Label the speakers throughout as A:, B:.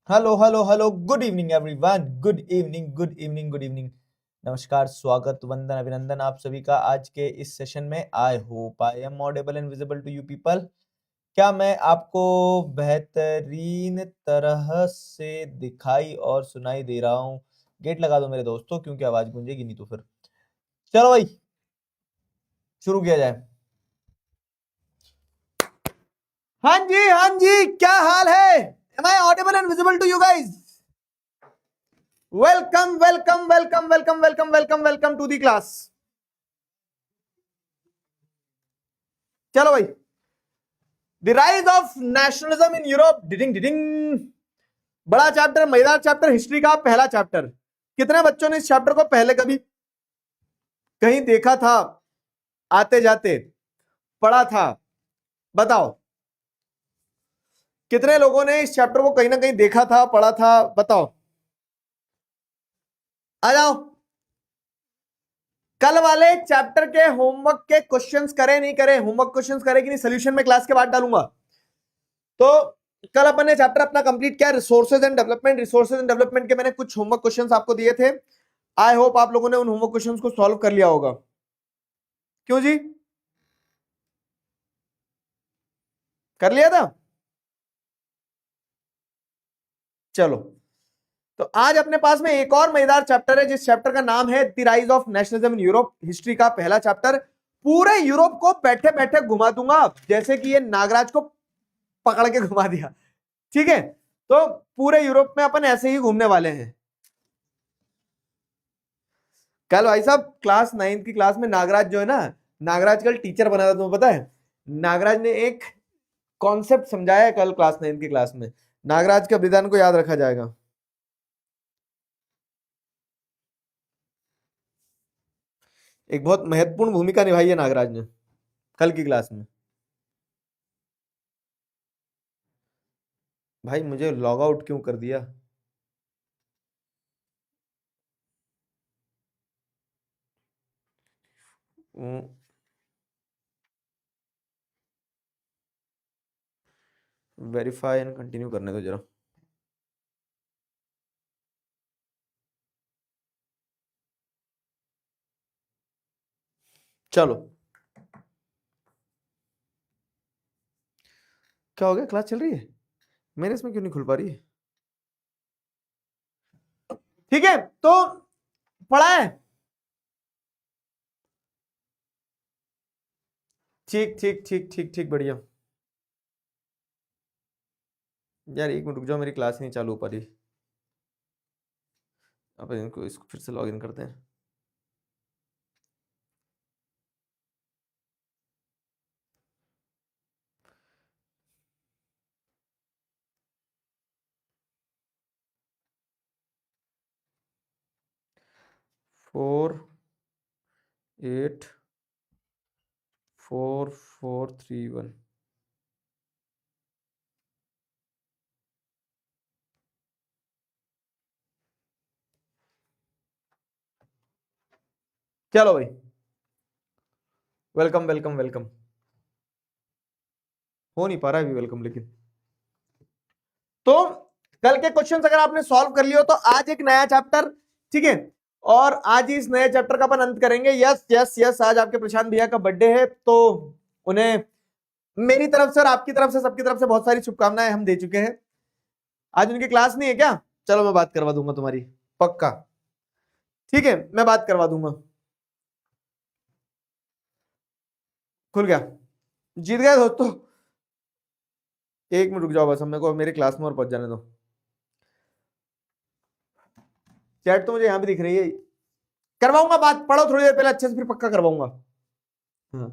A: Hello hello hello, good evening everyone. Good evening, good evening, good evening. नमस्कार, स्वागत, वंदन, अभिनंदन आप सभी का आज के इस सेशन में। I hope I am audible and visible to you people. क्या मैं आपको बेहतरीन तरह से दिखाई और सुनाई दे रहा हूँ? गेट लगा दो मेरे दोस्तों, क्योंकि आवाज गूंजेगी नहीं तो फिर। चलो भाई, शुरू किया जाए। हाँ जी, हाँ जी, क्या हाल है? Am I audible and visible to you guys? Welcome welcome welcome welcome welcome welcome welcome to the class. चलो भाई, the rise of nationalism in Europe. डिडिंग डिडिंग। बड़ा चैप्टर, मजेदार चैप्टर, हिस्ट्री का पहला चैप्टर। कितने बच्चों ने इस चैप्टर को पहले कभी कहीं देखा था, आते जाते पढ़ा था? बताओ, कितने लोगों ने इस चैप्टर को कहीं ना कहीं देखा था, पढ़ा था? बताओ, आ जाओ। कल वाले चैप्टर के होमवर्क के क्वेश्चंस करे नहीं करे? होमवर्क क्वेश्चंस करे कि नहीं? सोल्यूशन में क्लास के बाद डालूंगा। तो कल अपन ने चैप्टर अपना कंप्लीट किया, resources and development. Resources and development के मैंने कुछ होमवर्क क्वेश्चंस आपको दिए थे। आई होप आप लोगों ने उन होमवर्क क्वेश्चंस को सॉल्व कर लिया होगा। क्यों जी, कर लिया था? चलो, तो आज अपने पास में एक और मजेदार चैप्टर है, जिस चैप्टर का नाम है the rise of nationalism in Europe. History का पहला चैप्टर। पूरे यूरोप को बैठे बैठे घुमा दूंगा, जैसे कि ये नागराज को पकड़ के घुमा दिया। ठीक है, तो पूरे यूरोप में अपन ऐसे ही घूमने वाले हैं। कल भाई साहब क्लास 9 की क्लास में नागराज जो है ना, नागराज कल टीचर बना था, तुम्हें पता है? नागराज ने एक कॉन्सेप्ट समझाया है कल क्लास 9 की क्लास में। नागराज के बलिदान को याद रखा जाएगा। एक बहुत महत्वपूर्ण भूमिका निभाई है नागराज ने कल की क्लास में। भाई मुझे लॉग आउट क्यों कर दिया? वेरीफाई एंड कंटिन्यू करने दो जरा। चलो, क्या हो गया? क्लास चल रही है, मेरे इसमें क्यों नहीं खुल पा रही है? ठीक है, तो पढ़ा है। ठीक ठीक ठीक ठीक ठीक, बढ़िया। यार एक मिनट रुक जाओ, मेरी क्लास नहीं चालू हो पा रही। अब इनको इसको फिर से लॉग इन करते हैं। फोर 8 4 4 3 1। चलो भाई, वेलकम वेलकम वेलकम। हो नहीं पा रहा है अभी वेलकम, लेकिन तो कल के क्वेश्चंस अगर आपने सॉल्व कर लियो तो आज एक नया चैप्टर। ठीक है, और आज ही इस नए चैप्टर का अपन अंत करेंगे। यस यस यस, आज आपके प्रशांत भैया का बर्थडे है, तो उन्हें मेरी तरफ से और आपकी तरफ से, सबकी तरफ से बहुत सारी शुभकामनाएं हम दे चुके हैं। आज उनकी क्लास नहीं है क्या? चलो मैं बात करवा दूंगा तुम्हारी, पक्का। ठीक है, मैं बात करवा दूंगा। खुल गया? जीत गए दोस्तों। एक मिनट रुक जाओ बस, हम मेरे को मेरे क्लास में और पहुंच जाने दो। चैट तो मुझे यहाँ भी दिख रही है। करवाऊंगा बात, पढ़ो थोड़ी देर पहले अच्छे से, फिर पक्का करवाऊंगा। हाँ,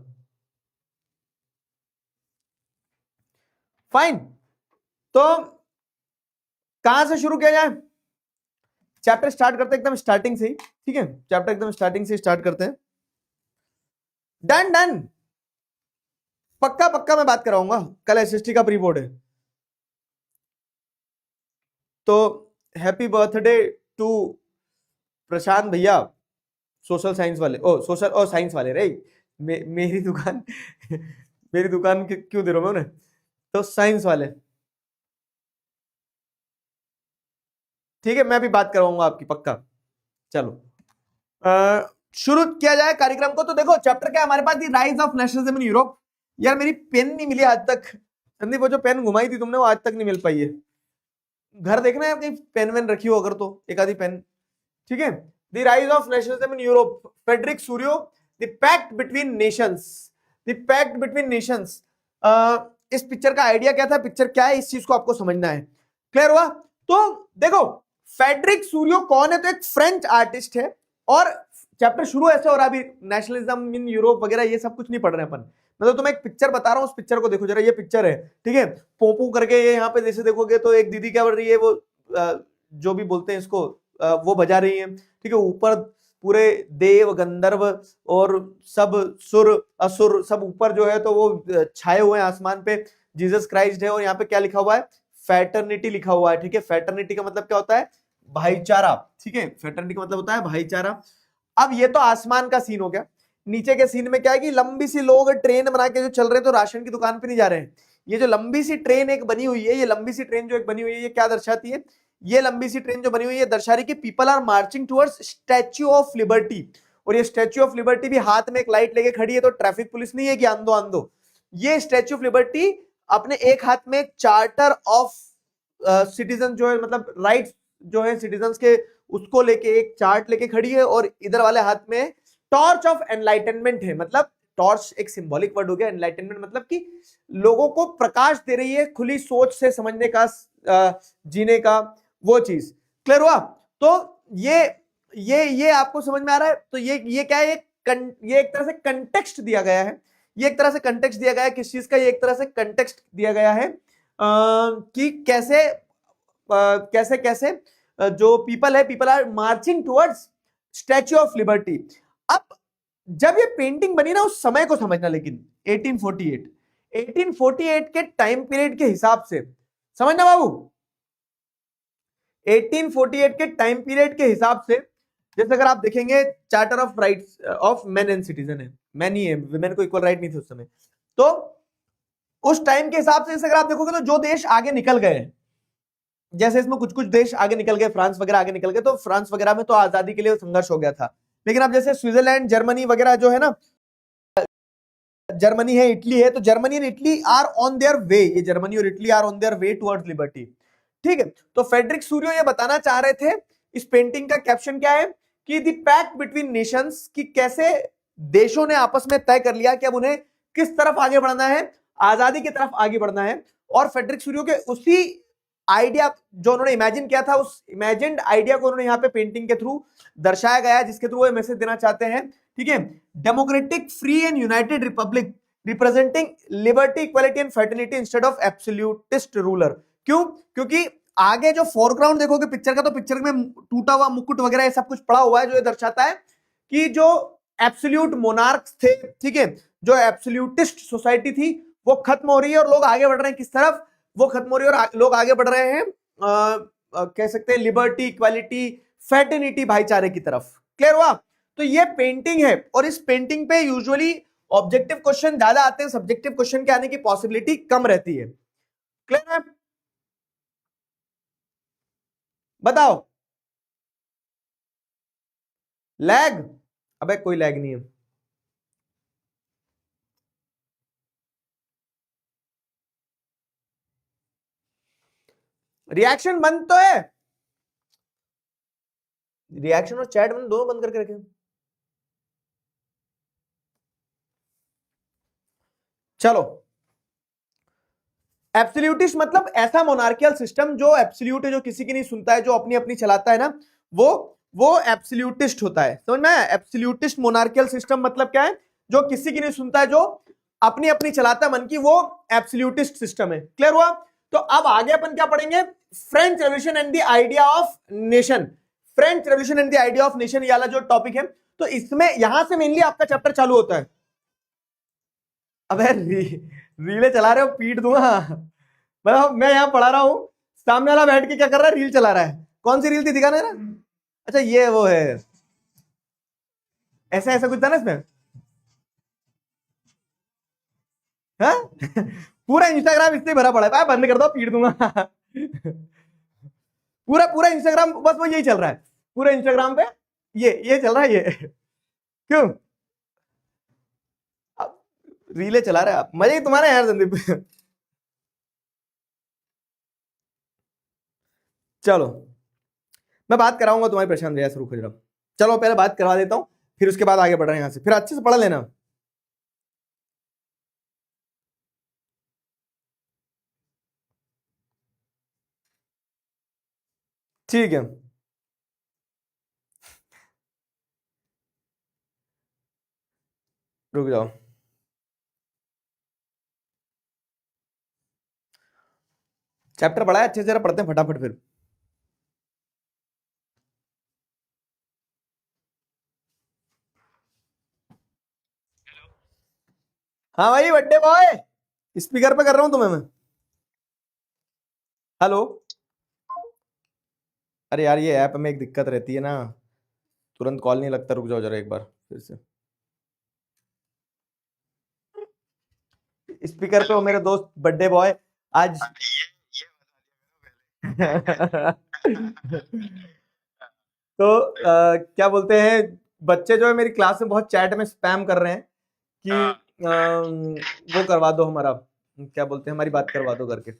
A: फाइन। तो कहां से शुरू किया जाए? चैप्टर स्टार्ट करते हैं एकदम स्टार्टिंग से ही। ठीक है, चैप्टर एकदम स्टार्टिंग से स्टार्ट करते हैं। डन डन, पक्का पक्का मैं बात कराऊंगा। कल एसएसटी का प्री बोर्ड है, तो हैप्पी बर्थडे टू प्रशांत भैया। सोशल साइंस वाले, ओ सोशल और साइंस वाले रे। मेरी दुकान मेरी दुकान क्यों दे रहा हूं मैं उन्हें? तो साइंस वाले। ठीक है, मैं भी बात करवाऊंगा आपकी, पक्का। चलो शुरू किया जाए कार्यक्रम को। तो देखो चैप्टर क्या है हमारे पास, the rise of nationalism in Europe. यार मेरी पेन नहीं मिली आज तक संदीप, वो जो पेन घुमाई थी तुमने वो आज तक नहीं मिल पाई है। घर देखना है कहीं पेन वेन रखी हो अगर, तो एक आधी पेन। ठीक है, the rise of nationalism in Europe, Frederic Sorrieu, the pact between nations, the pact between nations. इस पिक्चर का आइडिया क्या था, पिक्चर क्या है, इस चीज को आपको समझना है। क्लियर हुआ? तो देखो फ्रेडरिक सूरियो कौन है, तो एक फ्रेंच आर्टिस्ट है। और चैप्टर शुरू ऐसे हो रहा, अभी नेशनलिज्म इन यूरोप वगैरह ये सब कुछ नहीं पढ़ रहे अपन। मतलब तुम्हें एक पिक्चर बता रहा हूँ, उस पिक्चर को देखो जरा, ये पिक्चर है, ठीक है। पोपू करके ये यहाँ पे जैसे देखोगे तो एक दीदी क्या बढ़ रही है, वो जो भी बोलते हैं इसको, वो बजा रही है, ठीक है। ऊपर पूरे देव गंधर्व और सब सुर असुर सब ऊपर जो है तो वो छाए हुए हैं आसमान पे, जीसस क्राइस्ट है। और यहाँ पे क्या लिखा हुआ है, फैटर्निटी लिखा हुआ है, ठीक है। फैटर्निटी का मतलब क्या होता है, भाईचारा, ठीक है। फैटर्निटी का मतलब होता है भाईचारा। अब ये तो आसमान का सीन हो गया। नीचे के सीन में क्या है कि लंबी सी लोग ट्रेन बना के जो चल रहे हैं, तो राशन की दुकान पे नहीं जा रहे हैं। ये जो लंबी सी ट्रेन एक बनी हुई है, ये लंबी सी ट्रेन जो एक बनी हुई है, ये क्या दर्शाती है, ये लंबी सी ट्रेन जो बनी हुई है दर्शा रही कि people are marching towards statue of liberty. और ये स्टैच्यू ऑफ लिबर्टी भी हाथ में एक लाइट लेके खड़ी है, तो ट्रैफिक पुलिस नहीं है कि आंदो आंदो। ये स्टैच्यू ऑफ लिबर्टी अपने एक हाथ में चार्टर ऑफ सिटीजन जो है, मतलब राइट्स जो है सिटीजन्स के, उसको लेके एक चार्ट लेके खड़ी है। और इधर वाले हाथ में टॉर्च ऑफ एनलाइटनमेंट है। मतलब टॉर्च एक सिंबॉलिक वर्ड हो गया, एनलाइटनमेंट मतलब कि लोगों को प्रकाश दे रही है, खुली सोच से समझने का, जीने का, वो चीज। क्लियर हुआ? तो ये आपको समझ में आ रहा है? तो ये क्या है, ये एक तरह से कंटेक्स्ट दिया गया है। ये एक तरह से कंटेक्स्ट दिया गया है किस चीज का, ये एक तरह से कंटेक्स्ट दिया गया है कि कैसे कैसे कैसे जो पीपल है, people are marching towards statue of liberty. अब जब ये पेंटिंग बनी ना, उस समय को समझना, लेकिन 1848 के टाइम पीरियड के हिसाब से समझना बाबू। 1848 के टाइम पीरियड के हिसाब से, जैसे अगर आप देखेंगे charter of rights of man and citizen है, मैन ही है, विमेन को इक्वल राइट नहीं थे उस समय। तो उस टाइम के हिसाब से जैसे अगर आप देखोगे तो जो देश आगे निकल गए, जैसे इसमें कुछ कुछ देश आगे निकल गए, फ्रांस वगैरह आगे निकल गए, तो फ्रांस वगैरह में तो आजादी के लिए संघर्ष हो गया था। लेकिन अब जैसे स्विट्जरलैंड, जर्मनी वगैरह जो है ना, जर्मनी है, इटली है, तो Germany and Italy are on their way, ये जर्मनी और Italy are on their way towards liberty. ठीक है, तो फ्रेडरिक सूरियो ये बताना चाह रहे थे, इस पेंटिंग का कैप्शन क्या है कि द पैक्ट बिटवीन नेशंस, कि कैसे देशों ने आपस में तय कर लिया कि अब उन्हें किस तरफ आगे बढ़ना है, आजादी की तरफ आगे बढ़ना है। और फ्रेडरिक सूरियो के उसी आइडिया जो उन्होंने इमेजिन किया था, उस इमेजिन्ड आइडिया को उन्होंने यहाँ पे पेंटिंग के थ्रू दर्शाया गया है, जिसके थ्रू वो मैसेज देना चाहते हैं, ठीक है। Democratic free and United Republic representing liberty, equality and fertility instead of absolutist ruler. क्यों? क्योंकि आगे जो फोरग्राउंड देखोगे पिक्चर का, तो पिक्चर में टूटा हुआ मुकुट वगैरह ये सब कुछ पड़ा हुआ है, जो ये दर्शाता है कि जो एब्सोल्यूट मोनार्क्स थे, ठीक है, जो एब्सोल्यूटिस्ट सोसाइटी थी, वो खत्म हो रही है और लोग आगे बढ़ रहे हैं किस तरफ, वो खत्म हो रही है और लोग आगे बढ़ रहे हैं कह सकते हैं लिबर्टी, इक्वालिटी, फैटर्निटी, भाईचारे की तरफ। क्लियर हुआ? तो ये पेंटिंग है, और इस पेंटिंग पे यूजुअली ऑब्जेक्टिव क्वेश्चन ज्यादा आते हैं, सब्जेक्टिव क्वेश्चन के आने की पॉसिबिलिटी कम रहती है। क्लियर है? बताओ। लैग? अबे कोई लैग नहीं है। रिएक्शन बंद तो है, रिएक्शन और चैट मैंने दोनों बंद करके रखे। चलो, एब्सोल्यूटिस्ट मतलब ऐसा मोनार्कियल सिस्टम जो एब्सोल्यूट है, जो किसी की नहीं सुनता है, जो अपनी अपनी चलाता है ना, वो एब्सोल्यूटिस्ट होता है। समझ में? एब्सोल्यूटिस्ट मोनार्कियल सिस्टम मतलब क्या है, जो किसी की नहीं सुनता है, जो अपनी अपनी चलाता है मन की, वो एब्सोल्यूटिस्ट सिस्टम है। क्लियर हुआ? तो अब आगे अपन क्या पढ़ेंगे, French revolution and the idea of nation. French revolution and the idea of nation, ये वाला जो टॉपिक है, तो इसमें यहां से मेनली आपका चैप्टर चालू होता है। अबे रीले चला रहे हो, पीट दूंगा। मतलब मैं यहाँ पढ़ा रहा हूँ, सामने वाला बैठ के क्या कर रहा है, रील चला रहा है। कौन सी रील थी, दिखाना है ना? अच्छा ये वो है, ऐसा ऐसा कुछ था ना इसमें। हाँ? पूरा इंस्टाग्राम इससे भरा पड़ा है, बंद कर दो, पीट दूंगा। पूरा पूरा इंस्टाग्राम बस वो यही चल रहा है, पूरे इंस्टाग्राम पे ये चल रहा है ये क्यों रीले चला रहे आप, मजे तुम्हारे यार संदीप चलो मैं बात कराऊंगा तुम्हारी परेशान रिया से, रुको जरा, चलो पहले बात करवा देता हूं, फिर उसके बाद आगे बढ़ रहे हैं यहाँ से, फिर अच्छे से पढ़ लेना। ठीक है, रुक जाओ, चैप्टर पढ़ा है अच्छे से, जरा पढ़ते हैं फटाफट फिर। हाँ भाई बड्डे बॉय, स्पीकर पे कर रहा हूं तुम्हें मैं। हेलो, अरे यार ये ऐप में एक दिक्कत रहती है ना, तुरंत कॉल नहीं लगता, रुक जाओ जरा एक बार फिर से। स्पीकर पे हो मेरे दोस्त बड्डे बॉय आज तो क्या बोलते हैं, बच्चे जो है मेरी क्लास में बहुत चैट में स्पैम कर रहे हैं कि वो करवा दो हमारा, क्या बोलते हैं, हमारी बात करवा दो करके।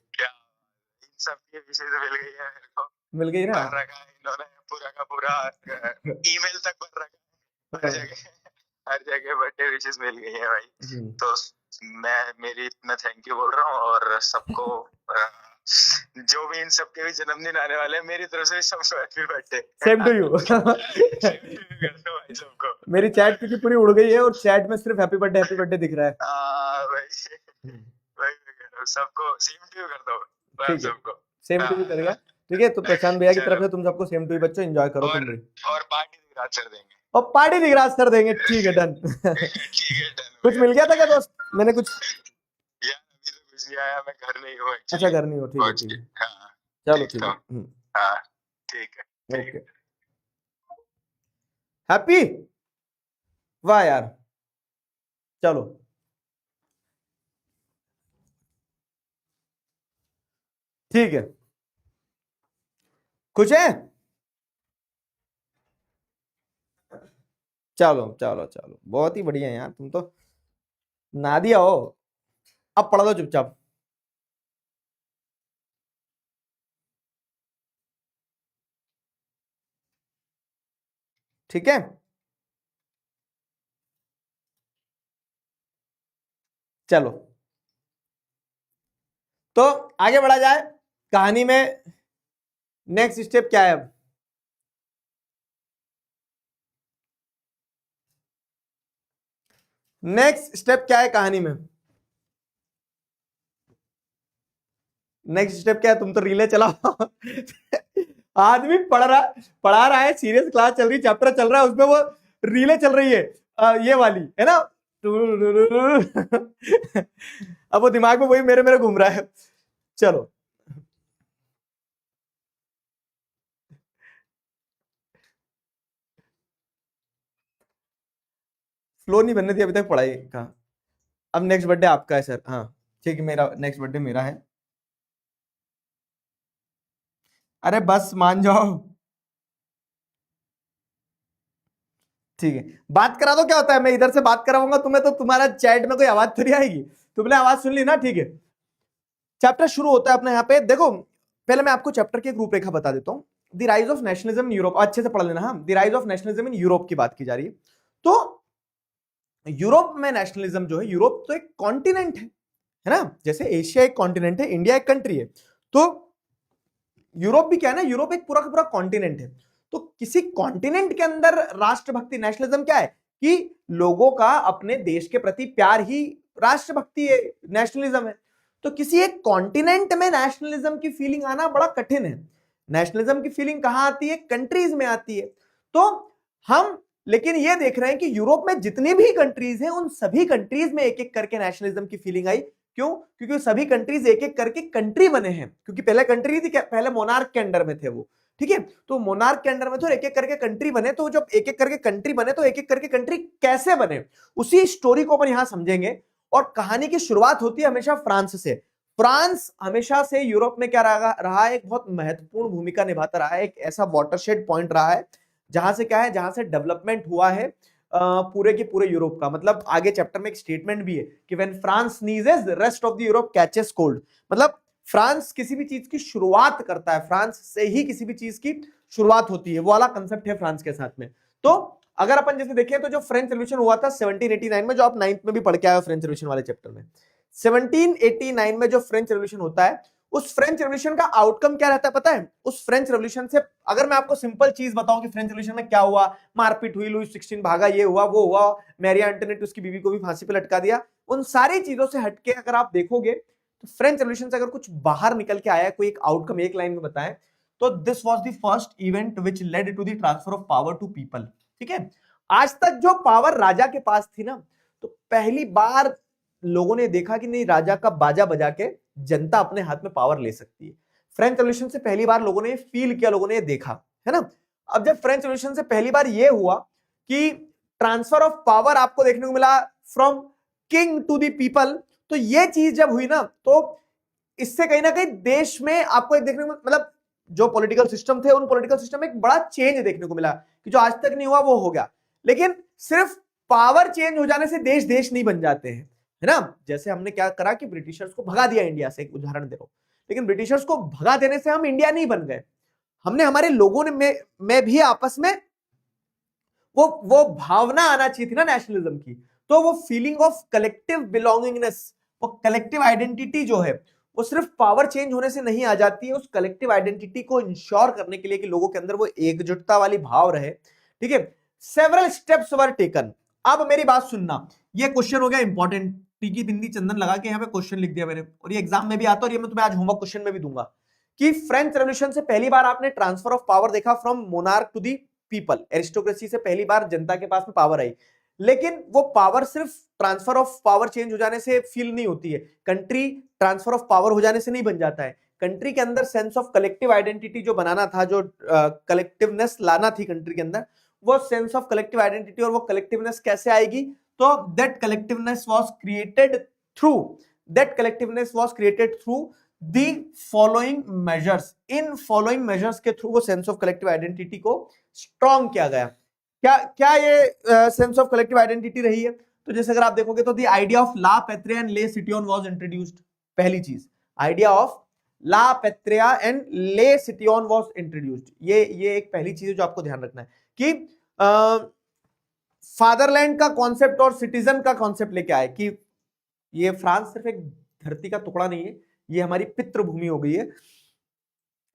A: सबके विषय से मिल गई है मेरे को, मिल गई ना, भर रखा है इन्होंने पूरा का पूरा ईमेल तक भर रखा है, हर जगह बर्थडे विशेस मिल गई है भाई। तो मैं थैंक यू बोल रहा हूँ, और सबको जो भी इन सबके भी जन्मदिन आने वाले हैं, मेरी तरफ से सबको happy birthday, same to you सबको। मेरी चैट क्योंकि पूरी उड़ गई है और चैट में सिर्फ हैप्पी बर्थडे दिख रहा है भाई सबको सेम टू यू कर दो, सबको सेम टू यू करेगा। ठीक है, तो प्रशांत भैया की तरफ से तुम सबको सेम टू यू बच्चों, एंजॉय करो तुम भी, और पार्टी दिखराज कर देंगे, और पार्टी दिखराज कर देंगे। ठीक है डन ठीक है डन। कुछ मिल गया था क्या दोस्त, मैंने कुछ यार अभी तो कुछ नहीं आया, मैं घर नहीं हूँ। अच्छा घर नहीं हो, ठीक है ठीक है, चलो ठीक है, हाँ ठीक है ओके। हैप्पी, वाह यार, चलो ठीक है, खुश है, चलो चलो चलो, बहुत ही बढ़िया है यार, तुम तो नादिया हो। अब पढ़ दो चुपचाप, ठीक है, चलो तो आगे बढ़ा जाए कहानी में। नेक्स्ट स्टेप क्या है अब, नेक्स्ट स्टेप क्या है कहानी में, नेक्स्ट स्टेप क्या है, तुम तो रीले चलाओ आदमी पढ़ा रहा है, सीरियस क्लास चल रही, चैप्टर चल रहा है, उसमें वो रीले चल रही है, ये वाली है ना अब वो दिमाग में वही मेरे मेरे घूम रहा है। चलो फ्लो नहीं बनने दी अभी तक पढ़ाई का। अब नेक्स्ट बर्थडे आपका है सर, हाँ ठीक है, मेरा नेक्स्ट बर्थडे मेरा है, अरे बस मान जाओ, ठीक है बात करा दो, क्या होता है, मैं इधर से बात कराऊंगा तुम्हें, तो तुम्हारा चैट में कोई आवाज थोड़ी आएगी, तुमने आवाज सुन ली ना, ठीक है। चैप्टर शुरू होता है अपने यहाँ पे, देखो पहले मैं आपको चैप्टर की एक रूपरेखा बता देता हूँ। The rise of nationalism in Europe, अच्छे से पढ़ लेना, हाँ the rise of nationalism in Europe की बात की जा रही है। तो यूरोप में नेशनलिज्म जो है, यूरोप तो एक कॉन्टिनेंट है ना, जैसे एशिया एक कॉन्टिनेंट है, इंडिया एक कंट्री है, तो यूरोप भी क्या है ना, यूरोप एक पूरा का पूरा कॉन्टिनेंट है। तो किसी कॉन्टिनेंट के अंदर राष्ट्रभक्ति, नेशनलिज्म क्या है कि लोगों का अपने देश के प्रति प्यार ही राष्ट्रभक्ति है, नेशनलिज्म है। तो किसी एक कॉन्टिनेंट में नेशनलिज्म की फीलिंग आना बड़ा कठिन है। नेशनलिज्म की फीलिंग कहां आती है, कंट्रीज में आती है। तो हम लेकिन ये देख रहे हैं कि यूरोप में जितनी भी कंट्रीज हैं, उन सभी कंट्रीज में एक एक करके नेशनलिज्म की फीलिंग आई। क्यों? क्योंकि सभी कंट्रीज एक एक करके कंट्री बने हैं, क्योंकि पहले कंट्री थी, पहले मोनार्क के अंडर में थे वो, ठीक है। तो मोनार्क के अंडर में तो एक एक करके कंट्री बने, तो जब एक एक करके कंट्री बने, तो एक एक करके कंट्री कैसे बने, उसी स्टोरी को अपन यहां समझेंगे। और कहानी की शुरुआत होती है हमेशा फ्रांस से। फ्रांस हमेशा से यूरोप में क्या रहा है, एक बहुत महत्वपूर्ण भूमिका निभाता रहा है, एक ऐसा वाटरशेड पॉइंट रहा है जहां से क्या है, जहां से डेवलपमेंट हुआ है पूरे के पूरे यूरोप का। मतलब आगे चैप्टर में एक स्टेटमेंट भी है कि when France sneezes rest of the Europe catches cold. मतलब फ्रांस किसी भी चीज की शुरुआत करता है, फ्रांस से ही किसी भी चीज की शुरुआत होती है, वो वाला कंसेप्ट है फ्रांस के साथ में। तो अगर अपन जैसे देखें तो जो फ्रेंच रेवोल्यूशन हुआ था 1789 में, जो आप 9th में भी पढ़ के आए हो फ्रेंच रेवोल्यूशन वाले चैप्टर में, 1789 में जो फ्रेंच रेवोल्यूशन होता है, उस फ्रेंच रेवोल्यूशन का आउटकम क्या रहता है पता है? उस फ्रेंच रेवोल्यूशन से अगर मैं आपको सिंपल चीज बताऊं कि फ्रेंच रेवोल्यूशन में क्या हुआ, मारपीट हुई, लुई 16 भागा, ये हुआ वो हुआ, मैरी एंटोनेट उसकी बीवी को भी फांसी पे लटका दिया, उन सारी चीजों से हटके अगर आप देखोगे तो फ्रेंच रेवोल्यूशन से अगर कुछ बाहर निकल के आया, कोई एक आउटकम एक लाइन में बताएं, तो this was the first event which led to the transfer of power to people. ठीक है, आज तक जो पावर राजा के पास थी ना, तो पहली बार लोगों ने देखा कि नहीं, राजा का बाजा बजा के जनता अपने हाथ में पावर ले सकती है। फ्रेंच रेवोल्यूशन से पहली बार लोगों ने फील किया, लोगों ने देखा, है ना। अब जब फ्रेंच रेवोल्यूशन से पहली बार यह हुआ कि ट्रांसफर ऑफ पावर आपको देखने को मिला from king to the people, तो यह चीज जब हुई ना, तो इससे कहीं ना कहीं देश में आपको एक देखने को, मतलब जो पॉलिटिकल सिस्टम थे, उन पॉलिटिकल सिस्टम में एक बड़ा चेंज देखने को मिला कि जो आज तक नहीं हुआ वो हो गया। लेकिन सिर्फ पावर चेंज हो जाने से देश देश नहीं बन जाते हैं, है ना। जैसे हमने क्या करा कि ब्रिटिशर्स को भगा दिया इंडिया से, एक उदाहरण दे रहा हूं, लेकिन ब्रिटिशर्स को भगा देने से हम इंडिया नहीं बन गए। हमने हमारे लोगों ने में भी आपस में वो भावना आना चाहिए थी ना नेशनलिज्म की। तो वो फीलिंग ऑफ कलेक्टिव बिलोंगिंगनेस, वो कलेक्टिव आइडेंटिटी जो है, वो सिर्फ पावर चेंज होने से नहीं आ जाती है। उस कलेक्टिव आइडेंटिटी को इंश्योर करने के लिए कि लोगों के अंदर वो एकजुटता वाली भाव रहे, ठीक है, सेवरल स्टेप्स वर टेकन। अब मेरी बात सुनना, ये क्वेश्चन हो गया इंपॉर्टेंट, टीकी बिंदी चंदन लगा के यहाँ पे क्वेश्चन लिख दिया मैंने, और ये एग्जाम में भी आता है, और ये मैं तुम्हें आज होमवर्क क्वेश्चन में भी दूंगा कि फ्रेंच रेवोल्यूशन से पहली बार आपने ट्रांसफर ऑफ पावर देखा from monarch to the people, aristocracy से पहली बार जनता के पास में पावर आई। लेकिन वो पावर सिर्फ ट्रांसफर ऑफ पावर चेंज हो जाने से फील नहीं होती है, कंट्री ट्रांसफर ऑफ पावर हो जाने से नहीं बन जाता है। कंट्री के अंदर सेंस ऑफ कलेक्टिव आइडेंटिटी जो बनाना था, जो कलेक्टिवनेस लाना थी कंट्री के अंदर, वो सेंस ऑफ कलेक्टिव आइडेंटिटी और वो कलेक्टिवनेस कैसे आएगी? तो that collectiveness was created through the following measures. In following measures के थ्रू वो सेंस ऑफ कलेक्टिव आइडेंटिटी को स्ट्रॉन्ग किया गया। क्या क्या ये सेंस ऑफ कलेक्टिव आइडेंटिटी रही है? तो जैसे अगर आप देखोगे तो the idea of la patria and le citoyen was introduced. पहली चीज, idea of la patria and le citoyen was introduced. ये एक पहली चीज है जो आपको ध्यान रखना है कि फादरलैंड का कॉन्सेप्ट और सिटीजन का कॉन्सेप्ट लेके आए कि ये फ्रांस सिर्फ एक धरती का टुकड़ा नहीं है, ये हमारी पितृभूमि हो गई है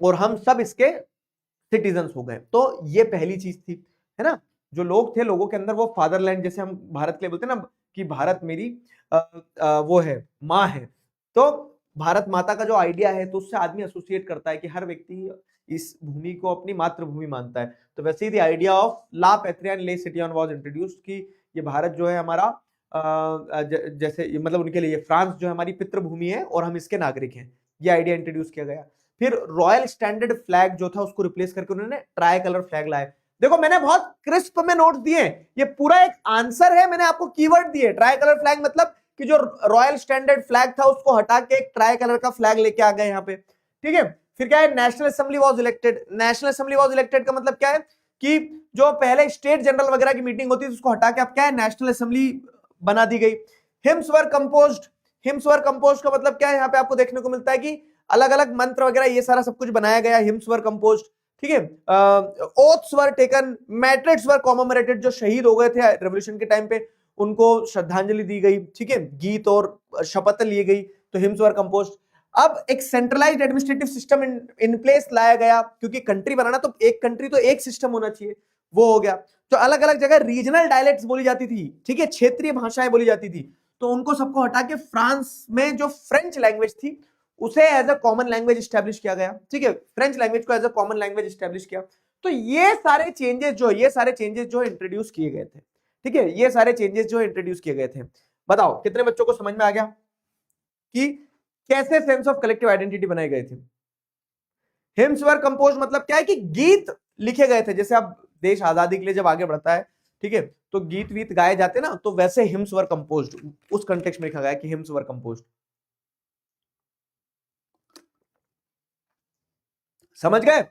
A: और हम सब इसके सिटीजन्स हो गए। तो ये पहली चीज थी, है ना। जो लोग थे, लोगों के अंदर वो फादरलैंड, जैसे हम भारत के लिए बोलते हैं ना कि भारत मेरी वो है, माँ है, तो भारत माता का जो आइडिया है, तो उससे आदमी एसोसिएट करता है कि हर व्यक्ति इस भूमि को अपनी मातृभूमि मानता है। तो वैसे ही the idea of la patria and le citoyen was introduced कि ये भारत जो है हमारा जैसे मतलब उनके लिए फ्रांस जो है हमारी पितृभूमि है और हम इसके नागरिक हैं, ये आइडिया इंट्रोड्यूस किया गया। फिर रॉयल स्टैंडर्ड फ्लैग जो था उसको रिप्लेस करके उन्होंने ट्राई कलर फ्लैग लाए। देखो मैंने बहुत क्रिस्प में नोट्स दिए, ये पूरा एक आंसर है, मैंने आपको कीवर्ड दिए। ट्राई कलर फ्लैग मतलब कि जो रॉयल स्टैंडर्ड फ्लैग था उसको हटा के एक ट्राई कलर का फ्लैग लेके आ गए यहाँ पे, ठीक है। फिर क्या है, national assembly was elected. National assembly was elected का मतलब क्या है कि जो पहले स्टेट जनरल वगैरह की मीटिंग होती थी उसको हटा के अब क्या है, नेशनल असेंबली बना दी गई। हिम्स वर कंपोज्ड। हिम्स वर कंपोज्ड का मतलब क्या है, यहाँ पे आपको देखने को मिलता है कि अलग अलग मंत्र वगैरह ये सारा सब कुछ बनाया गया। हिम्स वर कंपोज्ड, ठीक है। Oaths were taken, matrix were commemorated, जो शहीद हो गए थे रेवोल्यूशन के टाइम पे उनको श्रद्धांजलि दी गई, ठीक है, गीत और शपथ ली गई, तो हिम्स वर कंपोज्ड। अब एक centralised administrative system in place लाया गया, क्योंकि कंट्री बनाना तो एक कंट्री तो एक सिस्टम होना चाहिए, वो हो गया। तो अलग अलग जगह रीजनल डायलेक्ट्स बोली जाती थी, ठीक है, क्षेत्रीय भाषाएं बोली जाती थी, तो उनको सबको हटा के फ्रांस में जो फ्रेंच लैंग्वेज थी उसे as a common language establish किया गया, ठीक है, फ्रेंच लैंग्वेज को as a common language establish किया। तो ये सारे चेंजेस जो इंट्रोड्यूस किए गए थे, ठीक है, ये सारे चेंजेस जो इंट्रोड्यूस किए गए थे। बताओ कितने बच्चों को समझ में आ गया कि कैसे सेंस ऑफ कलेक्टिव आइडेंटिटी बनाए गए थे। हिम्स वर कंपोज मतलब क्या है कि गीत लिखे गए थे, जैसे अब देश आजादी के लिए जब आगे बढ़ता है, ठीक है, तो गीत वीत गाए जाते ना, तो वैसे हिम्स वर कंपोज्ड, उस कंटेक्स्ट में लिखा गया कि हिम्स वर कंपोज्ड। समझ गए?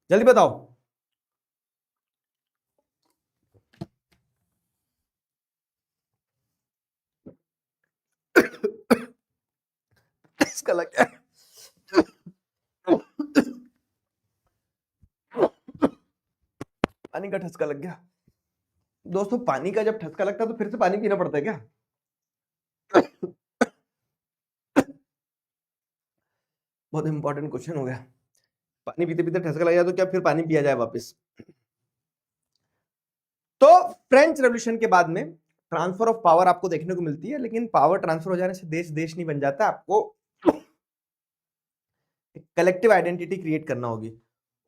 A: जल्दी बताओ। इसका लग गया पानी का ठसका लग गया। दोस्तों पानी का जब ठसका लगता है तो फिर से पानी पीना पड़ता है क्या? बहुत इंपॉर्टेंट क्वेश्चन हो गया। पानी पीते पीते ठसका लग जाए तो क्या फिर पानी पिया जाए वापस? तो फ्रेंच रेवोल्यूशन के बाद में ट्रांसफर ऑफ पावर आपको देखने को मिलती है, लेकिन पावर ट्रांसफर हो जाने से देश देश नहीं बन जाता, आपको कलेक्टिव आइडेंटिटी क्रिएट करना होगी।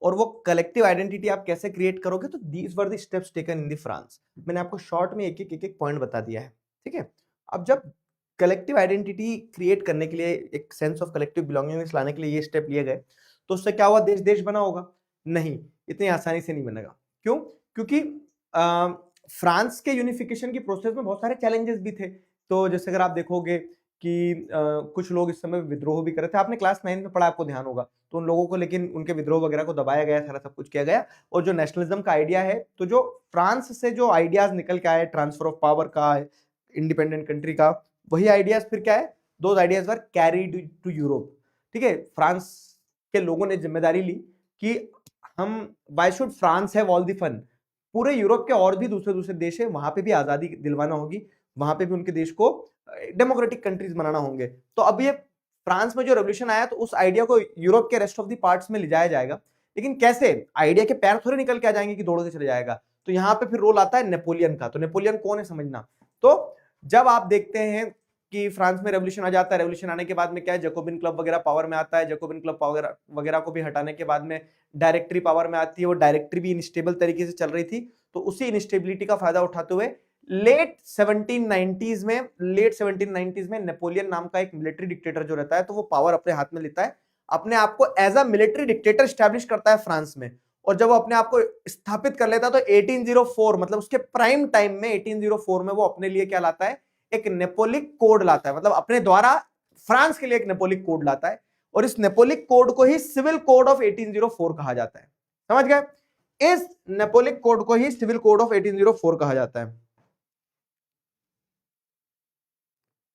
A: और वो कलेक्टिव आइडेंटिटी आप कैसे क्रिएट करोगे? तो these were the steps taken in the France. मैंने आपको शॉर्ट में एक एक पॉइंट बता दिया है, ठीक है। अब जब कलेक्टिव आइडेंटिटी क्रिएट करने के लिए, एक सेंस ऑफ कलेक्टिव बिलोंगिंगनेस लाने के लिए ये स्टेप लिए गए, तो उससे क्या हुआ? देश देश बना होगा? नहीं, इतनी आसानी से नहीं बनेगा। क्यों? क्योंकि फ्रांस के यूनिफिकेशन की प्रोसेस में बहुत सारे चैलेंजेस भी थे। तो जैसे अगर आप देखोगे कि कुछ लोग इस समय विद्रोह भी कर रहे थे, आपने क्लास 9 में पढ़ा, आपको ध्यान होगा। तो उन लोगों को, लेकिन उनके विद्रोह वगैरह को दबाया गया, सारा सब कुछ किया गया। और जो नेशनलिज्म का आइडिया है, तो जो फ्रांस से जो आइडियाज निकल के आए, ट्रांसफर ऑफ पावर का, इंडिपेंडेंट कंट्री का, वही आइडियाज फिर क्या है? Those ideas were carried to Europe, ठीक है। फ्रांस के लोगों ने जिम्मेदारी ली कि हम, why should France have all the fun? पूरे यूरोप के और भी दूसरे दूसरे देश है, वहां पे भी आजादी दिलवाना होगी, वहां पे भी उनके देश को डेमोक्रेटिक कंट्रीज बनाना होंगे। तो अब ये फ्रांस में जो रेवोल्यूशन आया, तो उस आइडिया को यूरोप के रेस्ट ऑफ द पार्ट्स में ले जाया जाएगा। लेकिन कैसे? आइडिया के पैर थोड़े निकल के आ जाएंगे कि दौड़ के चले जाएगा। तो यहां पे फिर रोल आता है नेपोलियन का। तो नेपोलियन कौन है समझना। तो जब आप देखते हैं कि फ्रांस में रेवोल्यूशन आ जाता है, रेवोल्यूशन आने के बाद में क्या है? जैकोबिन क्लब वगैरह पावर में आता है। जैकोबिन क्लब वगैरह को भी हटाने के बाद में डायरेक्टरी पावर में आती है। वो डायरेक्टरी भी इनस्टेबल तरीके से चल रही थी, तो उसी इनस्टेबिलिटी का फायदा उठाते हुए लेट 1790s में नेपोलियन नाम का एक मिलिट्री डिक्टेटर जो रहता है, तो वो पावर अपने हाथ में लेता है, अपने आप को as a military dictator establish करता है फ्रांस में। और जब वो अपने आप को स्थापित कर लेता है, तो 1804 मतलब उसके प्राइम टाइम में 1804 में वो अपने लिए क्या लाता है? एक नेपोलिक कोड लाता है, मतलब अपने द्वारा फ्रांस के लिए एक नेपोलिक कोड लाता है। और इस नेपोलिक कोड को ही सिविल कोड ऑफ 1804 कहा जाता है। समझ गए? इस नेपोलिक कोड को ही सिविल कोड ऑफ 1804 कहा जाता है।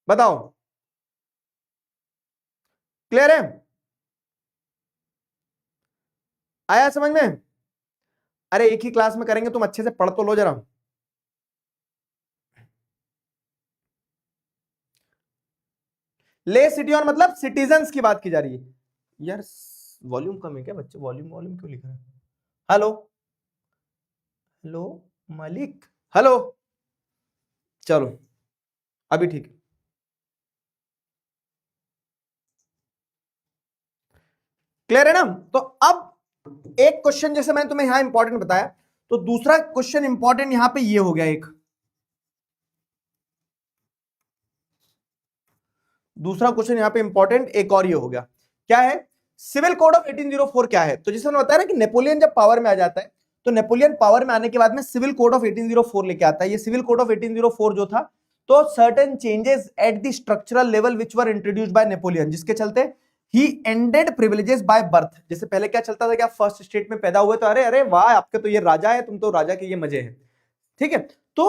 A: बताओ, क्लियर है? आया समझ में? अरे एक ही क्लास में करेंगे, तुम अच्छे से पढ़ तो लो जरा। ले सिटी ऑन मतलब सिटीजन्स की बात की जा रही है यार। वॉल्यूम कम है क्या बच्चे? वॉल्यूम वॉल्यूम क्यों लिखा है? हेलो हेलो मालिक, हेलो। चलो अभी ठीक है, क्लियर है ना? तो अब एक क्वेश्चन, जैसे मैंने तुम्हें यहां इंपॉर्टेंट बताया, तो दूसरा क्वेश्चन इंपॉर्टेंट यहां पे ये हो गया। एक दूसरा क्वेश्चन यहां पे इंपॉर्टेंट एक और ये हो गया। क्या है? सिविल कोड ऑफ 1804 क्या है? तो जैसे मैंने बताया ना कि नेपोलियन जब पावर में आ जाता है, तो नेपोलियन पावर में आने के बाद में सिविल कोड ऑफ 1804 लेके आता है। ये सिविल कोड ऑफ 1804 जो था, तो certain changes at the structural level which were introduced by Napoleon, जिसके चलते ही एंडेड प्रिविलेजेस बाय बर्थ। जैसे पहले क्या चलता था कि आप फर्स्ट स्टेट में पैदा हुए तो अरे अरे वाह, आपके तो ये राजा है, तुम तो राजा के ये मजे हैं, ठीक है। तो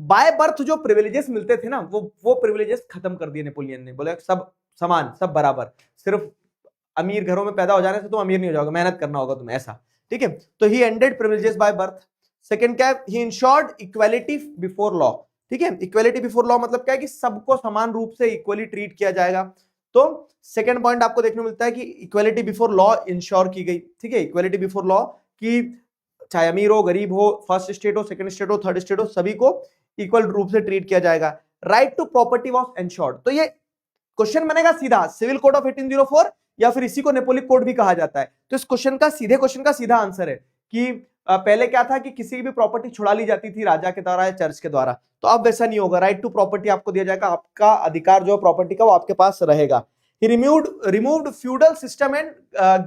A: बाय बर्थ जो प्रिविलेजेस मिलते थे ना, वो प्रिविलेजेस खत्म कर दिए नेपोलियन ने। बोले सब समान, सब बराबर, सिर्फ अमीर घरों में पैदा हो जाने से तुम अमीर नहीं हो जाओगे, मेहनत करना होगा तुम्हें, ऐसा, ठीक है। तो he ended privileges by birth. Second क्या है? He ensured equality before law, ठीक है। इक्वालिटी बिफोर लॉ मतलब क्या है? कि सबको समान रूप से इक्वली ट्रीट किया जाएगा। तो सेकंड पॉइंट आपको देखने को मिलता है कि इक्वालिटी बिफोर लॉ इंश्योर की गई, ठीक है। इक्वालिटी बिफोर लॉ की, चाहे अमीर हो, गरीब हो, फर्स्ट स्टेट हो, सेकंड स्टेट हो, थर्ड स्टेट हो, सभी को इक्वल रूप से ट्रीट किया जाएगा। Right to property was ensured. तो ये क्वेश्चन बनेगा सीधा सिविल कोड ऑफ 1804, या फिर इसी को नेपोलिक कोड भी कहा जाता है। तो इस क्वेश्चन का सीधा आंसर है कि पहले क्या था कि किसी की भी प्रॉपर्टी छुड़ा ली जाती थी राजा के द्वारा या चर्च के द्वारा, तो अब वैसा नहीं होगा। राइट टू प्रॉपर्टी आपको दिया जाएगा, आपका अधिकार जो प्रॉपर्टी का वो आपके पास रहेगा। He removed feudal system and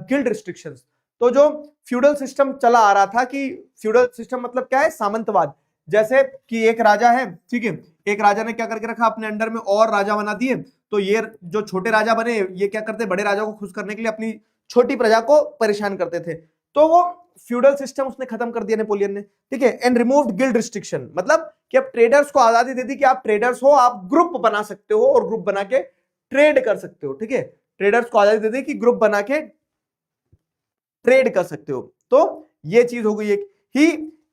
A: guild restrictions. तो जो फ्यूडल सिस्टम चला आ रहा था, कि फ्यूडल सिस्टम मतलब क्या है? सामंतवाद। जैसे कि एक राजा है, ठीक है, एक राजा ने क्या करके रखा? अपने अंडर में और राजा बना दिए। तो ये जो छोटे राजा बने, ये क्या करते? बड़े राजा को खुश करने के लिए अपनी छोटी प्रजा को परेशान करते थे। तो वो फ्यूडल सिस्टम उसने खत्म कर दिया नेपोलियन ने, ठीक है। एंड रिमूव्ड गिल्ड रिस्ट्रिक्शन, मतलब कि अब ट्रेडर्स को आजादी दे दी कि आप ट्रेडर्स हो, आप ग्रुप बना सकते हो और ग्रुप बना के ट्रेड कर सकते हो, ठीक है। ट्रेडर्स को आजादी दे दी कि ग्रुप बना के ट्रेड कर सकते हो। तो ये चीज हो गई एक। He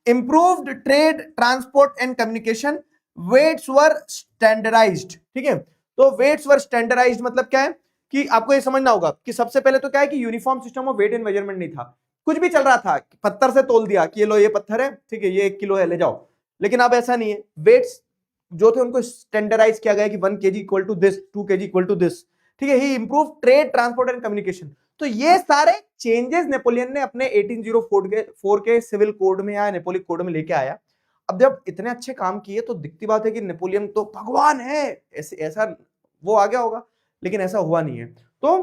A: improved trade, transport and communication, weights were standardised, ठीक है। तो वेट्स वर स्टैंडर्डाइज्ड मतलब क्या है कि आपको ये समझना होगा कि सबसे पहले तो क्या है कि uniform system of weight and measurement नहीं था, कुछ भी चल रहा था, पत्थर से तोल दिया कि ये लो ये पत्थर है, ठीक है, ये 1 किलो है, ले जाओ। लेकिन अब ऐसा नहीं है, वेट्स जो थे उनको स्टैंडर्डाइज किया गया कि 1 kg equal to this, 2 kg equal to this, ठीक है। He improve trade, transport and communication. तो ये सारे चेंजेस नेपोलियन ने अपने 1804 के सिविल कोड में या नेपोलिक कोड में लेके आया। अब जब इतने अच्छे काम किए तो दिखती बात है कि नेपोलियन तो भगवान है, ऐसा वो आ गया होगा, लेकिन ऐसा हुआ नहीं है। तो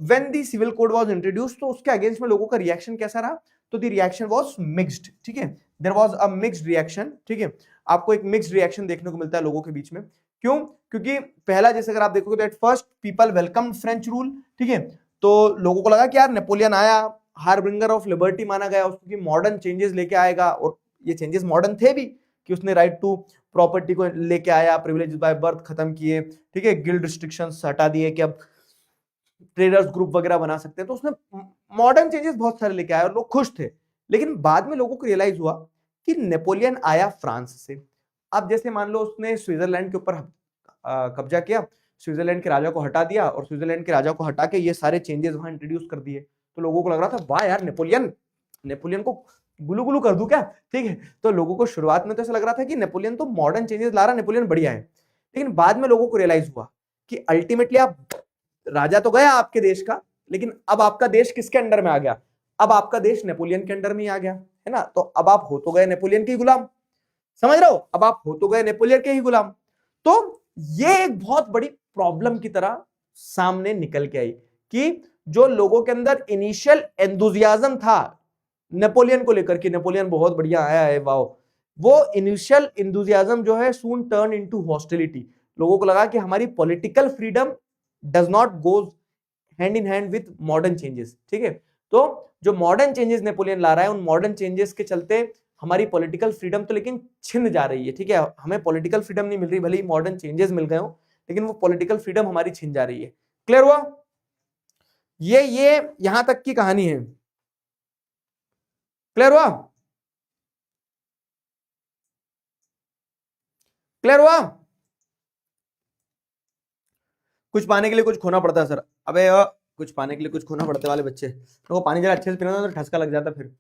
A: when the civil code was introduced तो उसके अगेंस्ट में लोगों का रिएक्शन कैसा रहा, तो द रिएक्शन वाज मिक्स्ड, ठीक है। There was a mixed reaction, ठीक है। आपको एक मिक्स्ड रिएक्शन देखने को मिलता है लोगों के बीच में। क्यों? क्योंकि पहला, जैसे अगर आप देखोगे तो at first people welcome French rule, ठीक है। तो लोगों को लगा कि यार नेपोलियन आया, हार्बिंगर ऑफ लिबर्टी माना गया उसको कि मॉडर्न चेंजेस लेके आएगा, और ये चेंजेस मॉडर्न थे भी कि उसने राइट टू प्रॉपर्टी को लेके आया, प्रिविलेज बाय बर्थ खत्म किए, ठीक है, गिल्ड रिस्ट्रिक्शंस हटा दिए कि अब ट्रेडर्स ग्रुप वगैरह बना सकते हैं। तो उसने मॉडर्न चेंजेस बहुत सारे लेके आए और लोग खुश थे। लेकिन बाद में लोगों को रियलाइज हुआ कि नेपोलियन आया फ्रांस से। अब जैसे मान लो उसने स्विट्जरलैंड के ऊपर कब्जा किया, स्विट्जरलैंड के राजा को हटा दिया और स्विट्जरलैंड के राजा को हटा के ये सारे चेंजेस वहां इंट्रोड्यूस कर दिए। तो लोगों को लग रहा था वाह यार नेपोलियन, नेपोलियन को गुलू गुलू कर दूं क्या, ठीक है। तो लोगों को शुरुआत में तो ऐसा लग रहा था कि नेपोलियन तो मॉडर्न चेंजेस ला रहा, नेपोलियन बढ़िया है। लेकिन बाद में लोगों को रियलाइज हुआ कि अल्टीमेटली आप राजा तो गया आपके देश का, लेकिन अब आपका देश किसके अंडर में आ गया, अब आपका देश नेपोलियन के अंडर में आ गया, है ना। तो अब आप हो तो गए नेपोलियन के गुलाम, समझ रहे हो, अब आप हो तो गए नेपोलियन के ही गुलाम। तो ये एक बहुत बड़ी प्रॉब्लम की तरह सामने निकल के आई कि जो लोगों के अंदर इनिशियल एंथुजियाज्म था नेपोलियन को लेकर कि नेपोलियन बहुत बढ़िया आया है, वाओ, वो इनिशियल एंथुजियाज्म जो है सून टर्न इनटू हॉस्टिलिटी। लोगों को लगा कि हमारी political freedom does not goes hand in hand with modern changes, ठीक है। तो जो मॉडर्न चेंजेस नेपोलियन ला रहा है, उन मॉडर्न चेंजेस के चलते हमारी पॉलिटिकल फ्रीडम तो लेकिन छिन जा रही है, ठीक है। हमें पॉलिटिकल फ्रीडम नहीं मिल रही, भले ही मॉडर्न चेंजेस मिल गए हो, लेकिन वो पॉलिटिकल फ्रीडम हमारी छिन जा रही है। क्लियर हुआ? ये यहां तक की कहानी है। क्लियर हुआ? क्लियर हुआ? कुछ पाने के लिए कुछ खोना पड़ता है सर। अबे कुछ पाने के लिए कुछ खोना पड़ते वाले बच्चे, तो वो पानी जरा अच्छे से पीना तो ठसका लग जाता फिर।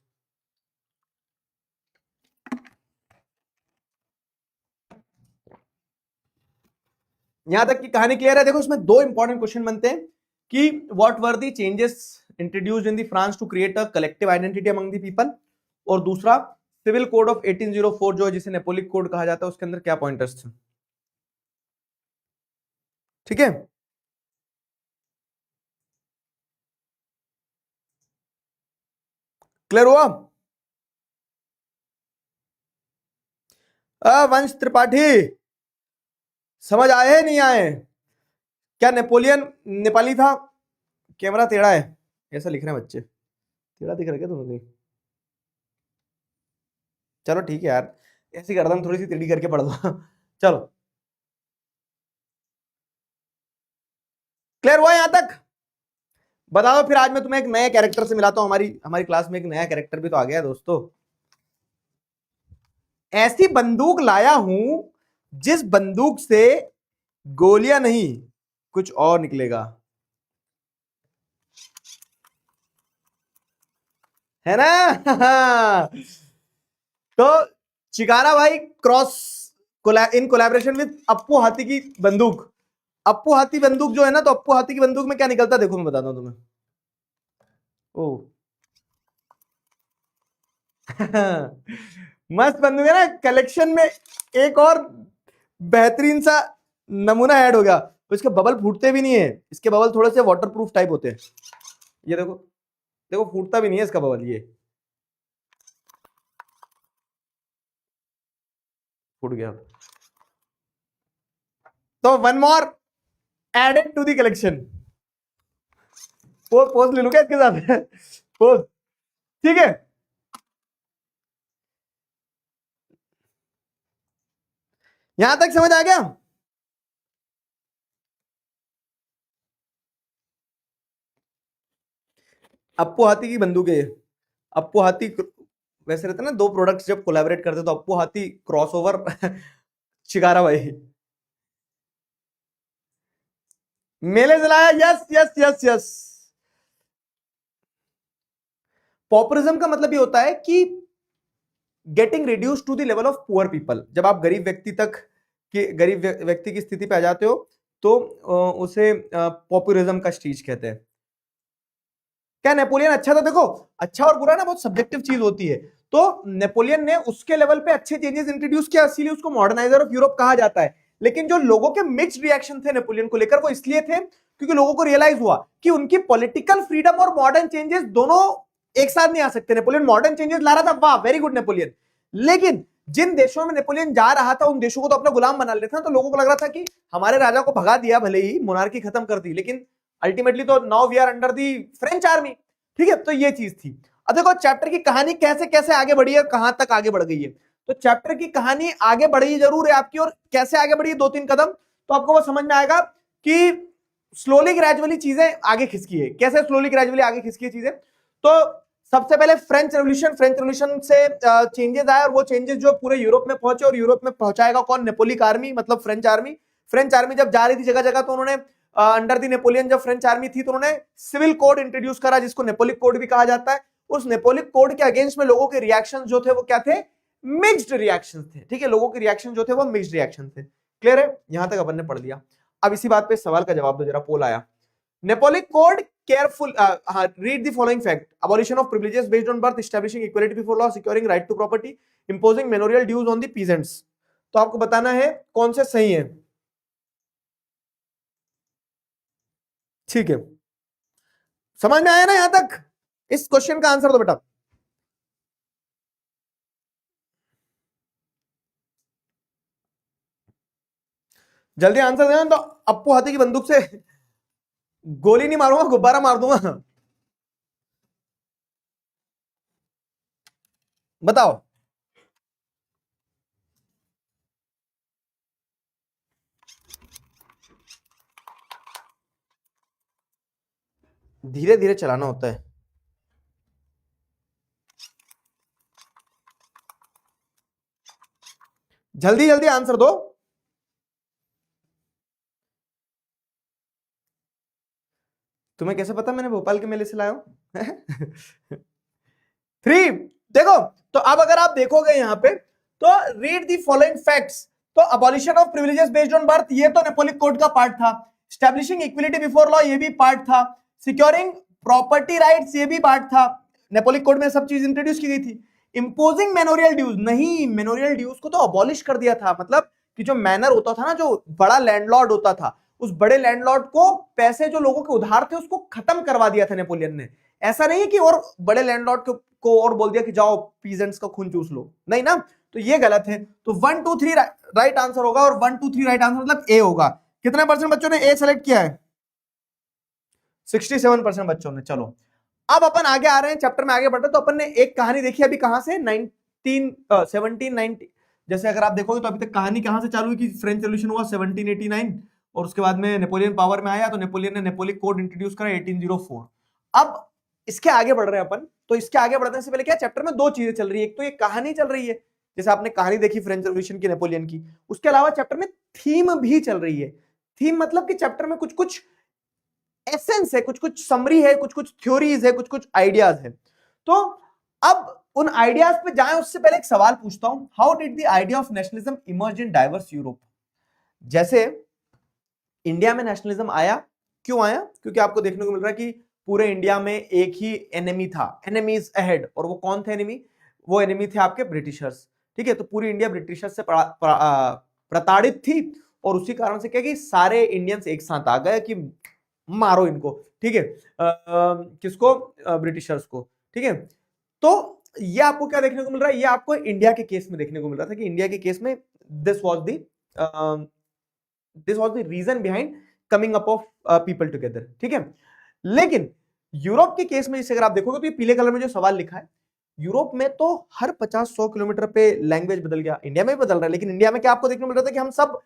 A: यहां तक की कहानी क्लियर है? देखो इसमें दो इंपॉर्टेंट क्वेश्चन बनते हैं कि what were the changes introduced in the France to create a collective identity among the people, और दूसरा सिविल कोड ऑफ 1804 जो है जिसे नेपोलिक कोड कहा जाता है, उसके अंदर क्या पॉइंटर्स थे, ठीक है। क्लियर हुआ? वंश त्रिपाठी, समझ आए नहीं आए? क्या नेपोलियन नेपाली था? कैमरा टेढ़ा है ऐसा लिख रहे हैं बच्चे, टेढ़ा दिख रहा है क्या तुम्हें? चलो ठीक है यार, ऐसी गर्दन थोड़ी सी टेढ़ी करके पढ़ दो चलो, क्लियर हुआ यहां तक? बताओ फिर। आज मैं तुम्हें एक नए कैरेक्टर से मिलाता हूं, हमारी हमारी क्लास में एक नया कैरेक्टर भी तो आ गया है दोस्तों। ऐसी बंदूक लाया हूं जिस बंदूक से गोलियां नहीं कुछ और निकलेगा, है ना तो चिकारा भाई cross in collaboration with Appu हाथी की बंदूक। अप्पू हाथी बंदूक जो है ना, तो अप्पू हाथी की बंदूक में क्या निकलता है देखो, मैं बताता हूं तुम्हें। ओ मस्त बंदूक है ना। कलेक्शन में एक और बेहतरीन सा नमूना ऐड हो गया। तो इसके बबल फूटते भी नहीं है, इसके बबल थोड़े से वाटर प्रूफ टाइप होते हैं। ये देखो, देखो फूटता भी नहीं है इसका बबल, ये फूट गया। तो one more added to the collection. Pose ले लूं क्या इसके साथ? पोज, ठीक है। यहां तक समझ आ गया? अप्पू हाथी की बंदूक है ये। अप्पू हाथी वैसे रहता है ना, दो प्रोडक्ट्स जब कोलैबोरेट करते तो अप्पू हाथी क्रॉसओवर शिकारा भाई। मेले जलाया, yes yes yes yes. Populism का मतलब ये होता है कि getting reduce to the level of poor people. जब आप गरीब व्यक्ति तक की, गरीब व्यक्ति की स्थिति पे आ जाते हो तो उसे पॉपुलिज्म का स्टेज कहते हैं। क्या नेपोलियन अच्छा था? देखो, अच्छा और बुरा ना बहुत सब्जेक्टिव चीज होती है। तो नेपोलियन ने उसके लेवल पे अच्छे चेंजेस इंट्रोड्यूस किया, इसीलिए उसको मॉडर्नाइजर ऑफ यूरोप कहा जाता है। लेकिन जो लोगों के मिक्स्ड रिएक्शन थे नेपोलियन को लेकर, वो इसलिए थे क्योंकि लोगों को रियलाइज हुआ कि उनकी पॉलिटिकल फ्रीडम और मॉडर्न चेंजेस दोनों एक साथ नहीं आ सकते। नेपोलियन मॉडर्न चेंजेस ला रहा था, वाह वेरी गुड नेपोलियन, लेकिन जिन देशों में नेपोलियन जा रहा था उन देशों को तो अपना गुलाम बना लेता था। तो लोगों को लग रहा था कि हमारे राजा को भगा दिया, भले ही मोनार्की खत्म कर दी, लेकिन अल्टीमेटली तो now we are under the French army. ठीक है, तो ये चीज थी। अब देखो चैप्टर की कहानी कैसे कैसे आगे बढ़ी है, कहां तक आगे बढ़ गई है। तो चैप्टर की कहानी आगे बढ़ी जरूर है आपकी, और कैसे आगे बढ़ी है, 2-3 कदम तो आपको वो समझ में आएगा कि स्लोली ग्रेजुअली चीजें आगे खिसकी है। कैसे स्लोली ग्रेजुअली आगे खिसकी है चीजें? तो सबसे पहले फ्रेंच रेवोल्यूशन से चेंजेस आए, और वो चेंजेस जो पूरे यूरोप में पहुंचे, और यूरोप में पहुंचाएगा कौन? नेपोलिक आर्मी, मतलब फ्रेंच आर्मी। फ्रेंच आर्मी जब जा रही थी जगह जगह, तो उन्होंने अंडर दी नेपोलियन जब फ्रेंच आर्मी थी तो उन्होंने सिविल कोड इंट्रोड्यूस करा, जिसको नेपोलिक कोड भी कहा जाता है। उस नेपोलिक कोड के अगेंस्ट में लोगों के रिएक्शन जो थे वो क्या थे? मिक्स्ड रिएक्शन थे। ठीक है, लोगों के रिएक्शन जो थे वो मिक्स्ड रिएक्शन थे। क्लियर है? यहां तक अपन ने पढ़ लिया। अब इसी बात पे सवाल का जवाब दो जरा, पोल आया। नेपोलिक code careful, read the following fact: abolition of privileges based on birth, establishing equality before law, securing right to property, imposing manorial dues on the peasants। तो आपको बताना है कौन से सही है। ठीक है, समझ में आया ना यहां तक? इस क्वेश्चन का आंसर दो बेटा। जल्दी आंसर देना, तो अप्पू हाथी की बंदूक से गोली नहीं मारूंगा, गुब्बारा मार दूंगा। बताओ। धीरे धीरे चलाना होता है। जल्दी जल्दी आंसर दो। तुम्हें कैसे पता मैंने भोपाल के मेले से लाया हूं? 3। देखो, तो अब अगर आप देखोगे यहां पे, तो रीड दी फॉलोइंग फैक्ट्स। तो abolition of privileges based on birth, ये तो नेपोलिक कोड का पार्ट था। स्टैब्लिशिंग इक्विलिटी बिफोर लॉ, ये भी पार्ट था। सिक्योरिंग प्रॉपर्टी राइट्स, ये भी पार्ट था। नेपोलिक कोड में सब चीज इंट्रोड्यूस की गई थी। इंपोजिंग मेनोरियल ड्यूज, नहीं, मेनोरियल ड्यूज को तो अबॉलिश कर दिया था। मतलब कि जो मैनर होता था ना, जो बड़ा लैंडलॉर्ड होता था, उस बड़े लैंडलॉर्ड को पैसे जो लोगों के उधार थे उसको खत्म करवा दिया था नेपोलियन ने। ऐसा नहीं है कि और बड़े लैंडलॉर्ड को और बोल दिया कि जाओ पीजेंट्स का खून चूस लो, नहीं ना, तो ये गलत है। तो 1 2 3 राइट आंसर होगा, और 1 2 3 राइट आंसर मतलब ए होगा। कितने परसेंट बच्चों ने ए सेलेक्ट किया है? 67% बच्चों ने। चलो अब अपन आगे आ रहे हैं, चैप्टर में आगे बढ़ रहे हैं। तो अपन ने एक कहानी देखी अभी, कहां से? 1790। जैसे अगर आप देखोगे तो अभी तक कहानी कहां से चालू हुई कि फ्रेंच रेवोल्यूशन हुआ 1789, और उसके बाद में नेपोलियन पावर में आया, तो नेपोलियन ने नेपोलिक कोड इंट्रोड्यूस करा 1804। अब इसके आगे बढ़ रहे हैं अपन। तो इसके आगे बढ़ने से पहले क्या, चैप्टर में दो चीजें चल रही है। एक तो ये कहानी चल रही है, जैसे आपने कहानी देखी फ्रेंच रेवोल्यूशन की, नेपोलियन की। उसके अलावा चैप्टर में थीम भी चल रही है। थीम मतलब कि चैप्टर में कुछ कुछ एसेंस है, कुछ कुछ समरी है, कुछ कुछ थ्योरीज है, कुछ कुछ आइडियाज है। तो अब उन आइडियाज पे जाएं उससे पहले एक सवाल पूछता हूं, how did the idea of nationalism emerge in diverse Europe? जैसे इंडिया में नेशनलिज्म आया, क्यों आया? क्योंकि आपको देखने को मिल रहा है कि पूरे इंडिया में एक ही एनिमी था, एनिमीज अहेड। और वो कौन थे एनिमी? वो एनिमी थे आपके ब्रिटिशर्स। ठीक है, तो पूरी इंडिया ब्रिटिशर्स से प्रताड़ित थी, और उसी कारण से क्या कि सारे इंडियंस एक साथ आ गए कि मारो इनको। ठीक है, किसको? ब्रिटिशर्स को। ठीक है, तो ये आपको क्या देखने को मिल रहा है? ये आपको इंडिया के केस में देखने को मिल रहा था कि इंडिया के केस में this was the reason behind coming up of people together. ठीक है, लेकिन यूरोप के केस में जैसे अगर आप देखोगे तो ये पीले कलर में जो सवाल लिखा है, यूरोप में तो हर 50-100 किलोमीटर पे लैंग्वेज बदल गया। इंडिया में भी बदल रहा है, लेकिन इंडिया में क्या आपको देखने को मिल रहा था कि हम सब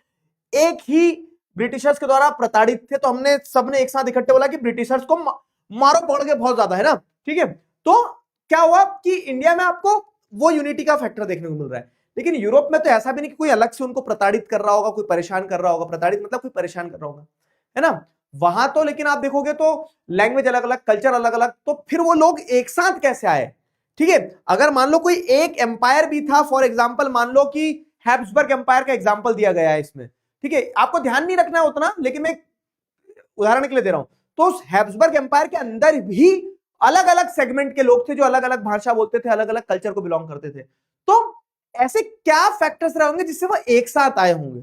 A: एक ही ब्रिटिशर्स के द्वारा प्रताड़ित थे, तो हमने सबने एक साथ इकट्ठे बोला कि ब्रिटिशर्स को मारो पड़ के बहुत ज्यादा, है ना, ठीक है। तो क्या हुआ कि इंडिया में आपको वो यूनिटी का फैक्टर देखने को मिल रहा है, लेकिन यूरोप में तो ऐसा भी नहीं कि कोई अलग से उनको प्रताड़ित कर रहा होगा, कोई परेशान कर रहा होगा। प्रताड़ित मतलब कोई परेशान कर रहा होगा, है ना। वहां तो लेकिन आप देखोगे तो लैंग्वेज अलग अलग, कल्चर अलग अलग, तो फिर वो लोग एक साथ कैसे आए, ठीक है। अगर मान लो कोई एक एम्पायर भी था, फॉर एग्जाम्पल मान लो कि हैब्सबर्ग एम्पायर का एग्जाम्पल दिया गया है इसमें, ठीक है, आपको ध्यान नहीं रखना है उतना, लेकिन मैं उदाहरण के लिए दे रहा हूं। तो उस हैब्सबर्ग एम्पायर के अंदर भी अलग अलग सेगमेंट के लोग थे जो अलग अलग भाषा बोलते थे, अलग अलग कल्चर को बिलोंग करते थे। तो ऐसे क्या फैक्टर्स रहे होंगे जिससे वो एक साथ आए होंगे,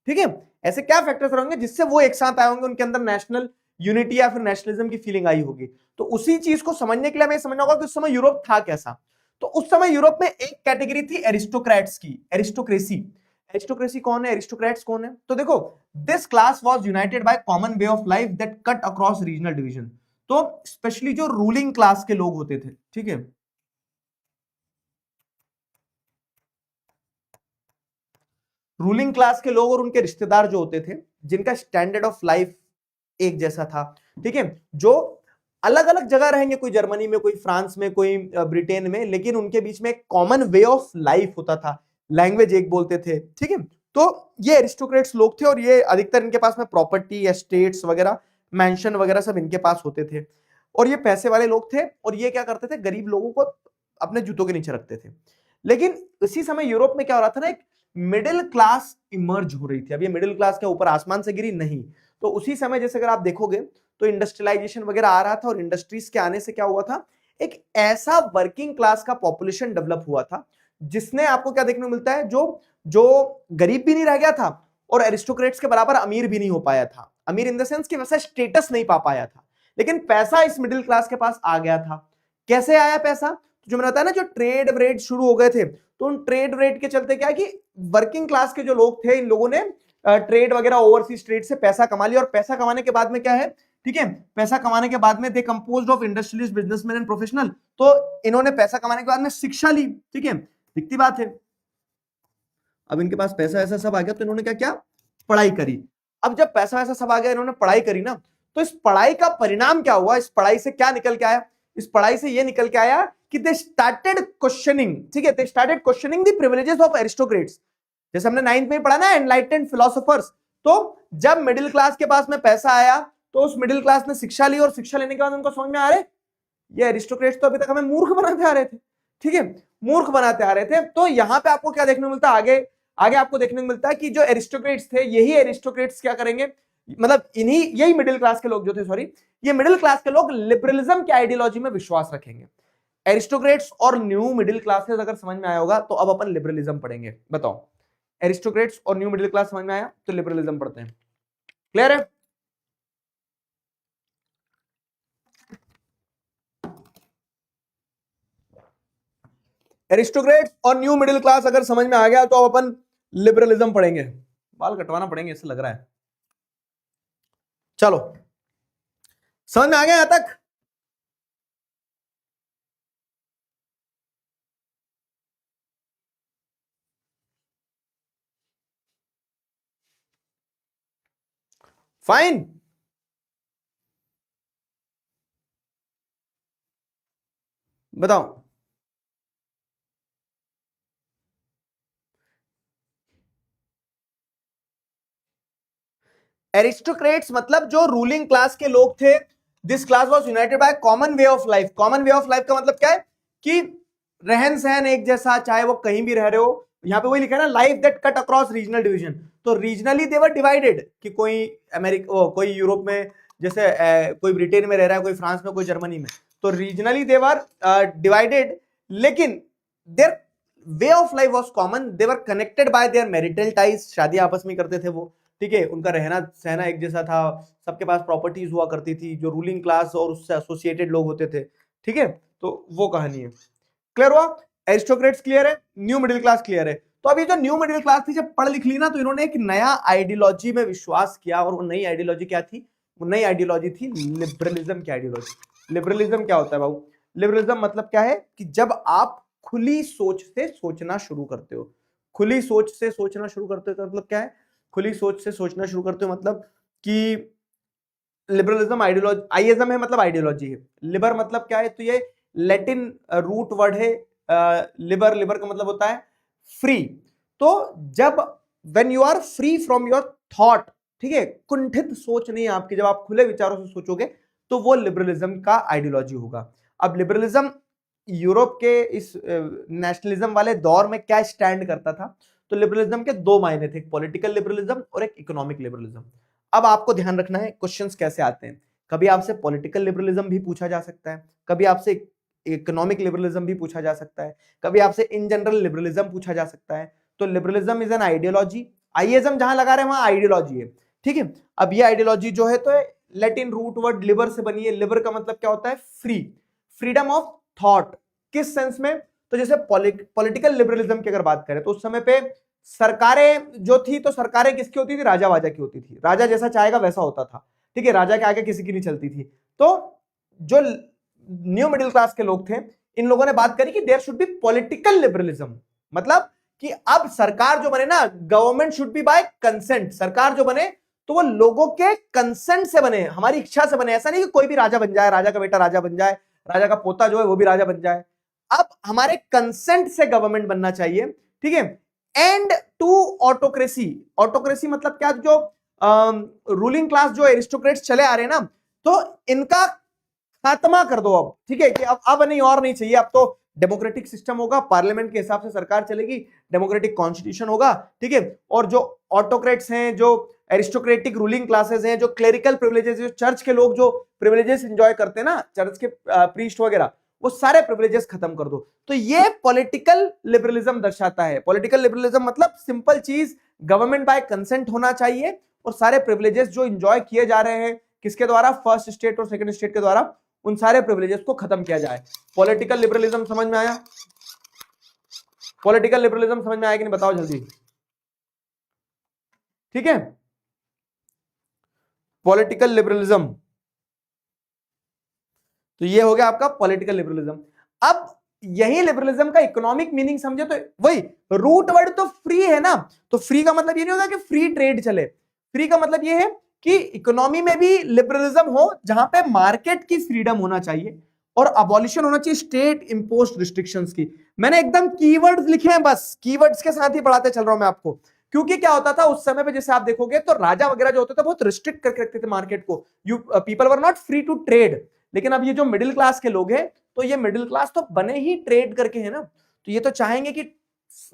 A: ठीक है, ऐसे क्या फैक्टर्स रहे होंगे जिससे वो एक साथ आए होंगे, उनके अंदर नेशनल यूनिटी या फिर नेशनलिज्म की फीलिंग आई होगी। तो उसी चीज को समझने के लिए हमें समझना होगा कि उस समय यूरोप था कैसा। तो उस समय यूरोप में एक कैटेगरी थी एरिस्टोक्रेट्स की, एरिस्टोक्रेसी। एरिस्टोक्रेसी कौन है, एरिस्टोक्रेट्स कौन है? तो देखो, this class was United by common way of life that cut across regional division. तो स्पेशली जो रूलिंग क्लास के लोग होते थे, ठीक है, रूलिंग क्लास के लोग और उनके रिश्तेदार जो होते थे, जिनका स्टैंडर्ड ऑफ लाइफ एक जैसा था, ठीक है, जो अलग अलग जगह रहेंगे, कोई जर्मनी में, कोई फ्रांस में, कोई ब्रिटेन में, लेकिन उनके बीच में एक कॉमन वे ऑफ लाइफ होता था, लैंग्वेज एक बोलते थे, ठीक है। तो ये एरिस्टोक्रेट्स लोग थे और ये अधिकतर इनके पास में प्रॉपर्टी, एस्टेट्स वगैरह, मैंशन वगैरह सब इनके पास होते थे, और ये पैसे वाले लोग थे, और ये क्या करते थे, गरीब लोगों को अपने जूतों के नीचे रखते थे। लेकिन इसी समय यूरोप में क्या हो रहा था ना, एक मिडिल क्लास इमर्ज हो रही थी। अब ये मिडिल क्लास के ऊपर आसमान से गिरी नहीं, तो उसी समय जैसे अगर आप देखोगे तो इंडस्ट्रियलाइजेशन वगैरह आ रहा था, और इंडस्ट्रीज के आने से क्या हुआ था, एक ऐसा वर्किंग क्लास का पॉपुलेशन डेवलप हुआ था जिसने आपको क्या देखने को मिलता है, जो जो गरीब भी नहीं रह गया था और एरिस्टोक्रेट्स के बराबर अमीर भी नहीं हो पाया था। अमीर इन द सेंस कि वैसा स्टेटस नहीं पा पाया था, लेकिन पैसा इस मिडिल क्लास के पास आ गया था। कैसे आया पैसा? तो जो मैंने बताया ना, जो ट्रेड व्रेड शुरू हो गए थे, तो उन ट्रेड व्रेड के चलते क्या कि वर्किंग क्लास के जो लोग थे, इन लोगों ने ट्रेड वगैरह, ओवरसीज ट्रेड से पैसा कमा लिया, और पैसा कमाने के बाद में क्या है, ठीक है, पैसा कमाने के बाद में they composed of industrialist, businessman and professional. तो इन्होंने पैसा कमाने के बाद में शिक्षा ली, ठीक है, दिखती बात है। अब इनके पास पैसा ऐसा सब आ गया, तो इन्होंने क्या किया, पढ़ाई करी। अब जब पैसा ऐसा सब आ गया, इन्होंने पढ़ाई करी ना, तो इस पढ़ाई का परिणाम क्या हुआ, इस पढ़ाई से क्या निकल के आया? इस पढ़ाई से ये निकल के आया कि दे स्टार्टेड क्वेश्चनिंग, ठीक है, they started questioning the privileges of aristocrats. जैसे हमने 9th में पढ़ा ना, एनलाइटेंड फिलोसोफर्स। तो जब मिडिल क्लास के पास में पैसा आया, तो उस मिडिल क्लास ने शिक्षा ली, और शिक्षा लेने के बाद उनको समझ में आ रहे, ये एरिस्टोक्रेट्स तो अभी तक हमें मूर्ख बनाते आ रहे थे, ठीक है, मूर्ख बनाते आ रहे थे। तो यहां पे आपको क्या देखने को मिलता है, आगे आगे आपको देखने को मिलता है कि जो एरिस्टोक्रेट्स थे, यही एरिस्टोक्रेट्स क्या करेंगे, मतलब इन्हीं, यही मिडिल क्लास के लोग जो थे, सॉरी, ये मिडिल क्लास के लोग लिबरलिज्म की आइडियोलॉजी में विश्वास रखेंगे। एरिस्टोक्रेट्स और न्यू मिडिल क्लासेस अगर समझ में आया होगा, तो अब अपन लिबरलिज्म पढ़ेंगे। बताओ, एरिस्टोक्रेट्स और न्यू मिडिल क्लास समझ में आया, तो लिबरलिज्म पढ़ते हैं। क्लियर है? एरिस्टोक्रेट्स और न्यू मिडिल क्लास अगर समझ में आ गया, तो अब अपन लिबरलिज्म पढ़ेंगे। बाल कटवाना पड़ेंगे, ऐसा लग रहा है। चलो, समझ में आ गया यहां तक? फाइन। बताओ, एरिस्टोक्रेट्स मतलब जो रूलिंग क्लास के लोग थे, this class was United by common way of life. Common way of life का मतलब क्या है कि रहन सहन एक जैसा, चाहे वो कहीं भी रह रहे हो। यहां पे वही लिखा है ना, life that cut across regional division. तो रीजनली दे वर डिवाइडेड, कि कोई अमेरिका, कोई यूरोप में, जैसे कोई ब्रिटेन में रह रहा है, कोई फ्रांस में, कोई जर्मनी में, तो रीजनली दे वर डिवाइडेड, लेकिन their way of life was common. They were connected by there marital ties, शादी आपस में करते थे वो, ठीक है, उनका रहना सहना एक जैसा था, सबके पास प्रॉपर्टीज हुआ करती थी, जो रूलिंग क्लास और उससे एसोसिएटेड लोग होते थे, ठीक है। तो वो कहानी है। क्लियर हुआ? एरिस्टोक्रेट्स क्लियर है, न्यू मिडिल क्लास क्लियर है। तो अभी जो न्यू मिडिल क्लास थी, जब पढ़ लिख ली ना, तो इन्होंने एक नया आइडियोलॉजी में विश्वास किया, और वो नई आइडियोलॉजी क्या थी? वो नई आइडियोलॉजी थी लिबरलिज्म की आइडियोलॉजी। लिबरलिज्म क्या होता है बाबू? लिबरलिज्म मतलब क्या है कि जब आप खुली सोच से सोचना शुरू करते हो। खुली सोच से सोचना शुरू करते हो तो मतलब क्या है? खुली सोच से सोचना शुरू करते हो मतलब कि लिबरलिज्म आइडियोलॉजी, आईएज्म है मतलब आइडियोलॉजी है। लिबर मतलब क्या है? तो ये लैटिन रूट वर्ड है लिबर। लिबर का मतलब होता है फ्री। तो जब when you are free from your thought, ठीक है, कुंठित सोच नहीं है आपकी, जब आप खुले विचारों से सोचोगे तो वो लिबरलिज्म का आइडियोलॉजी होगा। अब लिबरलिज्म यूरोप के इस नेशनलिज्म वाले दौर में क्या स्टैंड करता था? तो लिबरलिज्म के दो मायने थे, एक पॉलिटिकल लिबरलिज्म और एक इकोनॉमिक लिबरलिज्म। अब आपको ध्यान रखना है क्वेश्चंस कैसे आते हैं। कभी आपसे पॉलिटिकल लिबरलिज्म भी पूछा जा सकता है, कभी आपसे इकोनॉमिक लिबरलिज्म भी पूछा जा सकता है, कभी आपसे इन जनरल लिबरलिज्म पूछा जा सकता है। तो लिबरलिज्म इज एन आइडियोलॉजी। आईएज्म जहां लगा रहे हैं वहां आइडियोलॉजी है, ठीक है। अब ये आइडियोलॉजी जो है तो लैटिन रूट वर्ड लिबर से बनी है। लिबर का मतलब क्या होता है? Free, freedom of thought. किस सेंस में? तो जैसे पॉलिटिकल लिबरलिज्म की अगर बात करें तो उस समय पे सरकारें जो थी, तो सरकारें किसकी होती थी? राजा वाजा की होती थी। राजा जैसा चाहेगा वैसा होता था, ठीक है, राजा के आगे किसी की नहीं चलती थी। तो जो न्यू मिडिल क्लास के लोग थे, इन लोगों ने बात करी कि there should be political liberalism. मतलब कि अब सरकार जो बने ना, government should be by consent. सरकार जो बने तो वो लोगों के कंसेंट से बने, हमारी इच्छा से बने। ऐसा नहीं कि कोई भी राजा बन जाए, राजा का बेटा राजा बन जाए, राजा का पोता जो है वो भी राजा बन जाए। अब हमारे कंसेंट से गवर्नमेंट बनना चाहिए, ठीक है। And to autocracy. ऑटोक्रेसी मतलब क्या? जो रूलिंग क्लास जो एरिस्टोक्रेट्स चले आ रहे हैं ना, तो इनका खात्मा कर दो अब, ठीक है, कि अब नहीं और नहीं चाहिए। अब तो डेमोक्रेटिक सिस्टम होगा, पार्लियामेंट के हिसाब से सरकार चलेगी, डेमोक्रेटिक कॉन्स्टिट्यूशन होगा, ठीक है। और जो ऑटोक्रेट्स हैं, जो एरिस्टोक्रेटिक रूलिंग क्लासेस हैं, जो क्लेरिकल प्रिविलेजेस, जो चर्च के लोग जो प्रिविलेजेस एंजॉय करते हैं ना, चर्च के प्रीस्ट वगैरह, वो सारे प्रिविलेजेस खत्म कर दो। तो ये पॉलिटिकल लिबरलिज्म दर्शाता है। पॉलिटिकल लिबरलिज्म मतलब सिंपल चीज, गवर्नमेंट बाय कंसेंट होना चाहिए और सारे प्रिविलेजेस जो एंजॉय किए जा रहे हैं किसके द्वारा? फर्स्ट स्टेट और सेकंड स्टेट के द्वारा, उन सारे प्रिविलेजेस को खत्म किया जाए। पॉलिटिकल लिबरलिज्म समझ में आया? पॉलिटिकल लिबरलिज्म समझ में आया कि नहीं? बताओ जल्दी, ठीक है। पॉलिटिकल लिबरलिज्म, तो ये हो गया आपका पॉलिटिकल लिबरलिज्म। अब यही लिबरलिज्म का इकोनॉमिक मीनिंग समझे तो वही रूट वर्ड तो फ्री है ना। तो फ्री का मतलब ये नहीं होता कि फ्री ट्रेड चले। फ्री का मतलब ये है कि इकोनॉमी में भी लिबरलिज्म हो, जहां पे मार्केट की फ्रीडम होना चाहिए और अबॉलिशन होना चाहिए स्टेट इंपोज्ड रिस्ट्रिक्शंस की। मैंने एकदम कीवर्ड्स लिखे हैं, बस कीवर्ड्स के साथ ही पढ़ाते चल रहा हूं मैं आपको। क्योंकि क्या होता था उस समय पे, जैसे आप देखोगे तो राजा वगैरह जो होते थे बहुत रिस्ट्रिक्ट करके रखते थे मार्केट को। You people were not free to trade. लेकिन अब ये जो मिडिल क्लास के लोग हैं, तो ये मिडिल क्लास तो बने ही ट्रेड करके है ना। तो ये तो चाहेंगे कि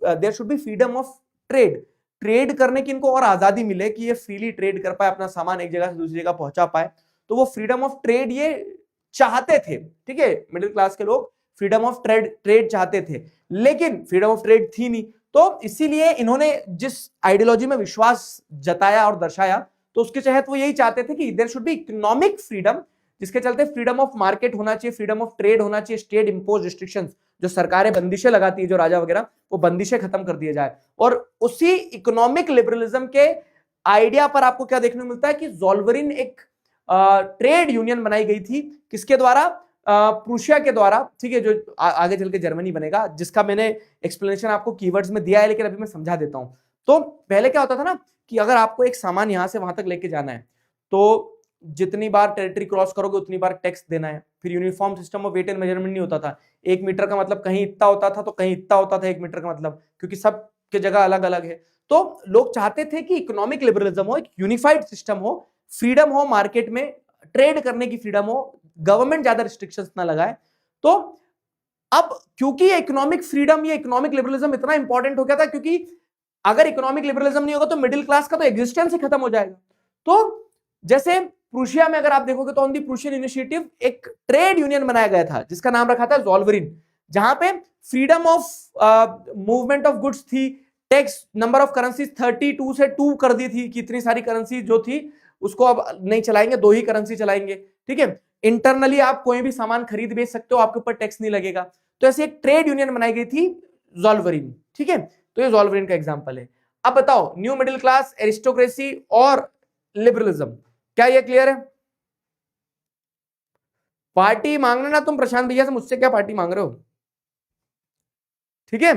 A: there should be freedom of trade. Trade करने की इनको और आजादी मिले कि ये फ्रीली ट्रेड कर पाए, अपना सामान एक जगह से दूसरी जगह पहुंचा पाए। तो वो फ्रीडम ऑफ ट्रेड ये चाहते थे, ठीक है। मिडिल क्लास के लोग फ्रीडम ऑफ ट्रेड चाहते थे, लेकिन फ्रीडम ऑफ ट्रेड थी नहीं। तो इसीलिए इन्होंने जिस आइडियोलॉजी में विश्वास जताया और दर्शाया, तो उसके तहत वो यही चाहते थे कि there should be economic freedom, जिसके चलते फ्रीडम ऑफ मार्केट होना चाहिए, फ्रीडम ऑफ ट्रेड होना चाहिए, स्टेट इंपोज रिस्ट्रिक्शंस, जो सरकारें बंदिशें लगाती है, जो राजा वगैरह, वो बंदिशें खत्म कर दिए जाए। और उसी इकोनॉमिक लिबरलिज्म के आइडिया पर आपको क्या देखने को मिलता है कि ज़ोल्वरिन एक ट्रेड यूनियन बनाई गई थी, किसके द्वारा? प्रूशिया के द्वारा, ठीक है, जो आगे चल के जर्मनी बनेगा, जिसका मैंने एक्सप्लेनेशन आपको कीवर्ड्स में दिया है, लेकिन अभी मैं समझा देता हूं। तो पहले क्या होता था ना कि अगर आपको एक सामान यहां से वहां तक लेके जाना है, तो जितनी बार टेरिटरी क्रॉस करोगे उतनी बार टैक्स देना है। फिर uniform system of weight and measurement नहीं होता था। 1 मीटर का मतलब कहीं इतना होता था तो कहीं इतना होता था 1 मीटर का मतलब, क्योंकि सब के जगह अलग अलग है। तो लोग चाहते थे कि इकोनॉमिक लिबरलिज्म हो, एक यूनिफाइड सिस्टम हो, फ्रीडम हो मार्केट में, ट्रेड करने की फ्रीडम हो, गवर्नमेंट ज्यादा रिस्ट्रिक्शंस ना लगाए। तो अब क्योंकि ये इकोनॉमिक फ्रीडम, ये इकोनॉमिक लिबरलिज्म इतना इंपॉर्टेंट हो गया था, क्योंकि अगर इकोनॉमिक लिबरलिज्म नहीं होगा तो मिडिल क्लास का तो एग्जिस्टेंस ही खत्म हो जाएगा। तो जैसे प्रूशिया में अगर आप देखोगे तो ऑन दी प्रूशियन इनिशिएटिव एक ट्रेड यूनियन बनाया गया था जिसका नाम रखा था ज़ोल्वरिन, जहां पे freedom of movement of goods थी, टैक्स नंबर ऑफ करेंसी 32 से 2 कर दी थी कि इतनी सारी करेंसी जो थी उसको अब नहीं चलाएंगे, 2 ही करेंसी चलाएंगे, ठीक है। इंटरनली आप कोई भी सामान खरीद बेच सकते हो, आपके ऊपर टैक्स नहीं लगेगा। तो ऐसे एक ट्रेड यूनियन बनाई गई थी ज़ोल्वरिन, ठीक है। तो ये ज़ोल्वरिन का एग्जांपल है। अब बताओ न्यू मिडिल क्लास, एरिस्टोक्रेसी और लिबरलिज्म, क्या ये क्लियर है? पार्टी मांगना ना तुम प्रशांत भैया से, मुझसे क्या पार्टी मांग रहे हो? ठीक है,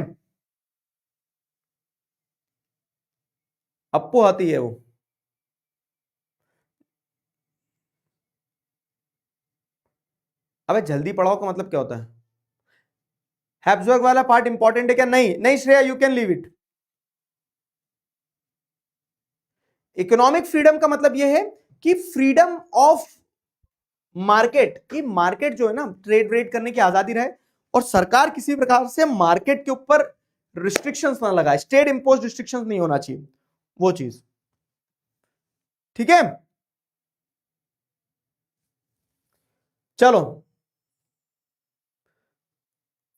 A: अप्पू आती है वो। अबे जल्दी पढ़ाओ का मतलब क्या होता है? हैब्सबर्ग वाला पार्ट इंपॉर्टेंट है क्या? नहीं नहीं Shreya, you can leave it. Economic freedom का मतलब यह है कि फ्रीडम ऑफ मार्केट, कि मार्केट जो है ना, ट्रेड व्रेड करने की आजादी रहे और सरकार किसी प्रकार से मार्केट के ऊपर रिस्ट्रिक्शंस ना लगाए, स्टेट इंपोज रिस्ट्रिक्शंस नहीं होना चाहिए, वो चीज। ठीक है, चलो।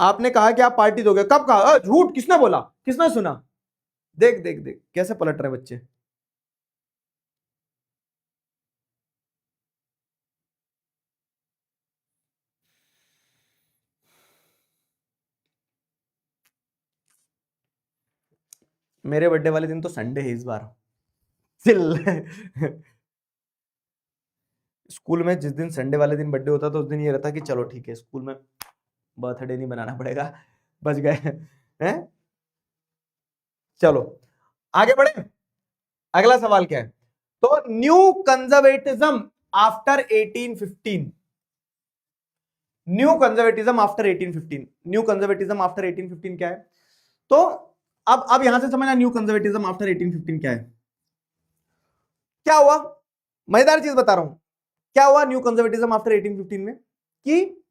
A: आपने कहा कि आप पार्टी दोगे, कब कहा? झूठ, किसने बोला, किसने सुना? देख देख देख कैसे पलट रहे बच्चे। मेरे बर्थडे वाले दिन तो संडे है इस बार। चिल। स्कूल में जिस दिन संडे वाले दिन बर्थडे होता तो उस दिन ये रहता कि चलो ठीक है, स्कूल में बर्थडे नहीं बनाना पड़ेगा, बच गए हैं। चलो आगे बढ़े, अगला सवाल क्या है? तो new conservatism after 1815, new conservatism after 1815, new conservatism after 1815 क्या है? तो अब यहां से समझना न्यू कंजर्वेटिज्म आफ्टर 1815 क्या है। क्या हुआ, मजेदार चीज बता रहा हूं। क्या हुआ न्यू कंजर्वेटिज्म आफ्टर 1815 में? कि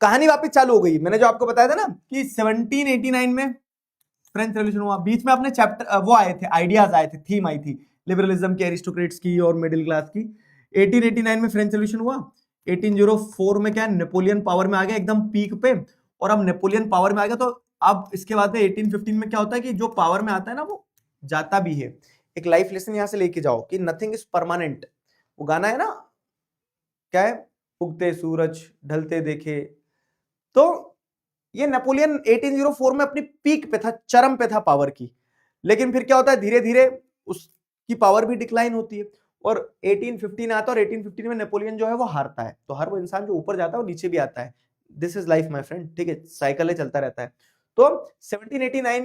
A: कहानी वापस चालू हो गई। मैंने जो आपको बताया था ना कि 1789 में फ्रेंच रेवोल्यूशन हुआ, बीच में अपने चैप्टर वो आए थे, आइडियाज आए थे, थीम आई थी लिबरलिज्म की, एरिस्टोक्रेट्स की और मिडिल क्लास की। 1889 में फ्रेंच रेवोल्यूशन हुआ। 1804 में क्या है, नेपोलियन पावर में आ गया एकदम पीक पे, और अब नेपोलियन पावर में आ गया तो अब इसके बाद में 1815 में क्या होता है कि जो पावर में आता है ना वो जाता भी है। एक लाइफ लेसन यहां से लेके जाओ कि नथिंग इज परमानेंट। वो गाना है ना, क्या है, उगते सूरज ढलते देखे। तो ये नेपोलियन 1804 में अपनी पीक पे था, चरम पे था पावर की, लेकिन फिर क्या होता है, धीरे धीरे उसकी पावर भी डिक्लाइन होती है और 1815 आता है और 1815 में नेपोलियन जो है वो हारता है। तो हर वो इंसान जो ऊपर जाता है वो नीचे भी आता है। This is life my friend, ठीक है, साइकिल चलता रहता है। तो 1789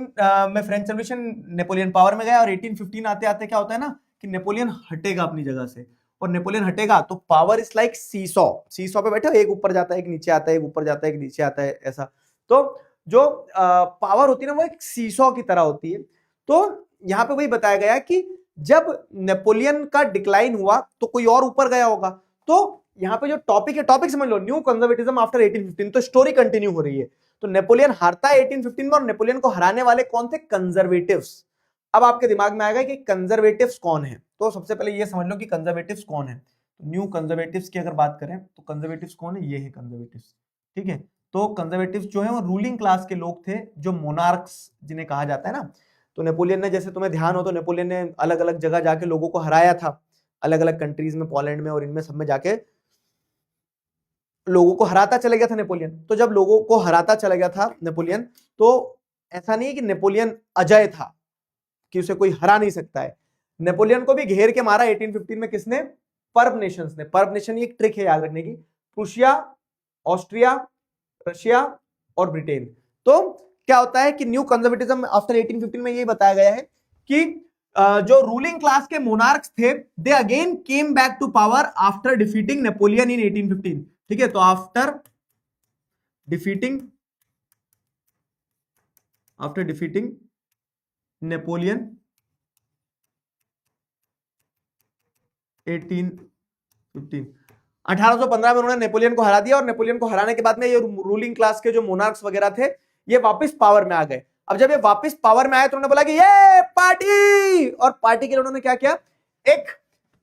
A: में फ्रेंच रेवोल्यूशन, नेपोलियन पावर में गया और 1815 आते आते क्या होता है ना कि नेपोलियन हटेगा अपनी जगह से, और नेपोलियन हटेगा तो power is like seesaw, seesaw पे बैठे हो, एक ऊपर जाता है एक नीचे आता है, एक ऊपर जाता है एक नीचे आता है, ऐसा। तो जो पावर होती है ना वो एक सीसॉ की तरह होती है। तो यहां पे वही बताया गया कि जब नेपोलियन का डिक्लाइन हुआ तो कोई और ऊपर गया होगा। तो यहाँ पे जो टॉपिक है, टॉपिक समझ लो, न्यू कंजर्वेटिज्म आफ्टर 1815, तो स्टोरी कंटिन्यू हो रही है। तो नेपोलियन हारता है 1815 में और नेपोलियन को हराने वाले कौन थे? कंजर्वेटिव्स। अब आपके दिमाग में आएगा कि कंजर्वेटिव्स कौन है, तो सबसे पहले ये समझ लो कि कंजर्वेटिव्स कौन है। न्यू कंजर्वेटिव्स की अगर बात करें तो कंजर्वेटिव्स कौन है? ये है कंजर्वेटिव्स, ठीक है। तो कंजर्वेटिव्स जो है वो रूलिंग क्लास के लोग थे, जो मोनार्क्स जिन्हें कहा जाता है ना। तो नेपोलियन ने, जैसे तुम्हें ध्यान हो तो नेपोलियन ने अलग अलग जगह जाके लोगों को हराया था, अलग अलग कंट्रीज में, पोलैंड में और इनमें सब में जाके लोगों को हराता चला गया था नेपोलियन। तो जब लोगों को हराता चला गया था नेपोलियन, तो ऐसा नहीं है कि नेपोलियन अजय था कि उसे कोई हरा नहीं सकता है। नेपोलियन को भी घेर के मारा 1815 में, किसने? पर्ब नेशंस ने। पर्ब नेशन एक ट्रिक है याद रखने की, प्रूशिया, ऑस्ट्रिया, रशिया और ब्रिटेन। तो क्या होता है कि न्यू कंजर्वेटिज्म आफ्टर 1815 में ये बताया गया है कि जो रूलिंग क्लास के मोनार्क्स थे, they again came back to power after defeating Napoleon in 1815, ठीक है। तो आफ्टर डिफीटिंग नेपोलियन 1815 में उन्होंने नेपोलियन को हरा दिया, और नेपोलियन को हराने के बाद में ये रूलिंग क्लास के जो मोनार्क्स वगैरह थे ये वापस पावर में आ गए। अब जब ये वापस पावर में आए तो उन्होंने बोला कि ये पार्टी, और पार्टी के लिए उन्होंने क्या किया, एक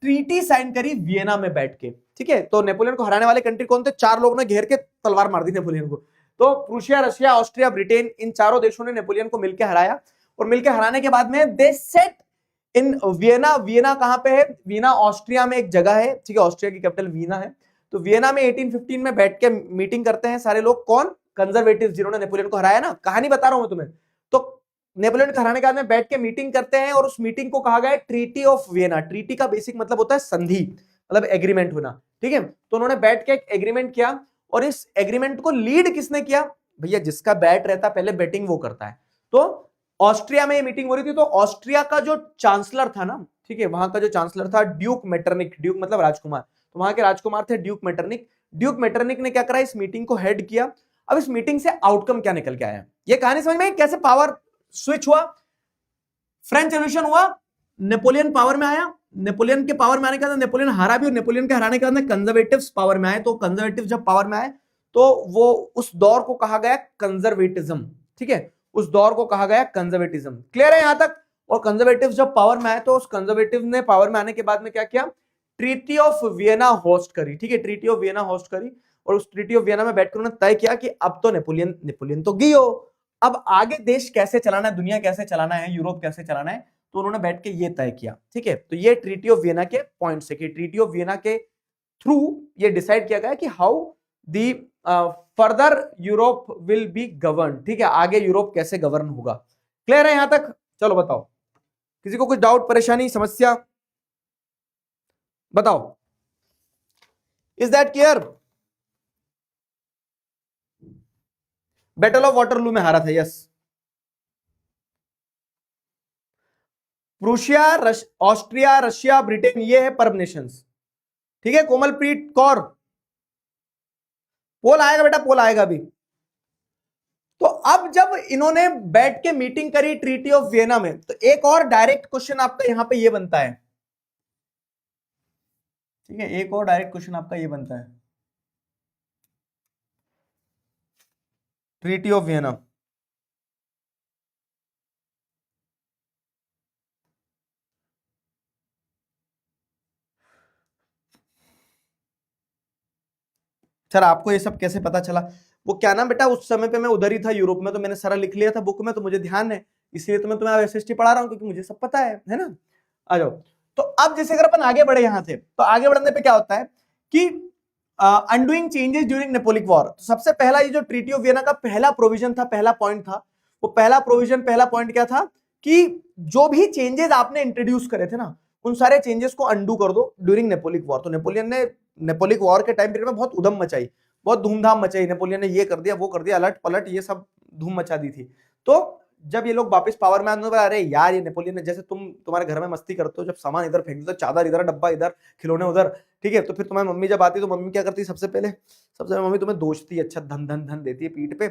A: ट्रीटी साइन करी वियना में बैठ के, ठीक है। तो नेपोलियन को हराने वाले कंट्री कौन थे? चार लोग ने घेर के तलवार मार दी नेपोलियन को। तो प्रूशिया, रशिया, ऑस्ट्रिया, ब्रिटेन, इन चारों देशों ने नेपोलियन को मिलकर हराया, और मिलकर हराने के बाद में दे सेट इन वियना। वियना कहां पे है? वियना ऑस्ट्रिया में एक जगह है, ठीक है, ऑस्ट्रिया की कैपिटल वियना है। तो वियना में 1815 में बैठ के मीटिंग करते हैं सारे लोग, कौन? कंजर्वेटिव, जिन्होंने नेपोलियन को हराया ना, कहानी बता रहा हूं मैं तुम्हें। तो नेपोलियन को हराने के बाद में बैठ के मीटिंग करते हैं, और उस मीटिंग को कहा गया ट्रीटी ऑफ वियना। ट्रीटी का बेसिक मतलब होता है संधि, मतलब एग्रीमेंट होना, ठीक है। तो उन्होंने बैठ के एक एग्रीमेंट किया, और इस एग्रीमेंट को लीड किसने किया? भैया जिसका बैट रहता पहले बैटिंग वो करता है। तो ऑस्ट्रिया में ये मीटिंग हो रही थी, तो ऑस्ट्रिया का जो चांसलर था ना, ठीक है, वहां का जो चांसलर था ड्यूक मेटरनिक, ड्यूक मतलब राजकुमार, तो वहां के राजकुमार थे ड्यूक मेटरनिक। ड्यूक मेटरनिक ने क्या करा, इस मीटिंग को हेड किया। अब इस मीटिंग से आउटकम क्या निकल के आया, ये कहानी समझ में, कैसे पावर स्विच हुआ, फ्रेंच रेवोल्यूशन हुआ, नेपोलियन पावर में आया। नेपोलियन के पावर में आने के बाद नेपोलियन हारा भी, और नेपोलियन के हराने के बाद कंजर्वेटिव्स पावर में आए। तो कंजर्वेटिव जब पावर में आए तो वो उस दौर को कहा गया कंजर्वेटिज्म, ठीक है, उस दौर को कहा गया कंजर्वेटिज्म। क्लियर है यहां तक? और कंजर्वेटिव जब पावर में आए तो उस कंजर्वेटिव ने पावर में आने के बाद में क्या किया, ट्रीटी ऑफ वियना होस्ट करी, ठीक है, ट्रीटी ऑफ वियना होस्ट करी। और उस ट्रीटी ऑफ वियना में बैठकर उन्होंने तय किया कि अब तो नेपोलियन तो गई हो, अब आगे देश कैसे चलाना है, दुनिया कैसे चलाना है, यूरोप कैसे चलाना है, तो उन्होंने बैठ के ये तय किया, ठीक है। तो ये ट्रीटी ऑफ वियना के पॉइंट से, कि ट्रीटी ऑफ वियना के थ्रू ये डिसाइड किया गया कि how the further Europe will be govern, ठीक है, आगे यूरोप कैसे गवर्न होगा। क्लियर है यहां तक? चलो बताओ, किसी को कुछ डाउट, परेशानी, समस्या बताओ। Is that clear? Battle of Waterloo में हारा था, yes. Prussia, Austria, Russia, Britain, ये है परब नेशंस, ठीक है। कोमलप्रीत कौर, पोल आएगा बेटा, पोल आएगा अभी। तो अब जब इन्होंने बैठ के मीटिंग करी ट्रीटी ऑफ वियना में, तो एक और डायरेक्ट क्वेश्चन आपका यहां पे ये बनता है, ठीक है, एक और डायरेक्ट क्वेश्चन आपका ये बनता है, ट्रीटी ऑफ वियना, सर आपको ये सब कैसे पता चला? वो क्या ना बेटा, उस समय पे मैं उधर ही था यूरोप में, तो मैंने सारा लिख लिया था बुक में, तो मुझे ध्यान है, इसलिए तो मैं तुम्हें एसएसटी पढ़ा रहा हूं, क्योंकि मुझे सब पता है ना। आ जाओ। तो अब जैसे अगर अपन आगे बढ़े यहां से, तो आगे बढ़ने पे क्या होता है कि अनडूइंग चेंजेस ड्यूरिंग नेपोलिक वॉर। तो सबसे पहला ये जो ट्रीटी ऑफ वियना का पहला प्रोविजन था, पहला पॉइंट था, वो पहला प्रोविजन, पहला पॉइंट क्या था कि जो भी चेंजेस आपने इंट्रोड्यूस करे थे ना, उन सारे चेंजेस को अंडू कर दो ड्यूरिंग नेपोलिक वॉर। तो नेपोलियन ने नेपोलिक वॉर के टाइम पीरियड में बहुत उधम मचाई, बहुत धूमधाम मचाई, नेपोलियन ने ये कर दिया, वो कर दिया, अलट पलट, ये सब धूम मचा दी थी। तो जब ये लोग वापस पावर में आने, अरे यार ये नेपोलियन ने, जैसे तुम्हारे घर में मस्ती करते हो, जब सामान इधर फेंक दो, चादर इधर, डब्बा इधर, खिलौने उधर, ठीक है, तो फिर तुम्हारी मम्मी जब आती तो मम्मी क्या करती, सबसे पहले मम्मी तुम्हें दोषती, अच्छा धन धन धन देती है पीठ पे।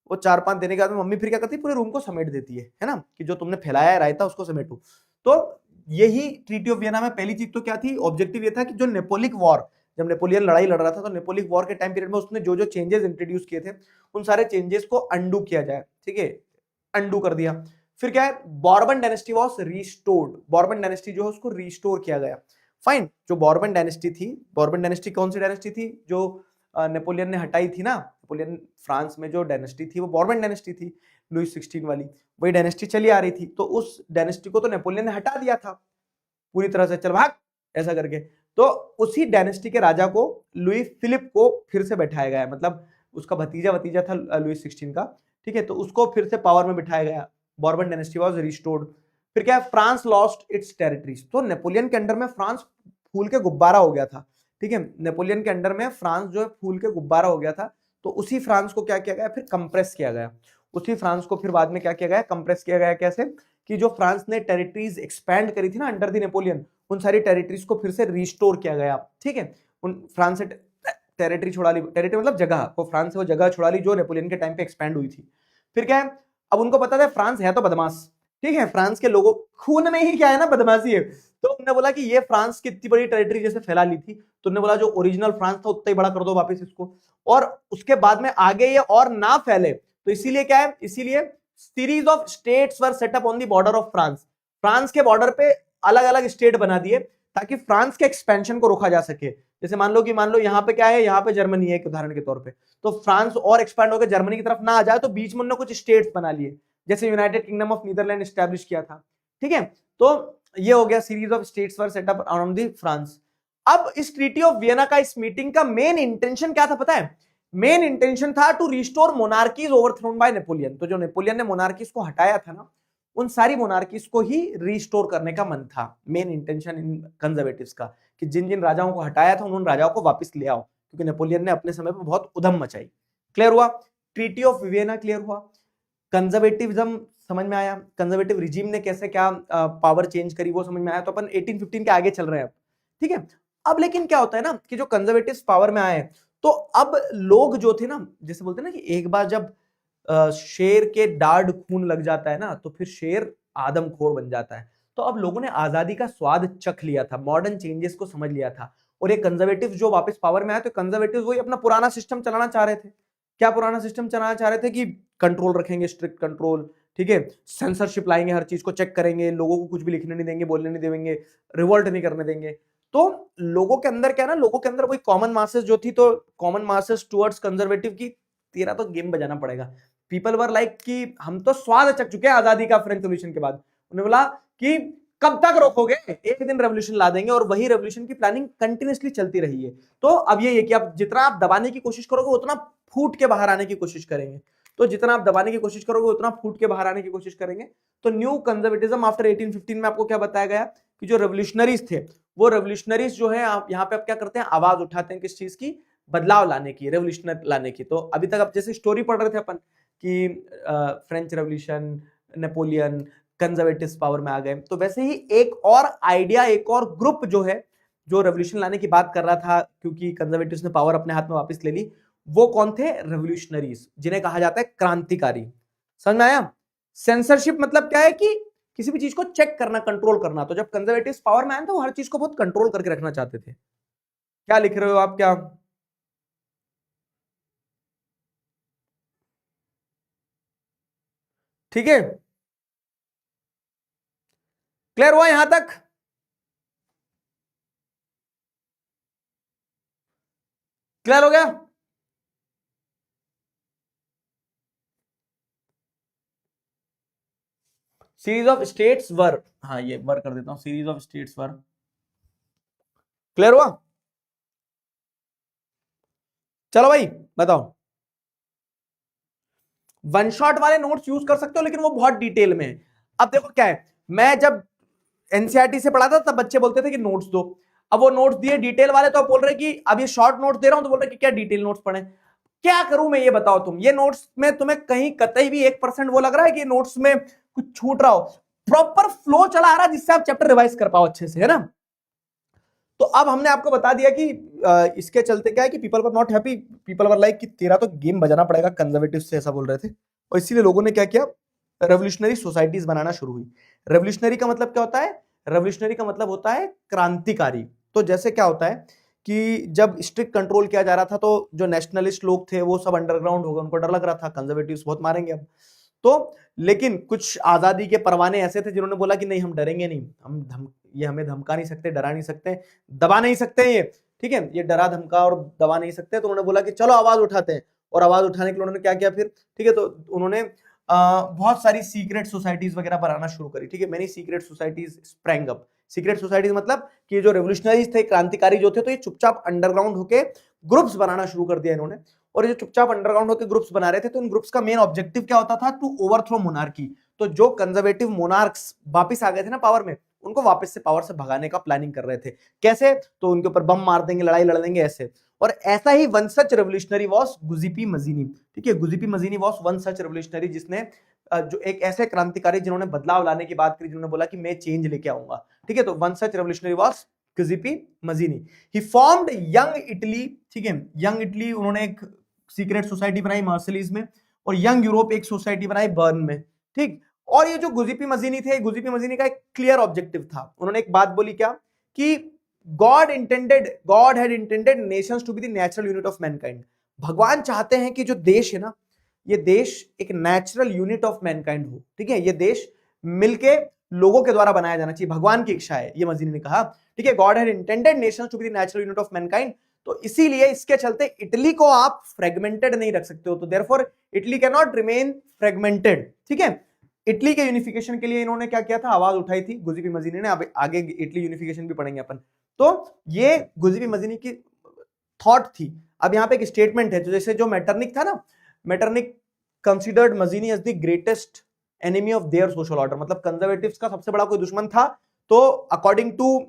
A: वो 4-5 देने के बाद मम्मी फिर क्या करती है, पूरे रूम को समेट देती है ना, कि जो तुमने फैलाया है रायता उसको समेटो। तो यही ट्रीटी ऑफ वियना में पहली चीज तो क्या थी, ऑब्जेक्टिव ये था कि जो नेपोलिक वॉर, जब नेपोलियन लड़ाई लड़ रहा था, तो नेपोलिक वॉर के टाइम पीरियड में उसने जो जो चेंजेस इंट्रोड्यूस किए थे, उन सारे चेंजेस को अंडू किया जाए, ठीक है, अंडू कर दिया। फिर क्या है, Bourbon dynasty was restored, Bourbon dynasty जो है उसको रिस्टोर किया गया। फाइन, जो बॉर्बन डायनेस्टी थी, बॉर्बन डायनेस्टी कौन सी डायनेस्टी थी, जो नेपोलियन ने हटाई थी ना, नेपोलियन फ्रांस में जो डायनेस्टी थी वो बॉर्बन डायनेस्टी थी, लुई 16 वाली, वही डायनेस्टी चली आ रही थी। तो उस डायनेस्टी को तो नेपोलियन ने हटा दिया था पूरी तरह से, चल भाग ऐसा करके। तो उसी डायनेस्टी के राजा को, लुई फिलिप को फिर से बैठाया गया, मतलब उसका भतीजा था लुई 16 का, ठीक है, तो उसको फिर से पावर में बिठाया गया। Bourbon dynasty was restored. फिर क्या है, फ्रांस लॉस्ट इट्स टेरिटरीज। तो नेपोलियन के अंडर में फ्रांस फूल के गुब्बारा हो गया था, ठीक है, नेपोलियन के अंडर में फ्रांस जो है फूल के गुब्बारा हो गया था। तो उसी फ्रांस को क्या किया गया, फिर कंप्रेस किया गया, उसी फ्रांस को फिर बाद में क्या किया गया, कंप्रेस किया गया। कैसे कि जो फ्रांस ने टेरिटरीज एक्सपैंड करी थी ना अंडर द नेपोलियन, उन सारी टेरिटरीज को फिर से रिस्टोर किया गया, ठीक है। उन फ्रांस से टेरिटरी छुड़ा ली, टेरिटरी मतलब जगह, वो फ्रांस से वो जगह छुड़ा ली जो नेपोलियन के टाइम पे एक्सपैंड हुई थी। फिर क्या है, अब उनको पता था फ्रांस है तो बदमाश, ठीक है, फ्रांस के लोगों खून में ही क्या है ना, बदमाशी है। तो उन्होंने बोला कि ये फ्रांस की इतनी बड़ी टेरिटरी जैसे फैला ली थी, तो उन्होंने बोला जो ओरिजिनल फ्रांस था उतना ही बड़ा कर दो वापस इसको, और उसके बाद में आगे ये और ना फैले। तो इसीलिए क्या है, इसीलिए series of states were set up on the border of France. France के बॉर्डर पे अलग अलग स्टेट बना दिए ताकि फ्रांस के एक्सपेंशन को रोका जा सके। जैसे मान लो यहाँ पे क्या है, यहाँ पे जर्मनी है एक उदाहरण के तौर पे, तो फ्रांस और एक्सपैंड होकर जर्मनी की तरफ ना आ जाए, तो बीच में उन्होंने कुछ स्टेट्स बना लिए, जैसे United Kingdom of Netherlands establish किया था, ठीक है। तो ये हो गया, series of states were set up around the France. अब इस ट्रीटी ऑफ वियना का, इस मीटिंग का मेन इंटेंशन क्या था पता है? मेन इंटेंशन था to restore monarchies overthrown by Napoleon. तो जो नेपोलियन ने मोनार्कीज को हटाया था ना, उन सारी मोनार्कीज को ही रिस्टोर करने का मन था, मेन इंटेंशन इन कंजर्वेटिव्स का, कि जिन जिन राजाओं को हटाया था उन राजाओं को वापस ले आओ, क्योंकि नेपोलियन ने अपने समय पर बहुत उधम मचाई। क्लियर हुआ? ट्रीटी ऑफ वियना क्लियर हुआ, कंजर्वेटिविज्म समझ में आया, कंजर्वेटिव रिजीम ने कैसे क्या पावर चेंज करी वो समझ में आया। तो अपन 1815 के आगे चल रहे हैं अब, ठीक है। अब लेकिन क्या होता है ना कि जो कंजर्वेटिव्स पावर में आए तो अब लोग जो थे ना, जैसे बोलते हैं ना कि एक बार जब शेर के दाढ़ खून लग जाता है ना तो फिर शेर आदमखोर बन जाता है। तो अब लोगों ने आजादी का स्वाद चख लिया था, मॉडर्न चेंजेस को समझ लिया था, और ये कंजर्वेटिव जो वापस पावर में आए तो कंजर्वेटिव वही अपना पुराना सिस्टम चलाना चाह रहे थे। क्या पुराना सिस्टम चलाना चाह रहे थे? कि कंट्रोल रखेंगे, स्ट्रिक्ट कंट्रोल, ठीक है, सेंसरशिप लाएंगे, हर चीज को चेक करेंगे, लोगों को कुछ भी लिखने नहीं देंगे, बोलने नहीं देंगे, रिवोल्ट नहीं करने देंगे। तो लोगों के अंदर क्या ना, लोगों के अंदर वही कॉमन मासेस जो थी, तो कॉमन मासेस टुवर्ड्स कंजर्वेटिव की तेरा तो गेम बजाना पड़ेगा। पीपल वर लाइक कि हम तो स्वाद चख चुके हैं आजादी का, फ्रेंच रेवोल्यूशन के बाद। उन्होंने बोला कि कब तक रोकोगे, एक दिन रेवोल्यूशन ला देंगे, और वही रेवोल्यूशन की प्लानिंग कंटिन्यूअसली चलती रही है। तो अब ये है कि आप जितना आप दबाने की कोशिश करोगे उतना फूट के बाहर आने की कोशिश करेंगे, तो जितना आप दबाने की कोशिश करोगे उतना फूट के बाहर आने की कोशिश करेंगे। तो न्यू कंजर्वेटिज्म आफ्टर 1815 में आपको क्या बताया गया कि जो रेवोल्यूशनरीज थे, वो रेवोल्यूशनरीज जो है आप यहाँ पे आप क्या करते हैं, आवाज उठाते हैं किस चीज की, बदलाव लाने की, रेवोल्यूशन लाने की। तो अभी तक आप जैसे स्टोरी पढ़ रहे थे अपन कि French revolution, Napoleon, conservatives power में आ गए, तो वैसे ही एक और आइडिया, एक और ग्रुप जो है जो रेवोल्यूशन लाने की बात कर रहा था, क्योंकि कंजर्वेटिव्स ने पावर अपने हाथ में वापस ले ली, वो कौन थे? रेवोल्यूशनरीज, जिन्हें कहा जाता है क्रांतिकारी। समझ में आया? सेंसरशिप मतलब क्या है कि किसी भी चीज को चेक करना, कंट्रोल करना। तो जब कंजर्वेटिव्स पावर में आए तो वो हर चीज को बहुत कंट्रोल करके रखना चाहते थे। क्या लिख रहे हो आप? क्या ठीक है? क्लियर हुआ यहां तक? क्लियर हो गया? सीरीज ऑफ स्टेट्स वर, हाँ ये वर कर देता हूं, series of states were. Clear हुआ? चलो भाई बताओ। वन शॉट वाले नोट्स यूज कर सकते हो, लेकिन वो बहुत डिटेल में है। अब देखो क्या है, मैं जब एनसीईआरटी से पढ़ा था तब बच्चे बोलते थे कि नोट्स दो। अब वो नोट्स दिए डिटेल वाले, तो अब बोल रहे कि अब ये शॉर्ट नोट्स दे रहा हूं, तो बोल रहे कि क्या डिटेल नोट्स पढ़े। क्या करूं मैं, ये बताओ तुम। ये नोट्स में तुम्हें कहीं कतई भी 1% वो लग रहा है कि नोट्स में कुछ छूट रहा हो? प्रॉपर फ्लो चला आ रहा है जिससे आप चैप्टर रिवाइज कर पाओ अच्छे से, है ना। तो अब हमने आपको बता दिया कि इसके चलते क्या है कि people were not happy, people were like कि तेरा तो गेम बजाना पड़ेगा, कंजर्वेटिव से ऐसा बोल रहे थे। और इसीलिए लोगों ने क्या किया, रेवोल्यूशनरी सोसाइटीज बनाना शुरू हुई। रेवोल्यूशनरी का मतलब क्या होता है? रेवोल्यूशनरी का मतलब होता है क्रांतिकारी। तो जैसे क्या होता है कि जब स्ट्रिक्ट कंट्रोल किया जा रहा था तो जो नेशनलिस्ट लोग थे वो सब अंडरग्राउंड हो गए, उनको डर लग रहा था कंजर्वेटिव्स बहुत मारेंगे अब। तो लेकिन कुछ आजादी के परवाने ऐसे थे जिन्होंने बोला कि नहीं हम डरेंगे नहीं, ये हमें धमका नहीं सकते, डरा नहीं सकते, दबा नहीं सकते ये, ठीक है, ये डरा धमका और दबा नहीं सकते। तो उन्होंने बोला कि चलो आवाज उठाते हैं। और आवाज उठाने के लिए उन्होंने क्या किया फिर, ठीक है, तो उन्होंने बहुत सारी सीक्रेट सोसाइटीज वगैरह बनाना शुरू करी, ठीक है। Many secret societies sprang up. Secret societies मतलब कि जो रेवोल्यूशनरीज थे, क्रांतिकारी जो थे, तो ये चुपचाप अंडरग्राउंड होके ग्रुप्स बनाना शुरू कर दिया इन्होंने। और ये चुपचाप अंडरग्राउंड होकर ग्रुप्स बना रहे थे, तो इन ग्रुप्स का मेन ऑब्जेक्टिव क्या होता था? To overthrow monarchy. तो जो कंजर्वेटिव मोनार्क्स वापस आ गए थे ना पावर में, उनको वापस से पावर से भगाने का प्लानिंग कर रहे थे। कैसे? तो उनके ऊपर बम मार देंगे, लड़ाई लड़ देंगे, ऐसे। और ऐसा ही one such revolutionary was Giuseppe मजीनी, ठीक है। गुजिपी मजीनी वाज वन सच रेवोल्यूशनरी जिसने जो एक ऐसे क्रांतिकारी जिन्होंने बदलाव लाने की बात करी, जिन्होंने बोला कि मैं चेंज लेके आऊंगा, ठीक है। तो one such revolutionary was Giuseppe Mazzini. He formed Young Italy, ठीक है। यंग इटली उन्होंने एक सीक्रेट सोसाइटी बनाई मार्सेलीज में, और यंग यूरोप एक सोसाइटी बनाई बर्न में, ठीक। और ये जो गुजिपी मजीनी थे, गुजिपी मजीनी का एक क्लियर ऑब्जेक्टिव था। उन्होंने एक बात बोली, क्या कि God had intended nations to be the natural unit of mankind. भगवान चाहते हैं कि जो देश है ना, ये देश एक नेचुरल यूनिट ऑफ मैनकाइंड हो, ठीक है। ये देश मिलके लोगों के द्वारा बनाया जाना चाहिए, भगवान की इच्छा है, ये मजीनी ने कहा, ठीक है। God had intended nations to be the natural unit of mankind. तो इसीलिए इसके चलते इटली को आप फ्रेगमेंटेड नहीं रख सकते हो, तो therefore Italy can not remain fragmented, ठीक है। इटली के यूनिफिकेशन के लिए इन्होंने क्या किया था? आवाज उठाई थी गुजिपी मजीनी ने। अब आगे इटली यूनिफिकेशन भी पढ़ेंगे अपन। तो ये गुजिपी मजीनी की थॉट थी। अब यहाँ पे एक स्टेटमेंट है, तो जैसे जो मेटरनिक था ना, Metternich considered Mazzini as the greatest enemy of their social order, मतलब कंजर्वेटिव्स का सबसे बड़ा कोई दुश्मन था तो अकॉर्डिंग टू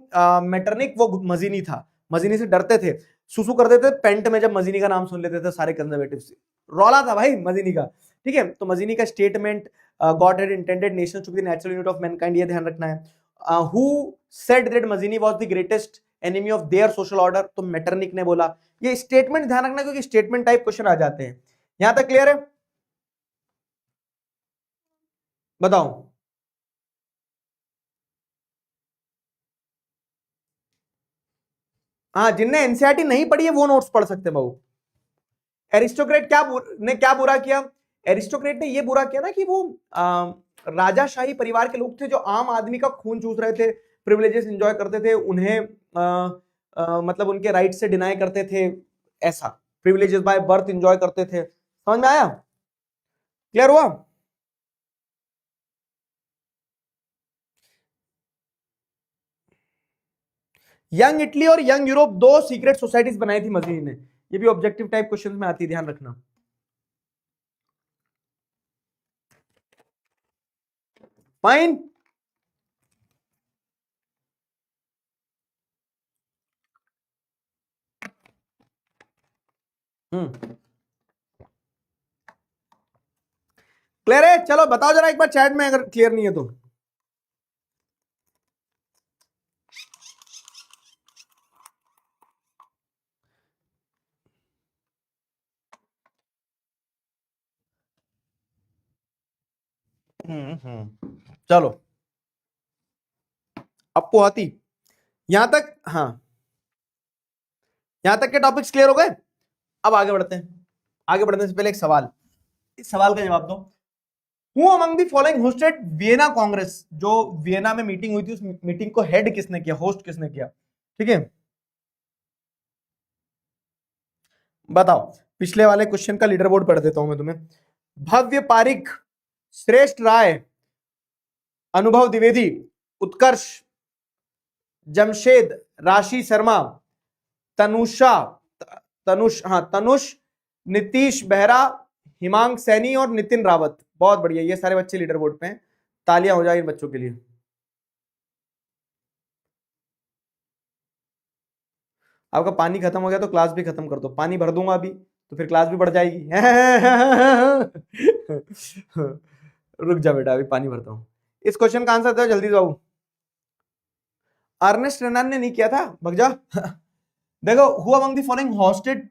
A: मेटरनिक वो मजीनी था, मजीनी से डरते थे, सुसु करते थे पेंट में जब मजीनी का नाम सुन लेते थे सारे कंजर्वेटिव्स, रौला था भाई मजीनी का, ठीक है। तो मजीनी का statement God had intended nations to be the natural unit of mankind, ये ध्यान रखना है। Who said that Mazzini was the greatest enemy of their social order, तो मेटरनिक ने बोला। ये स्टेटमेंट ध्यान रखना क्योंकि स्टेटमेंट टाइप क्वेश्चन आ जाते हैं। यहां तक क्लियर है? बताओ। हाँ, जिनने एनसीईआरटी नहीं पढ़ी है वो नोट्स पढ़ सकते हैं बाबू। एरिस्टोक्रेट ने क्या बुरा किया? एरिस्टोक्रेट ने ये बुरा किया ना कि वो राजाशाही परिवार के लोग थे जो आम आदमी का खून चूस रहे थे, प्रिविलेजेस एंजॉय करते थे, उन्हें मतलब उनके राइट से डिनाई करते थे, ऐसा प्रिविलेजेस बाय बर्थ एंजॉय करते थे। समझ में आया? क्लियर हुआ? यंग इटली और यंग यूरोप दो सीक्रेट सोसाइटीज बनाई थी मजीनी ने, ये भी ऑब्जेक्टिव टाइप क्वेश्चन में आती है, ध्यान रखना। फाइन। क्लियर है? चलो बताओ जरा एक बार चैट में अगर क्लियर नहीं है तो। चलो अपू हाथी, यहां तक, हाँ यहां तक के टॉपिक्स क्लियर हो गए। अब आगे बढ़ते हैं। आगे बढ़ने से पहले एक सवाल, इस सवाल का जवाब दो। Who among the following hosted Vienna Congress, जो वियना में मीटिंग हुई थी उस मीटिंग को हेड किसने किया, होस्ट किसने किया? ठीक है, बताओ। पिछले वाले क्वेश्चन का लीडर बोर्ड पढ़ देता हूं मैं तुम्हें। भव्य पारिक, श्रेष्ठ राय, अनुभव द्विवेदी, उत्कर्ष, जमशेद, राशि शर्मा, तनुषा, तनुष, नीतीश बेहरा, हिमांग सैनी और नितिन रावत। बहुत बढ़िया, ये सारे बच्चे लीडर बोर्ड पे हैं, तालियां हो जाए इन बच्चों के लिए। आपका पानी खत्म हो गया तो क्लास भी खत्म कर दो, पानी भर दूंगा अभी तो फिर क्लास भी बढ़ जाएगी। रुक जा बेटा, अभी पानी भरता हूं। इस क्वेश्चन का आंसर दो जल्दी बाबू। अर्नेस्ट रेनान ने नहीं किया था, भग जा। देखो, who among the following hosted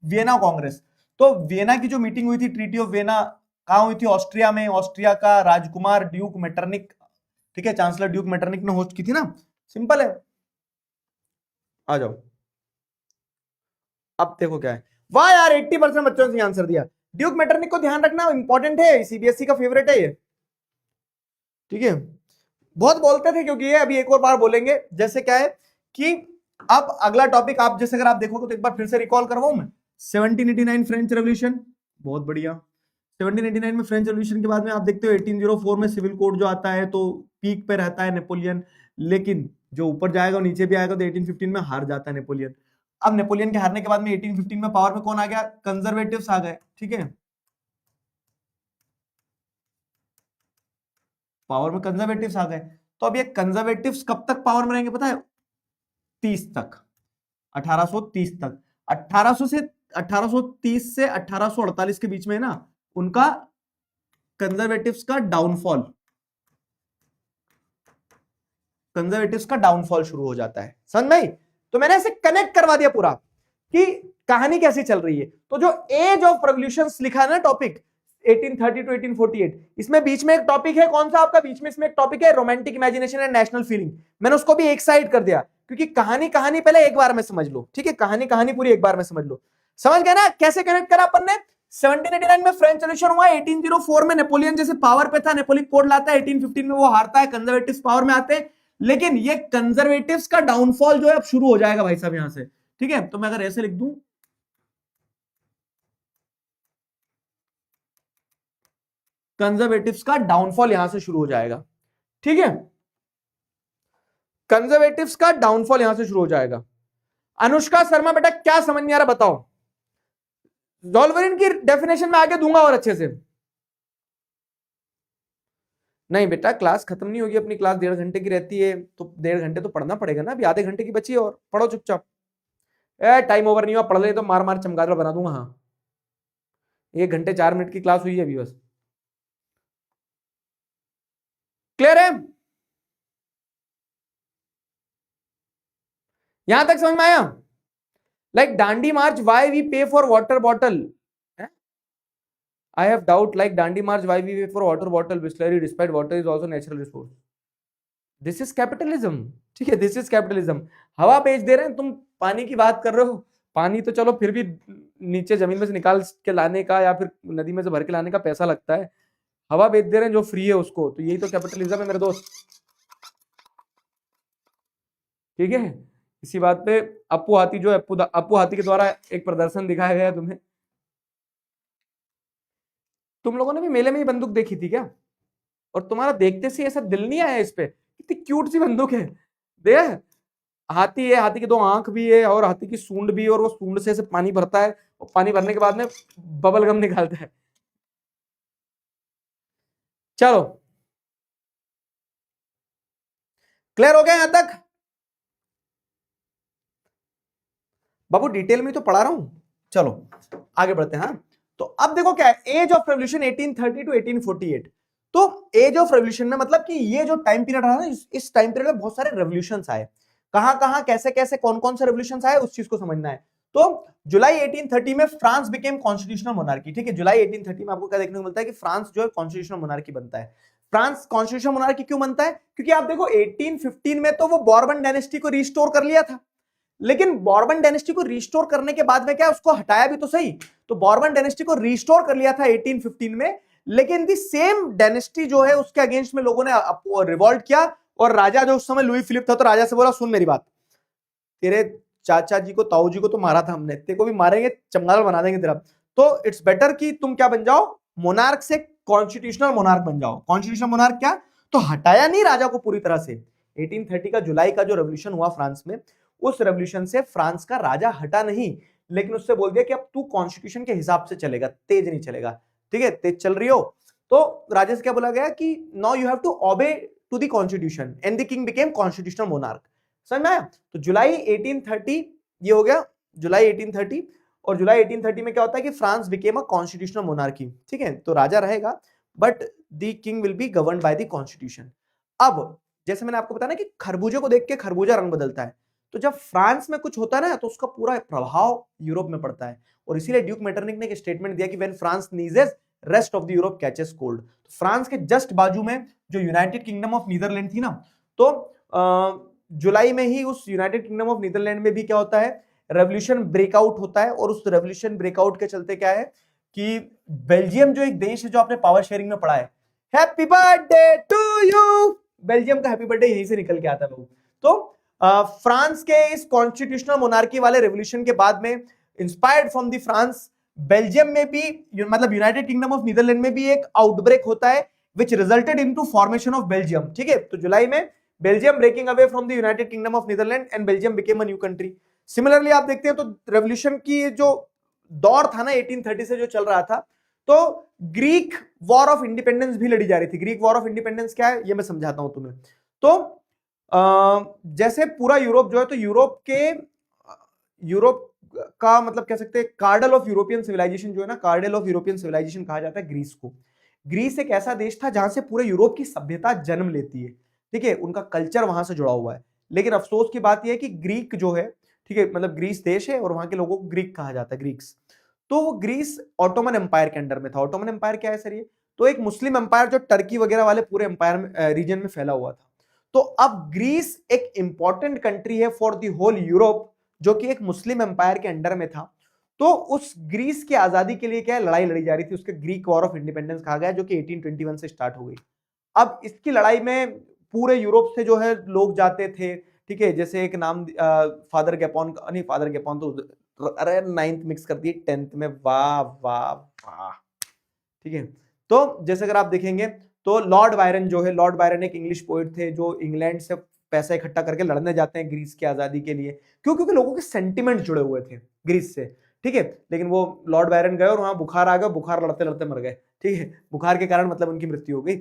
A: Vienna Congress, तो वियना की जो मीटिंग हुई थी, ट्रीटी ऑफ वियना, कहां हुई थी? ऑस्ट्रिया में। ऑस्ट्रिया का राजकुमार ड्यूक मेटरनिक, ठीक है, चांसलर ड्यूक मेटरनिक ने होस्ट की थी ना, सिंपल है। आ जाओ, अब देखो क्या है। वाह यार, 80% बच्चों ने आंसर दिया। ड्यूक मेटरनिक को ध्यान रखना, इंपॉर्टेंट है, सीबीएसई का फेवरेट है ये, ठीक है। बहुत बोलते थे क्योंकि ये अभी एक और बार बोलेंगे। जैसे क्या है कि अब अगला टॉपिक आप जैसे अगर आप देखोगे तो एक बार फिर से रिकॉल करवाऊं मैं। 1789 फ्रेंच रेवोल्यूशन, बहुत बढ़िया। 1789 में फ्रेंच रेवोल्यूशन के बाद में आप देखते हो 1804 में सिविल कोड जो आता है, तो पीक पे रहता है नेपोलियन, लेकिन जो ऊपर जाएगा और नीचे भी आएगा तो 1815 में हार जाता है नेपोलियन। अब नेपोलियन के हारने के बाद में 1815 में पावर में कौन आ गया? कंजर्वेटिव्स आ गए, ठीक है, पावर में कंजर्वेटिव्स आ गए। तो अब ये कंजर्वेटिव्स कब तक पावर में रहेंगे पता है? 30 तक, 1830 तक। 1830 से 1848 के बीच में ना उनका कंजर्वेटिव्स का डाउनफॉल, कंजर्वेटिव्स का डाउनफॉल शुरू हो जाता है। समझ में? तो मैंने ऐसे कनेक्ट करवा दिया पूरा कि कहानी कैसी चल रही है। तो जो एज ऑफ रेवोल्यूशंस लिखा है ना टॉपिक 1830 टू 1848, इसमें बीच में एक टॉपिक है, कौन सा आपका बीच में इसमें एक टॉपिक है? Romantic imagination and national feeling. मैंने उसको भी एक साइड कर दिया क्योंकि कहानी पहले एक बार में समझ लो, ठीक है, कहानी पूरी एक बार में समझ लो। समझ गए ना कैसे कनेक्ट करा अपन ने? 1789 में फ्रेंच रेवोल्यूशन हुआ, 1804 में नेपोलियन जैसे पावर पे था, नेपोलियन कोड लाता है, 1815 में वो हारता है, कंजर्वेटिव्स पावर में आते हैं। लेकिन ये कंजर्वेटिव्स का डाउनफॉल जो है अब शुरू हो जाएगा भाई साहब यहां से, ठीक है। तो मैं अगर ऐसे लिख दूं, कंजर्वेटिव्स का डाउनफॉल यहां से शुरू हो जाएगा, ठीक है, कंजर्वेटिव्स का डाउनफॉल यहां से शुरू हो जाएगा। अनुष्का शर्मा बेटा क्या समझ नहीं आ रहा बताओ? जॉल्वरिन की डेफिनेशन में आगे दूंगा और अच्छे से। नहीं बेटा, क्लास खत्म नहीं होगी अपनी, क्लास 1.5 घंटे की रहती है, तो 1.5 घंटे तो पढ़ना पड़ेगा ना, अभी आधे घंटे की बची है और पढ़ो चुपचाप। टाइम ओवर नहीं हुआ, पढ़ ले तो मार मार चमगादड़ बना दूंगा। हाँ, 1 घंटे 4 मिनट की क्लास हुई है अभी बस। क्लियर है? यहां तक समझ में आया? Like Dandi march, why we pay for water bottle. I have doubt like Dandi march, why we pay for water bottle, Bisleri despite water is also natural resource. This is capitalism. ठीक है, दिस इज कैपिटलिज्म। हवा बेच दे रहे हैं, तुम पानी की बात कर रहे हो। पानी तो चलो फिर भी नीचे जमीन में से निकाल के लाने का या फिर नदी में से भर के लाने का पैसा लगता है, हवा बेच दे रहे हैं जो फ्री है उसको, तो यही तो कैपिटलिज्म है मेरे दोस्त। ठीक है, इसी बात पे अप्पू हाथी जो है, अप्पू हाथी के द्वारा एक प्रदर्शन दिखाया गया तुम्हें। तुम लोगों ने भी मेले में ही बंदूक देखी थी क्या? और तुम्हारा देखते से ऐसा दिल नहीं आया इस पे? कितनी क्यूट सी बंदूक है। देख, हाथी है, हाथी की 2 आंख भी है और हाथी की सूंड भी है, और वो सूंड से पानी भरता है और पानी भरने के बाद में बबल गम निकालता है। चलो, क्लियर हो गया यहां तक? बाबू डिटेल में तो पढ़ा रहा हूं, चलो आगे बढ़ते हैं। हाँ, तो अब देखो क्या है, एज ऑफ रेवोल्यूशन 1830 टू 1848। तो एज ऑफ रेवोल्यूशन में मतलब कि ये जो टाइम पीरियड रहा ना, इस टाइम पीरियड में बहुत सारे रेवोल्यूशंस आए। कहां कहां कैसे कैसे कौन कौन से रेवोल्यूशंस आए उस चीज को समझना है। तो जुलाई 1830 में फ्रांस बिकेम कॉन्स्टिट्यूशनल मोनार्की। ठीक है, जुलाई 1830 में आपको क्या देखने को मिलता है कि फ्रांस जो है कॉन्स्टिट्यूशनल मोनार्की बनता है। फ्रांस कॉन्स्टिट्यूशनल मोनार्की क्यों बनता है? क्योंकि आप देखो 1815 में तो वो बॉर्बन डायनेस्टी को रिस्टोर कर लिया था, लेकिन बॉर्बन डायनेस्टी को रिस्टोर करने के बाद में क्या उसको हटाया भी तो सही। तो बॉर्बन डायनेस्टी को रिस्टोर कर लिया था 1815 में, लेकिन दी सेम डायनेस्टी जो है उसके अगेंस्ट में लोगों ने रिवॉल्ट किया, और राजा जो उस समय लुई फिलिप था, तो राजा से बोला सुन मेरी बात, तेरे चाचा जी को ताऊ जी को तो मारा था हमने, तेरे को भी मारेंगे, चमगादड़ बना देंगे तेरा, तो इट्स बेटर कि तुम क्या बन जाओ, मोनार्क से कॉन्स्टिट्यूशनल मोनार्क बन जाओ। कॉन्स्टिट्यूशनल मोनार्क क्या? तो हटाया नहीं राजा को पूरी तरह से। 1830 का जुलाई का जो रेवोल्यूशन हुआ फ्रांस में, उस रेवोल्यूशन से फ्रांस का राजा हटा नहीं, लेकिन उससे बोल दिया कि अब तू कॉन्स्टिट्यूशन के हिसाब से चलेगा, तेज नहीं चलेगा। ठीक है, तेज चल रही हो तो राजा से क्या बोला गया कि now you have to obey to the constitution, and the king became constitutional monarch. समझ में आया? तो जुलाई 1830 ये हो गया, जुलाई 1830। और जुलाई 1830 में क्या होता है कि France became a constitutional monarchy. ठीक है, तो राजा रहेगा but the king will be governed by the constitution. अब जैसे मैंने आपको बताया ना कि खरबूजे को देख के खरबूजा रंग बदलता है, तो जब फ्रांस में कुछ होता है ना तो उसका पूरा प्रभाव यूरोप में पड़ता है, और इसीलिए ड्यूक मेटरनिक ने एक स्टेटमेंट दिया कि when France नीजेस rest of the Europe catches cold. तो फ्रांस के जस्ट बाजू में जो यूनाइटेड किंगडम ऑफ नीदरलैंड थी ना, तो जुलाई में ही उस यूनाइटेड किंगडम ऑफ नीदरलैंड में भी क्या होता है, रेवोल्यूशन ब्रेकआउट होता है। और उस रेवोल्यूशन ब्रेकआउट के चलते क्या है कि बेल्जियम जो एक देश है, जो आपने पावर शेयरिंग में पढ़ा है, happy birthday to you, Belgium का हैप्पी बर्थडे यहीं से निकल के आता है। तो फ्रांस के इस कॉन्स्टिट्यूशनल मोनार्की वाले रेवोल्यूशन के बाद में, inspired from the France, Belgium में भी मतलब यूनाइटेड किंगडम ऑफ नीदरलैंड में भी एक आउटब्रेक होता है, which resulted into formation of Belgium. ठीक है, तो जुलाई में Belgium breaking away from the United Kingdom of Netherlands and Belgium became a new country. Similarly आप देखते हैं तो रेवोल्यूशन की जो दौर था ना 1830 से जो चल रहा था, तो ग्रीक वॉर ऑफ इंडिपेंडेंस भी लड़ी जा रही थी। ग्रीक वॉर ऑफ इंडिपेंडेंस क्या है ये मैं समझाता हूं तुम्हें। तो जैसे पूरा यूरोप जो है, तो यूरोप का मतलब कह सकते हैं कार्डल ऑफ यूरोपियन सिविलाइजेशन जो है ना, कार्डल ऑफ यूरोपियन सिविलाइजेशन कहा जाता है ग्रीस को। ग्रीस एक ऐसा देश था जहां से पूरे यूरोप की सभ्यता जन्म लेती है। ठीक है, उनका कल्चर वहां से जुड़ा हुआ है। लेकिन अफसोस की बात यह है कि ग्रीक जो है, ठीक है, मतलब ग्रीस देश है और वहां के लोगों को ग्रीक कहा जाता है, ग्रीक्स। तो वो ग्रीस ऑटोमन एम्पायर के अंडर में था। ऑटोमन एम्पायर क्या है सर? ये तो एक मुस्लिम एम्पायर जो टर्की वगैरह वाले पूरे एम्पायर में रीजन में फैला हुआ था। तो अब ग्रीस एक इंपॉर्टेंट कंट्री है फॉर द होल यूरोप, जो कि एक मुस्लिम एम्पायर के अंडर में था। तो उस ग्रीस की आजादी के लिए क्या लड़ाई लड़ी जा रही थी, उसके ग्रीक वॉर ऑफ इंडिपेंडेंस कहा गया, जो कि 1821 से स्टार्ट हो गई। अब इसकी लड़ाई में पूरे यूरोप से जो है लोग जाते थे। ठीक है, जैसे एक नाम फादर गैपोन, नहीं फादर गैपोन तो अरे 9th मिक्स कर दिए 10th में, वाह वाह वाह। ठीक है, तो जैसे अगर आप देखेंगे तो लॉर्ड बायरन जो है, लॉर्ड बायरन एक इंग्लिश पोएट थे जो इंग्लैंड से पैसा इकट्ठा करके लड़ने जाते हैं ग्रीस की आजादी के लिए। क्यों? क्योंकि लोगों के सेंटिमेंट जुड़े हुए थे ग्रीस से। ठीक है, लेकिन वो लॉर्ड बायरन गए और वहां बुखार आ गया, बुखार लड़ते लड़ते मर गए। ठीक है, बुखार के कारण मतलब उनकी मृत्यु हो गई।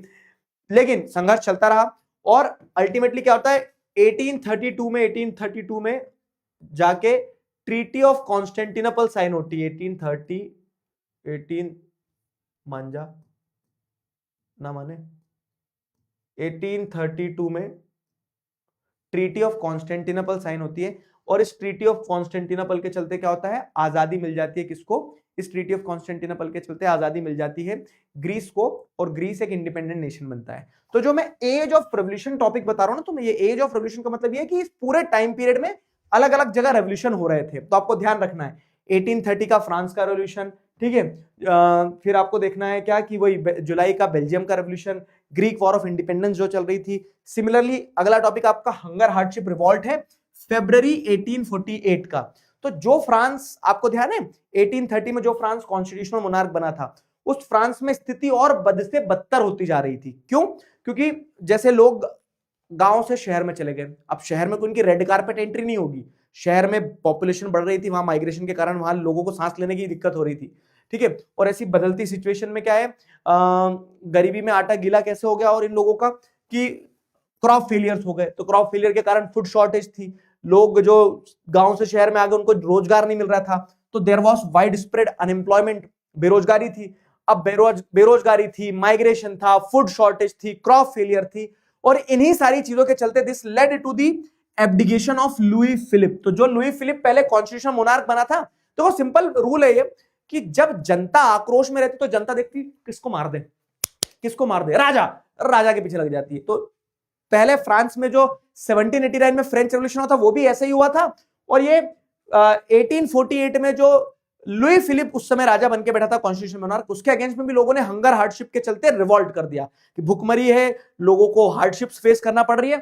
A: लेकिन संघर्ष चलता रहा और अल्टीमेटली क्या होता है 1832 में जाके ट्रीटी ऑफ कॉन्स्टेंटिनोपल साइन होती है। 18 मान जा ना माने 1832 में ट्रीटी ऑफ कॉन्स्टेंटिनोपल साइन होती है और इस ट्रीटी ऑफ कॉन्स्टेंटिनोपल के चलते क्या होता है, आजादी मिल जाती है किसको, इस ट्रीटी ऑफ कॉन्स्टेंटिनोपल के चलते आजादी मिल जाती है ग्रीस को और ग्रीस एक इंडिपेंडेंट नेशन बनता है। तो जो मैं एज ऑफ रेवोल्यूशन टॉपिक बता रहा हूं ना, तो मैं ये एज ऑफ रेवोल्यूशन का मतलब ये है कि इस पूरे टाइम पीरियड में अलग अलग जगह रेवोल्यूशन हो रहे थे। तो आपको ध्यान रखना है 1830 का फ्रांस का रेवोल्यूशन, ठीक है, फिर आपको देखना है क्या कि वही जुलाई का बेल्जियम का revolution, Greek war of independence जो चल रही थी। सिमिलरली अगला टॉपिक आपका हंगर हार्डशिप रिवॉल्ट है फरवरी 1848 का। तो जो फ्रांस, आपको ध्यान है 1830 में जो फ्रांस कॉन्स्टिट्यूशनल मोनार्क बना था, उस फ्रांस में स्थिति और बद से बदतर होती जा रही थी। क्यों? क्योंकि जैसे लोग गांव से शहर में चले गए, अब शहर में उनकी रेड कारपेट एंट्री नहीं होगी, शहर में पॉपुलेशन बढ़ रही थी, वहां माइग्रेशन के कारण वहां लोगों को सांस लेने की दिक्कत हो रही थी, ठीक है। और ऐसी बदलती सिचुएशन में क्या है, गरीबी में आटा गीला कैसे हो गया और इन लोगों का कि क्रॉप फेलियर्स हो गए। तो क्रॉप फेलियर के कारण फूड शॉर्टेज थी, लोग जो गांव से शहर में आ गए उनको रोजगार नहीं मिल रहा था, तो there was widespread unemployment, बेरोजगारी थी। अब बेरोजगारी थी, माइग्रेशन था, फूड शॉर्टेज थी, क्रॉप फेलियर थी, और इन्हीं सारी चीजों के चलते this led to the abdication of Louis Philippe. तो जो लुई फिलिप पहले कॉन्स्टिट्यूशनल मोनार्क बना था, तो वो सिंपल रूल है ये कि जब जनता आक्रोश में रहती तो जनता देखती किसको मार दे, किसको मार दे, राजा, राजा के पीछे लग जाती है। तो पहले फ्रांस में जो 1789 में फ्रेंच रेवोल्यूशन हुआ था वो भी ऐसे ही हुआ था, और ये 1848 में जो लुई फिलिप उस समय राजा बनके बैठा था कॉन्स्टिट्यूशन मोनार्क, उसके अगेंस्ट में भी लोगों ने हंगर हार्डशिप के चलते रिवॉल्ट कर दिया कि भुखमरी है, लोगों को हार्डशिप्स फेस करना पड़ रही है,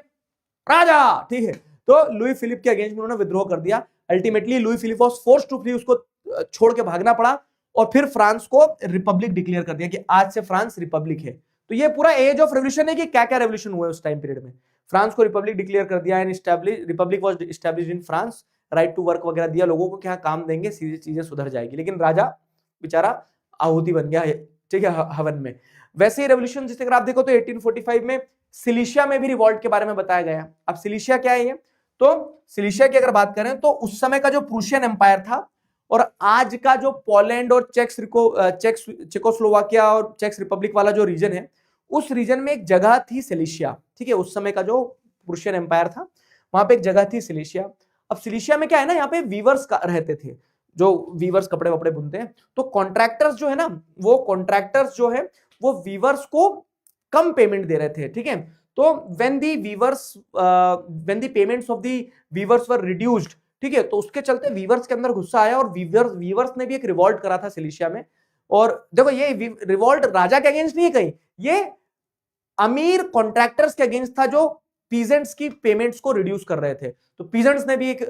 A: राजा, ठीक है। तो लुई फिलिप के अगेंस्ट में उन्होंने विद्रोह कर दिया। Ultimately Louis Philippe was forced to flee, उसको छोड़ के भागना पड़ा, और फिर फ्रांस को रिपब्लिक डिक्लेयर कर दिया कि आज से फ्रांस रिपब्लिक है। तो ये पूरा एज ऑफ रेवोल्यूशन है कि क्या क्या रेवोल्यूशन हुआ उस टाइम पीरियड में। फ्रांस को रिपब्लिक डिक्लेयर कर दिया, and republic was established in France, right to work वगैरह दिया, लोगों को क्या काम देंगे, सीधी चीजें सुधर जाएगी। लेकिन राजा बेचारा आहुति बन गया, ठीक है, हवन में। वैसे ही रेवोल्यूशन जैसे अगर आप देखो तो 1845 में सिलिशिया में भी रिवॉल्ट के बारे में बताया गया। अब सिलिशिया क्या है ये, तो सिलिशिया की अगर बात करें तो उस समय का जो प्रूशियन एम्पायर था और आज का जो पोलैंड और चेकोस्लोवाकिया और चेक रिपब्लिक वाला जो रीजन है, उस रीजन में एक जगह थी सिलिशिया, ठीक है। उस समय का जो प्रूशियन एम्पायर था वहां पे एक जगह थी सिलिशिया। अब सिलिशिया में क्या है ना, यहाँ पे वीवर्स रहते थे, जो वीवर्स कपड़े वपड़े बुनते हैं। तो कॉन्ट्रैक्टर्स जो है ना, वो कॉन्ट्रैक्टर्स जो है वो वीवर्स को कम पेमेंट दे रहे थे, ठीक है। तो when the payments of the weavers were reduced, ठीक है, तो उसके चलते वीवर्स के अंदर गुस्सा आया और वीवर्स ने भी एक रिवॉल्ट करा था सिलिशिया में। और देखो ये रिवॉल्ट राजा के अगेंस्ट नहीं है कहीं, ये अमीर कॉन्ट्रैक्टर्स के अगेंस्ट था जो पीजेंट्स की पेमेंट्स को रिड्यूस कर रहे थे। तो पीजेंट्स ने भी एक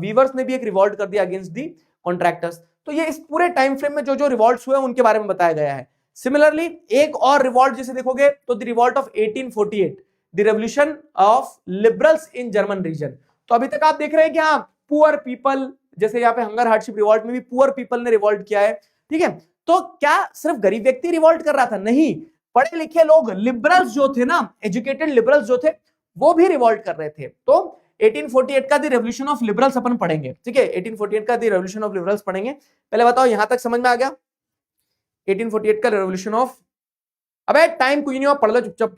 A: वीवर्स ने भी एक रिवॉल्ट कर दिया अगेंस्ट दी कॉन्ट्रैक्टर्स। तो ये इस पूरे टाइम फ्रेम में जो जो रिवॉल्ट्स हुए उनके बारे में बताया गया है। सिमिलरली एक और रिवॉल्ट जैसे देखोगे तो the revolt of 1848, the revolution of liberals in German region. तो अभी तक आप देख रहे हैं कि हाँ, पुअर पीपल, जैसे यहाँ पे हंगर हार्डशिप रिवॉल्ट में भी पुअर पीपल ने रिवॉल्ट किया है, ठीक है। तो क्या सिर्फ गरीब व्यक्ति रिवॉल्ट कर रहा था? नहीं, पढ़े लिखे लोग, लिबरल्स जो थे ना, एजुकेटेड लिबरल्स जो थे, वो भी रिवॉल्ट कर रहे थे। तो 1848 का द रेवोल्यूशन ऑफ लिबरल्स अपन पढ़ेंगे, ठीक है। 1848 का द रेवोल्यूशन ऑफ लिबरल्स पढ़ेंगे। पहले बताओ यहां तक समझ में आ गया? 1848 का रेवोल्यूशन ऑफ, अबे टाइम कोई नहीं हुआ, पढ़ लो चुपचाप।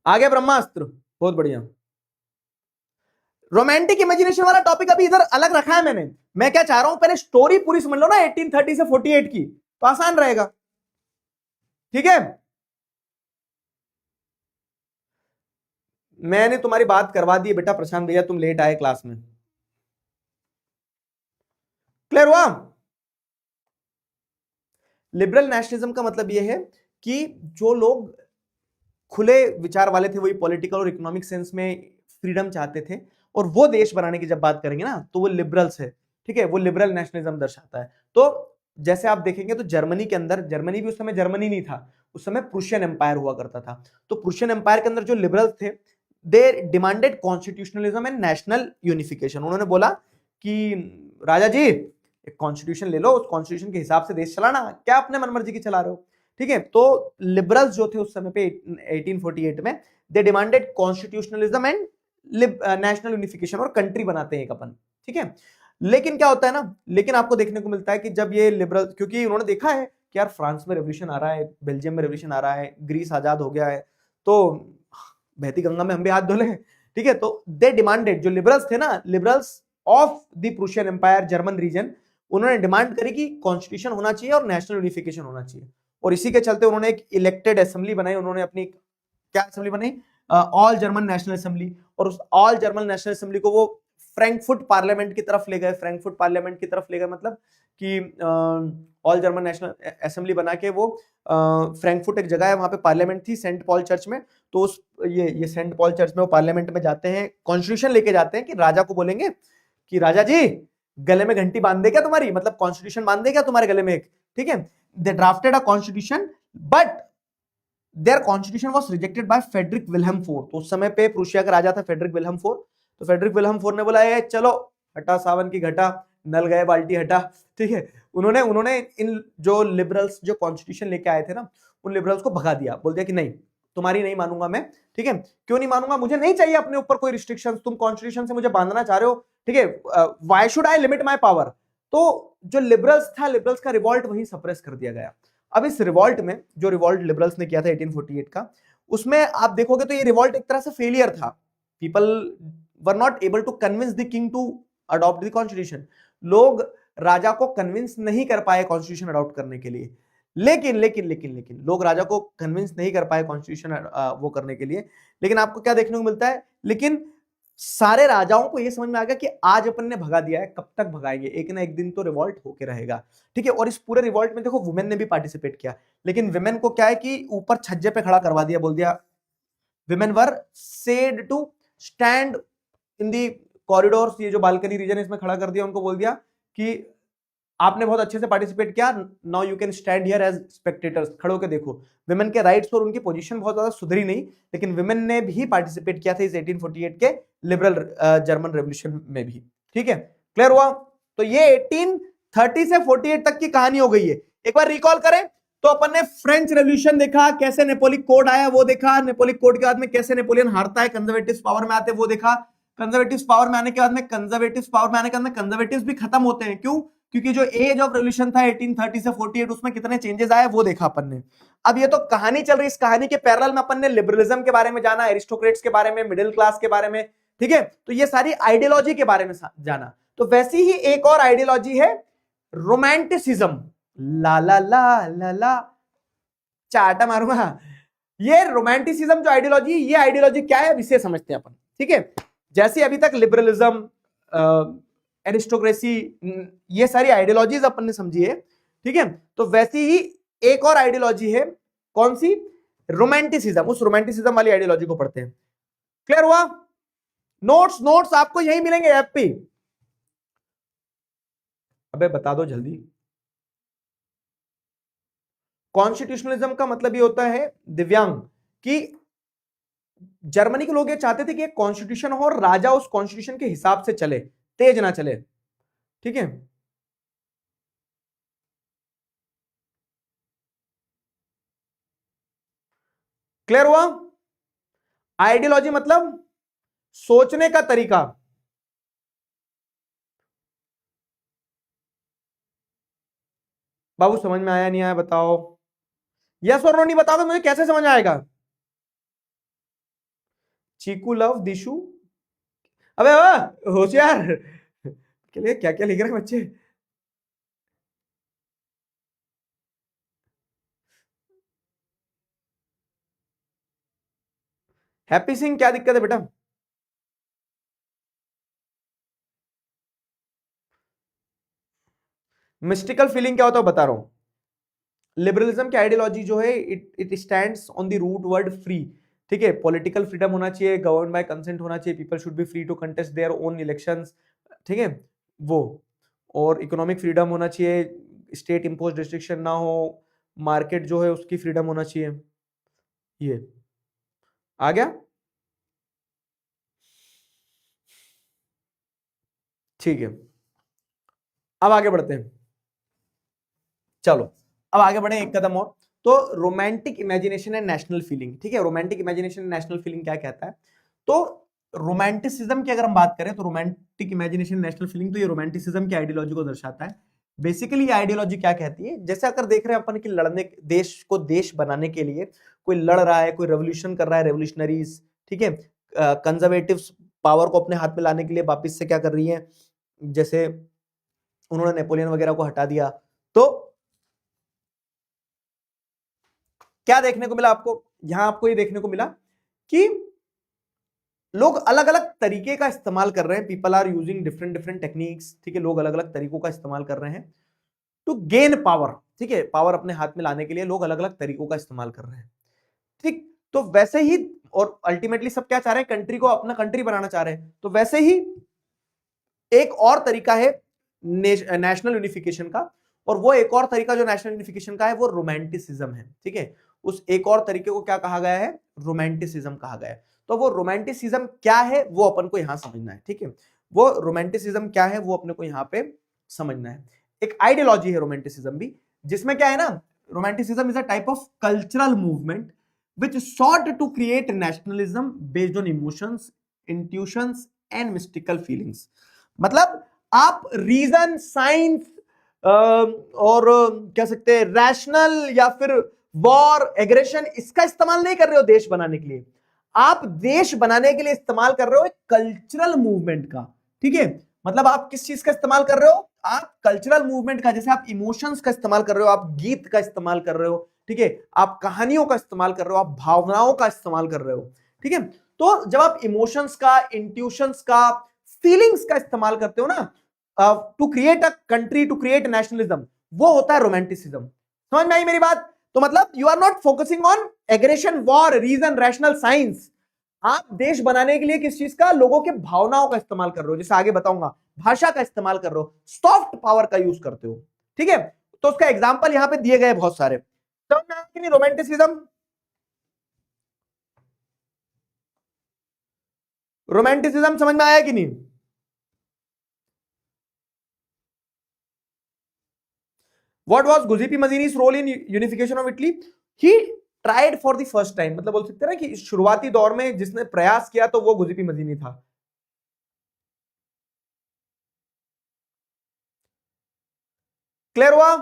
A: आ गया ब्रह्मास्त्र, बहुत बढ़िया। रोमांटिक इमेजिनेशन वाला टॉपिक अभी इधर अलग रखा है मैंने। मैं क्या चाह रहा हूं, पहले स्टोरी पूरी समझ लो ना 1830 से 48 की, तो आसान रहेगा, ठीक है। मैंने तुम्हारी बात करवा दी बेटा प्रशांत भैया, तुम लेट आए क्लास में, क्लियर हुआ? लिबरल नेशनलिज्म का मतलब यह है कि जो लोग खुले विचार वाले थे, वही पॉलिटिकल और इकोनॉमिक सेंस में फ्रीडम चाहते थे, और वो देश बनाने की जब बात करेंगे ना तो वो लिबरल्स है, ठीक है, वो लिबरल नेशनलिज्म दर्शाता है। तो जैसे आप देखेंगे तो जर्मनी के अंदर, जर्मनी भी उस समय जर्मनी नहीं था, उस समय प्रूशियन एम्पायर हुआ करता था। तो प्रूशियन एम्पायर के अंदर जो लिबरल्स थे, they demanded constitutionalism and national unification. उन्होंने बोला कि राजा जी एक कॉन्स्टिट्यूशन ले लो, उस कॉन्स्टिट्यूशन के हिसाब से देश चलाना, क्या अपने मनमर्जी की चला रहे हो। ठीक है। तो लिबरल्स जो थे उस समय पे 1848 में, they demanded constitutionalism and national unification, और कंट्री बनाते हैं एक अपन, ठीक है। लेकिन क्या होता है ना, लेकिन आपको देखने को मिलता है कि जब ये लिबरल, क्योंकि उन्होंने देखा है कि यार फ्रांस में रेवोल्यूशन आ रहा है, बेल्जियम में रेवोल्यूशन आ रहा है, ग्रीस आजाद हो गया है, तो बहती गंगा में हम भी हाथ धोले, ठीक है। तो दे डिमांडेड, जो लिबरल्स थे ना, liberals of the Prussian empire German region, उन्होंने डिमांड करी कि कॉन्स्टिट्यूशन होना चाहिए और नेशनल यूनिफिकेशन होना चाहिए। और इसी के चलते उन्होंने एक इलेक्टेड असेंबली बनाई, उन्होंने अपनी क्या असेंबली बनाई, ऑल जर्मन नेशनल असेंबली। और उस ऑल जर्मन नेशनल असेंबली को वो फ्रैंकफर्ट पार्लियामेंट की तरफ ले गए, फ्रैंकफर्ट पार्लियामेंट की तरफ ले गए, मतलब कि ऑल जर्मन नेशनल असेंबली बना के वो फ्रैंकफर्ट एक जगह है, वहां पे पार्लियामेंट थी सेंट पॉल चर्च में। तो उस ये सेंट पॉल चर्च में वो पार्लियामेंट में जाते हैं, कॉन्स्टिट्यूशन लेके जाते हैं कि राजा को बोलेंगे कि राजा जी गले में घंटी बांध दे क्या तुम्हारी, मतलब कॉन्स्टिट्यूशन बांध दे क्या तुम्हारे गले में एक, ठीक है। They drafted a constitution, but their constitution was rejected by Friedrich Wilhelm four. तो उस समय पे प्रूशिया का राजा था फ्रेडरिक विल्हेम फोर। तो फ्रेडरिक विल्हेम फोर ने बोला है चलो हटा सावन की घटा, नल गए बाल्टी हटा, ठीक है। उन्होंने उन्होंने इन जो लिबरल्स जो कॉन्स्टिट्यूशन लेके आए थे ना, उन लिबरल्स को भगा दिया, बोल दिया कि नहीं तुम्हारी नहीं मानूंगा मैं, ठीक है। क्यों नहीं मानूंगा, मुझे नहीं चाहिए अपने ऊपर कोई रिस्ट्रिक्शंस, तुम कॉन्स्टिट्यूशन से मुझे बांधना चाह रहे हो, ठीक है, why should I limit my power. तो जो लिबरल्स था, लिबरल्स का रिवॉल्ट वहीं सप्रेस कर दिया गया। अब इस रिवॉल्ट में, जो रिवॉल्ट लिबरल्स ने किया था 1848 का, उसमें आप देखोगे तो ये रिवॉल्ट एक तरह से फेलियर था। People were not able to convince the king to adopt the constitution. लोग राजा को कन्विंस नहीं कर पाए कॉन्स्टिट्यूशन अडॉप्ट करने के लिए। लेकिन लेकिन लेकिन लेकिन लोग राजा को कन्विंस नहीं कर पाए कॉन्स्टिट्यूशन वो करने के लिए। लेकिन आपको क्या देखने को मिलता है, लेकिन सारे राजाओं को यह समझ में आ गया कि आज अपन ने भगा दिया है, कब तक भगाएंगे, एक ना एक दिन तो रिवॉल्ट होके रहेगा, ठीक है। और इस पूरे रिवॉल्ट में देखो वुमेन ने भी पार्टिसिपेट किया, लेकिन वुमेन को क्या है कि ऊपर छज्जे पे खड़ा करवा दिया, बोल दिया women were said to stand in the corridors, ये जो बालकनी रीजन है इसमें खड़ा कर दिया, उनको बोल दिया कि आपने बहुत अच्छे से पार्टिसिपेट किया, now you can stand here as spectators, खड़े होकर देखो। विमेन के राइट्स और उनकी पोजीशन बहुत ज्यादा सुधरी नहीं, लेकिन विमेन ने भी पार्टिसिपेट किया था इस 1848 के लिबरल जर्मन रेवोल्यूशन में भी, ठीक है। क्लियर हुआ? तो ये 1830 से 48 तक की कहानी हो गई है। एक बार रिकॉल करें तो अपन ने फ्रेंच रेवोल्यूशन देखा, कैसे नेपोलिक कोड आया वो देखा, नेपोलिक कोड के बाद में कैसे नेपोलियन हारता है, कंजर्वेटिव पावर में आते वो देखा, कंजर्वेटिव पावर में आने के बाद में कंजर्वेटिव पावर में आने के बाद में कंजर्वेटिव्स भी खत्म होते हैं, क्यों? क्योंकि जो एज ऑफ रेवोल्यूशन था 1830 से 48 उसमें कितने चेंजेस आए वो देखा अपन ने। अब ये तो कहानी चल रही, इस कहानी के पैरेलल में अपन ने लिबरलिज्म के बारे में जाना, एरिस्टोक्रेट्स के बारे में, मिडिल क्लास के बारे में, ठीक है। तो ये सारी आइडियोलॉजी के बारे में जाना। तो वैसी ही एक और आइडियोलॉजी है रोमांटिसिज्म। ला ला ला ला ला चाटा मारूंगा। ये रोमांटिसिज्म जो आइडियोलॉजी, ये आइडियोलॉजी क्या है इसे समझते हैं अपन, ठीक है। जैसे अभी तक लिबरलिज्म, एरिस्टोक्रेसी, ये सारी आइडियोलॉजीज अपन ने समझी है, ठीक है। तो वैसी ही एक और आइडियोलॉजी है, कौन सी? रोमांटिसिज्म। उस रोमांटिसिज्म वाली आइडियोलॉजी को पढ़ते हैं। क्लियर हुआ? नोट्स नोट्स आपको यही मिलेंगे ऐप पे। अबे बता दो जल्दी। कॉन्स्टिट्यूशनलिज्म का मतलब ये होता है दिव्यांग कि जर्मनी के लोग ये चाहते थे कि एक कॉन्स्टिट्यूशन हो और राजा उस कॉन्स्टिट्यूशन के हिसाब से चले, तेज ना चले, ठीक है। क्लियर हुआ? आइडियोलॉजी मतलब सोचने का तरीका। बाबू समझ में आया नहीं आया बताओ? यस और नो नहीं बताओगे मुझे कैसे समझ आएगा? चीकू लव दिशु। अबे होशियार, के लिए क्या क्या लिख रहे हैं बच्चे? हैप्पी सिंह क्या दिक्कत है बेटा? मिस्टिकल फीलिंग क्या होता है बता रहा हूं। लिबरलिज्म की आइडियोलॉजी जो है it stands on the root word free, ठीक है। पॉलिटिकल फ्रीडम होना चाहिए, गवर्न बाय कंसेंट होना चाहिए, people should be free to contest their own elections, ठीक है वो। और इकोनॉमिक फ्रीडम होना चाहिए, स्टेट इंपोज रिस्ट्रिक्शन ना हो, मार्केट जो है उसकी फ्रीडम होना चाहिए। ये आ गया? ठीक है, अब आगे बढ़ते हैं। चलो अब आगे बढ़े एक कदम और। तो romantic imagination and national feeling, ठीक है, romantic imagination and national feeling क्या कहता है? तो रोमांटिसिज्म की अगर हम बात करें तो रोमांटिक इमेजिनेशन नेशनल फीलिंग, तो ये रोमांटिसिज्म की आइडियोलॉजी को दर्शाता है। बेसिकली ये आइडियोलॉजी क्या कहती है, जैसे अगर देख रहे हैं अपन कि लड़ने, देश को देश बनाने के लिए कोई लड़ रहा है, कोई रेवोल्यूशन कर रहा है, रेवोल्यूशनरीज, ठीक है, कंजर्वेटिव्स पावर को अपने हाथ में लाने के लिए वापिस से क्या कर रही है, जैसे उन्होंने नेपोलियन वगैरह को हटा दिया। तो क्या देखने को मिला आपको यहां? आपको ये देखने को मिला कि लोग अलग अलग तरीके का इस्तेमाल कर रहे हैं, people are using different different techniques, ठीक है, लोग अलग अलग तरीकों का इस्तेमाल कर रहे हैं टू गेन पावर, ठीक है, पावर अपने हाथ में लाने के लिए लोग अलग अलग तरीकों का इस्तेमाल कर रहे हैं, ठीक। तो वैसे ही, और अल्टीमेटली सब क्या चाह रहे हैं, कंट्री को अपना कंट्री बनाना चाह रहे हैं। तो वैसे ही एक और तरीका है नेशनल यूनिफिकेशन का, और वो एक और तरीका जो नेशनल यूनिफिकेशन का है वो रोमांटिसिज्म है, ठीक है। उस एक और तरीके को क्या कहा गया है? रोमांटिसिज्म कहा गया है। तो वो रोमांटिसिज्म क्या है वो अपन को यहां समझना है, ठीक है, वो रोमांटिसिज्म क्या है वो अपने को यहां पे समझना है। एक आइडियोलॉजी है रोमांटिसिज्म भी, जिसमें क्या है ना, romanticism is a type of cultural movement which sought to create nationalism based on emotions, intuitions and mystical feelings। मतलब आप रीजन, साइंस और कह सकते हैं रैशनल या फिर वॉर, एग्रेशन, इसका इस्तेमाल नहीं कर रहे हो देश बनाने के लिए, आप देश बनाने के लिए इस्तेमाल कर रहे हो एक कल्चरल मूवमेंट का, ठीक है। मतलब आप किस चीज का इस्तेमाल कर रहे हो? आप कल्चरल मूवमेंट का, जैसे आप इमोशंस का इस्तेमाल कर रहे हो, आप गीत का इस्तेमाल कर रहे हो, ठीक है, आप कहानियों का इस्तेमाल कर रहे हो, आप भावनाओं का इस्तेमाल कर रहे हो, ठीक है। तो जब आप इमोशंस का, इंट्यूशंस का, फीलिंग्स का इस्तेमाल करते हो ना to create a country, to create nationalism, वो होता है रोमांटिसिज्म। समझ में आई मेरी बात? तो मतलब you are not focusing on aggression, war, reason, rational, science, आप देश बनाने के लिए किस चीज का? लोगों के भावनाओं का इस्तेमाल कर रहे हो, जैसे आगे बताऊंगा, भाषा का इस्तेमाल कर रहे हो, सॉफ्ट पावर का यूज करते हो, ठीक है। तो उसका एग्जांपल यहां पे दिए गए बहुत सारे। समझ में आया कि नहीं रोमांटिसिज्म? रोमांटिसिज्म समझ में आया कि नहीं? What was Giuseppe Mazzini's role in unification of Italy? He tried for the first time, मतलब बोल सकते हैं ना कि शुरुआती दौर में जिसने प्रयास किया तो वो गुजिपी मजीनी था। क्लियर हुआ?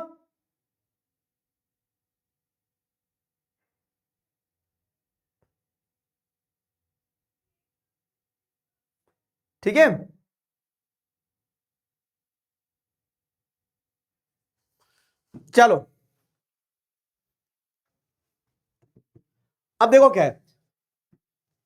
A: ठीक है, चलो अब देखो क्या है।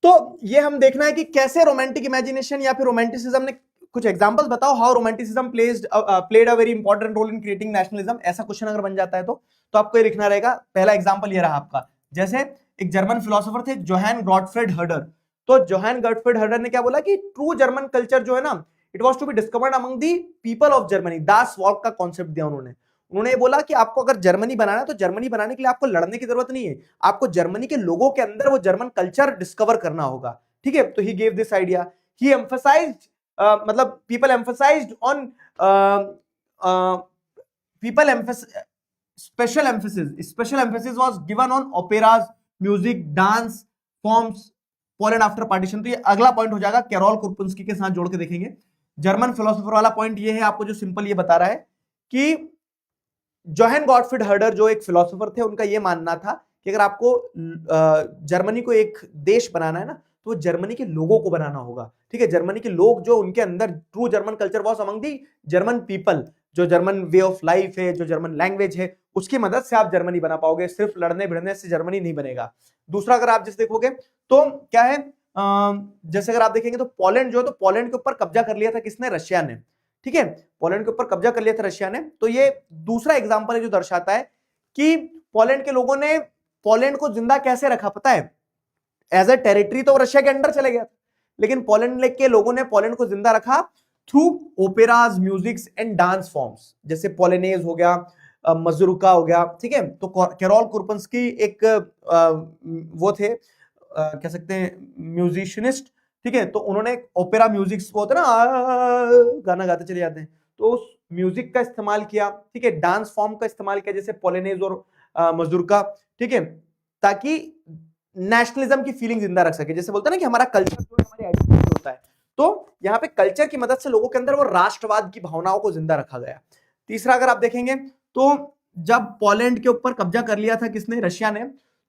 A: तो ये हम देखना है कि कैसे रोमांटिक इमेजिनेशन या फिर रोमांटिसिज्म ने, कुछ एग्जांपल्स बताओ how romanticism played a very important role in creating nationalism. ऐसा क्वेश्चन अगर बन जाता है तो आपको ये लिखना रहेगा। पहला एग्जांपल ये रहा आपका, जैसे एक जर्मन फिलोसोफर थे जोहान गॉटफ्रेड हर्डर। तो जोहान गॉटफ्रेड हर्डर ने क्या बोला कि ट्रू जर्मन कल्चर जो है ना, it was to be discovered among the people of Germany. दास वॉल्क का कॉन्सेप्ट दिया उन्होंने। उन्होंने ये बोला कि आपको अगर जर्मनी बनाना है तो जर्मनी बनाने के लिए आपको लड़ने की जरूरत नहीं है, आपको जर्मनी के लोगों के अंदर वो जर्मन कल्चर डिस्कवर करना होगा, ठीक है। तो he gave this idea, he emphasised, मतलब people emphasised on, people special emphasis was given on operas, music, dance forms Poland after partition. तो ये अगला पॉइंट हो जाएगा, कैरोल कुरपुंस्की के साथ जोड़ के देखेंगे। जर्मन फिलोसोफर वाला पॉइंट ये है, आपको जो सिंपल ये बता रहा है कि जोहान गॉटफ्रीड हर्डर जो एक फिलोसोफर थे, उनका ये मानना था कि अगर आपको जर्मनी को एक देश बनाना है ना, तो जर्मनी के लोगों को बनाना होगा, ठीक है। जर्मनी के लोग जो उनके अंदर true German culture was among the German people, जो जर्मन वे ऑफ लाइफ है, जो जर्मन लैंग्वेज है, उसकी मदद से आप जर्मनी बना पाओगे, सिर्फ लड़ने भिड़ने से जर्मनी नहीं बनेगा। दूसरा अगर आप जैसे देखोगे तो क्या है, जैसे अगर आप देखेंगे तो पोलैंड जो है, तो पोलैंड के ऊपर कब्जा कर लिया था किसने? रशिया ने, ठीक है। पोलैंड के ऊपर कब्जा कर लिया था रशिया ने। तो ये दूसरा एग्जांपल है जो दर्शाता है कि पोलैंड के लोगों ने पोलैंड को जिंदा कैसे रखा, पता है? एज ए टेरिटरी तो रशिया के अंडर चले गया, लेकिन पोलैंड के लोगों ने पोलैंड को जिंदा रखा through operas, musics and dance forms, जैसे पोलेनेज हो गया, मजरूका हो गया, ठीक है। तो कैरोल कुरपुंस्की एक वो थे, कह सकते हैं म्यूजिशियनिस्ट, ठीक है। तो उन्होंने ओपेरा म्यूजिक्स वो होता है ना, गाना गाते चले जाते हैं, तो उस म्यूजिक का इस्तेमाल किया, ठीक है। डांस फॉर्म का इस्तेमाल किया, जैसे पोलेनेज और मजदूर का, ठीक है, ताकि नेशनलिज्म की फीलिंग जिंदा रख सके। जैसे बोलते हैं ना कि हमारा कल्चर जो है हमारी आइडेंटिटी होता है, तो यहाँ पे कल्चर की मदद से लोगों के अंदर वो राष्ट्रवाद की भावनाओं को जिंदा रखा गया। तीसरा अगर आप देखेंगे तो जब पोलैंड के ऊपर कब्जा कर लिया था किसने, रशिया ने,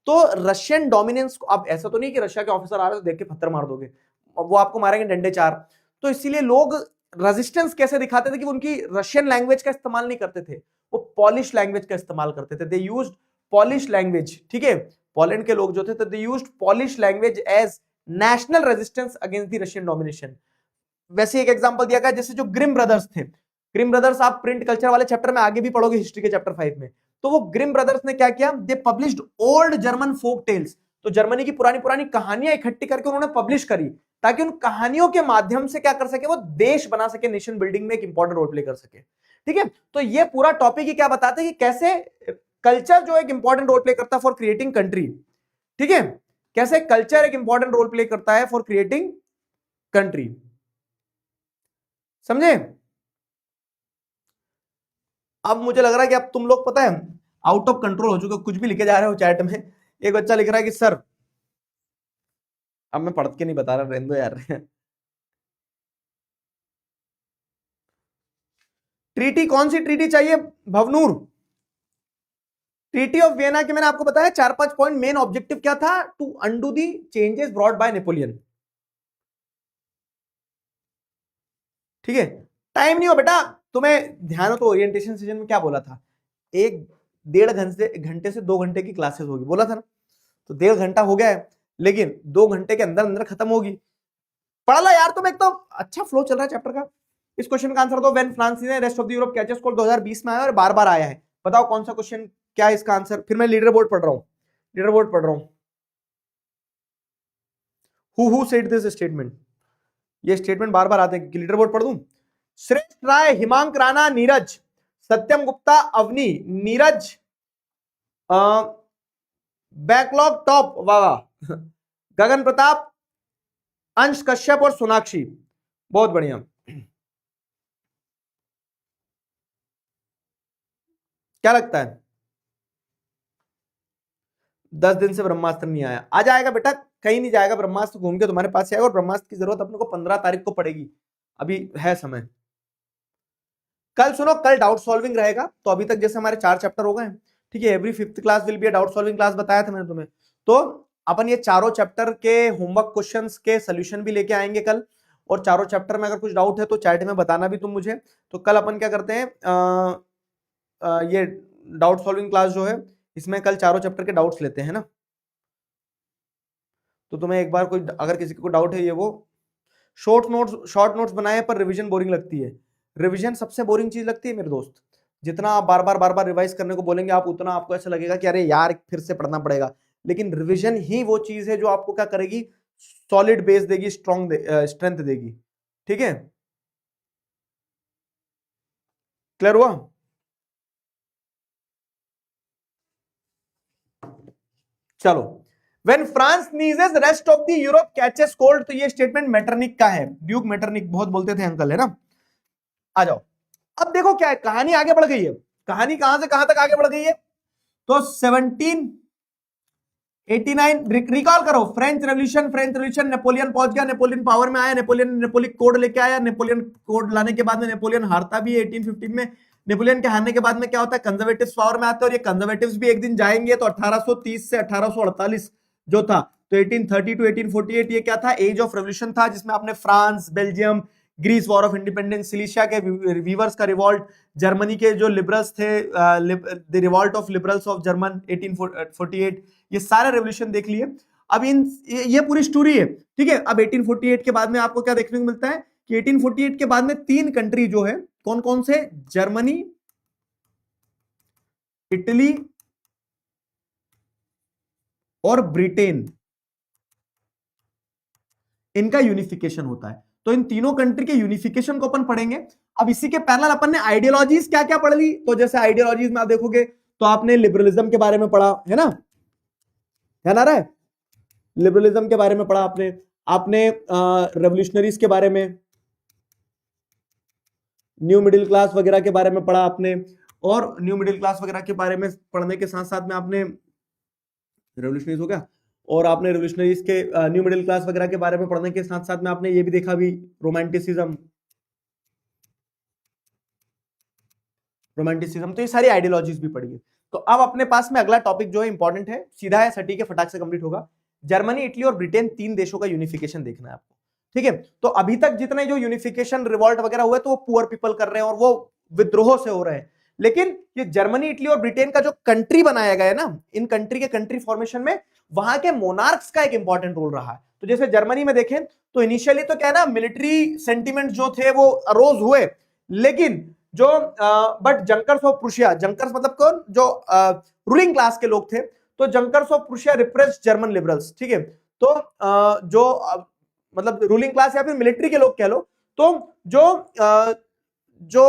A: तो रशियन डोमिनेंस को, अब ऐसा तो नहीं कि रशिया के ऑफिसर आ रहे तो देख के पत्थर मार दोगे, वो आपको मारेंगे डंडे चार। तो इसीलिए लोग रेजिस्टेंस कैसे दिखाते थे कि उनकी रशियन लैंग्वेज का इस्तेमाल नहीं करते थे, वो पॉलिश लैंग्वेज का इस्तेमाल करते थे। दे यूज्ड पॉलिश लैंग्वेज, ठीक है, पोलैंड के लोग जो थे, तो they used Polish language as national resistance against the Russian domination. वैसे एक एग्जांपल दिया गया, जैसे जो ग्रिम ब्रदर्स थे, ग्रिम ब्रदर्स आप प्रिंट कल्चर वाले चैप्टर में आगे भी पढ़ोगे, हिस्ट्री के चैप्टर 5 में। तो वो ग्रिम ब्रदर्स ने क्या किया, they published old German folk tales, तो जर्मनी की पुरानी पुरानी कहानियां इकट्ठी करके उन्होंने पब्लिश करी, ताकि उन कहानियों के माध्यम से क्या कर सके, वो देश बना सके, नेशन बिल्डिंग में एक इंपॉर्टेंट रोल प्ले कर सके। ठीक है, तो ये पूरा टॉपिक ही क्या बताते हैं कि कैसे कल्चर जो एक इंपॉर्टेंट रोल प्ले करता है फॉर क्रिएटिंग कंट्री। ठीक है, कैसे कल्चर एक इंपॉर्टेंट रोल प्ले करता है फॉर क्रिएटिंग कंट्री, समझे। अब मुझे लग रहा है कि अब तुम लोग पता है आउट ऑफ कंट्रोल हो चुके, कुछ भी लिखे जा रहे हो चैट में। एक बच्चा लिख रहा है कि सर, अब मैं पढ़ के नहीं बता रहा, रहने दो यार। ट्रीटी, कौन सी ट्रीटी चाहिए भवनूर? ट्रीटी ऑफ वियना के मैंने आपको बताया 4-5 पॉइंट, मेन ऑब्जेक्टिव क्या था, to undo the changes brought by Napoleon. ठीक है, टाइम नहीं हो बेटा, तुम्हें ध्यान हो तो ओरिएंटेशन सेशन में क्या बोला था, 1-1.5 घंटे से 2 घंटे की क्लासेस होगी, बोला था ना। तो 1.5 घंटा हो गया है, लेकिन 2 घंटे के अंदर अंदर खत्म होगी। पढ़ ला यार तुम, एक तो अच्छा फ्लो चल रहा है चैप्टर का। इस क्वेश्चन का आंसर दो, व्हेन फ्रांस ने rest of the Europe catches cold 2020 में आया और बार बार आया है, बताओ कौन सा क्वेश्चन, क्या है इसका आंसर। फिर मैं लीडर बोर्ड पढ़ रहा हूं, लीडर बोर्ड पढ़ रहा हूं। हु सेड दिस स्टेटमेंट, ये स्टेटमेंट बार बार आते हैं कि लीडर बोर्ड पढ़ दूं। श्रेष्ठ राय, हिमांक राणा, नीरज, सत्यम गुप्ता, अवनी, नीरज, बैकलॉग टॉप, वाह, गगन प्रताप, अंश कश्यप और सोनाक्षी, बहुत बढ़िया। क्या लगता है 10 दिन से ब्रह्मास्त्र नहीं आया? आ जाएगा बेटा, कहीं नहीं जाएगा, ब्रह्मास्त्र घूम के तुम्हारे पास आएगा, और ब्रह्मास्त्र की जरूरत अपने को 15 तारीख को पड़ेगी, अभी है समय। कल सुनो, कल डाउट सॉल्विंग रहेगा, तो अभी तक जैसे हमारे 4 चैप्टर हो गए, ठीक है, every 5th class will be a doubt solving class, बताया था मैंने तुम्हें। तो अपन ये चारों चैप्टर के होमवर्क क्वेश्चंस के सोल्यूशन भी लेके आएंगे कल, और चारों चैप्टर में अगर कुछ डाउट है तो चैट में बताना भी तुम मुझे। तो कल अपन क्या करते हैं, ये डाउट सॉल्विंग क्लास जो है, इसमें कल चारों चैप्टर के डाउट्स लेते हैं ना। तो तुम्हें एक बार कोई अगर किसी को डाउट है, ये वो शॉर्ट नोट्स बनाए पर रिवीजन बोरिंग लगती है। रिवीजन सबसे बोरिंग चीज लगती है मेरे दोस्त, जितना आप बार बार रिवाइज करने को बोलेंगे आप, उतना आपको ऐसा लगेगा कि अरे यार फिर से पढ़ना पड़ेगा। लेकिन रिवीजन ही वो चीज है जो आपको क्या करेगी, सॉलिड बेस देगी, स्ट्रेंथ देगी। ठीक है, क्लियर हुआ? चलो, when France नीजेस rest of the Europe catches cold, तो ये स्टेटमेंट मेटरनिक का है, ड्यूक मेटरनिक बहुत बोलते थे अंकल, है ना। आ जाओ, अब देखो क्या है, कहानी आगे बढ़ गई है। कहानी कहां से कहां तक आगे बढ़ गई है, तो 1789 रिकॉल करो, फ्रेंच रेवोल्यूशन, नेपोलियन पहुंच गया, नेपोलियन पावर में आया, नेपोलियन कोड लेके आया, नेपोलियन कोड लाने के बाद में नेपोलियन हारता भी है 1815 में। नेपोलियन के हारने के बाद में क्या होता है, कंजर्वेटिव्स पावर में आते हैं, और ये कंजर्वेटिव्स भी एक दिन जाएंगे। तो 1830 से 1848 जो था, तो 1830 टू 1848 ये क्या था, एज ऑफ रेवोल्यूशन था, जिसमें आपने France, Belgium, Greece war of independence, Silesia के वीवर्स का रिवॉल्ट, जर्मनी के जो लिबरल्स थे, the revolt of liberals of German 1848, ये सारे रेवोल्यूशन देख लिए। अब ये पूरी स्टोरी है, ठीक है। अब 1848 के बाद में आपको क्या देखने को मिलता है कि 1848 के बाद में 3 कंट्री जो है, कौन कौन से, जर्मनी, इटली और ब्रिटेन, इनका यूनिफिकेशन होता है। तो इन तीनों कंट्री के यूनिफिकेशन को अपन पढ़ेंगे। अब इसी के पैरेलल अपन ने आइडियोलॉजीज क्या क्या पढ़ ली, तो जैसे आइडियोलॉजीज में आप देखोगे तो आपने लिबरलिज्म के बारे में पढ़ा है ना, ध्यान आ रहा है, लिबरलिज्म के बारे में पढ़ा आपने रेवोल्यूशनरीज के बारे में, न्यू मिडिल क्लास वगैरह के बारे में पढ़ा आपने, और न्यू मिडिल क्लास वगैरह के बारे में पढ़ने के साथ साथ में आपने रेवोल्यूशनरीज हो गया, और आपने रेवोल्यूशनरीज के न्यू मिडिल क्लास वगैरह के बारे में पढ़ने के साथ साथ में आपने ये भी देखा भी रोमांटिसिज्म, तो ये सारी आइडियोलॉजीज भी पढ़ी है। तो अब अपने पास में अगला टॉपिक जो है इंपॉर्टेंट है, सीधा है, सटीक है, फटाक से कंप्लीट होगा। जर्मनी, इटली और ब्रिटेन, 3 देशों का यूनिफिकेशन देखना है आपको, ठीक है। तो अभी तक जितने जो यूनिफिकेशन रिवॉल्ट वगैरह हुए तो वो पुअर पीपल कर रहे हैं और वो विद्रोह से हो रहे हैं, लेकिन ये जर्मनी, इटली और ब्रिटेन का जो कंट्री बनाया गया है ना, इन कंट्री के कंट्री फॉर्मेशन में वहां के मोनार्क्स का एक इंपॉर्टेंट रोल रहा है। तो जैसे जर्मनी में देखें तो इनिशियली तो क्या है ना, मिलिट्री सेंटिमेंट जो थे वो अरोज हुए, लेकिन जो but Junkers of Prussia, Junkers मतलब कौन, जो रूलिंग क्लास के लोग थे, तो Junkers of Prussia repress German liberals, ठीक है। तो जो मतलब रूलिंग क्लास या फिर मिलिट्री के लोग कह लो, तो जो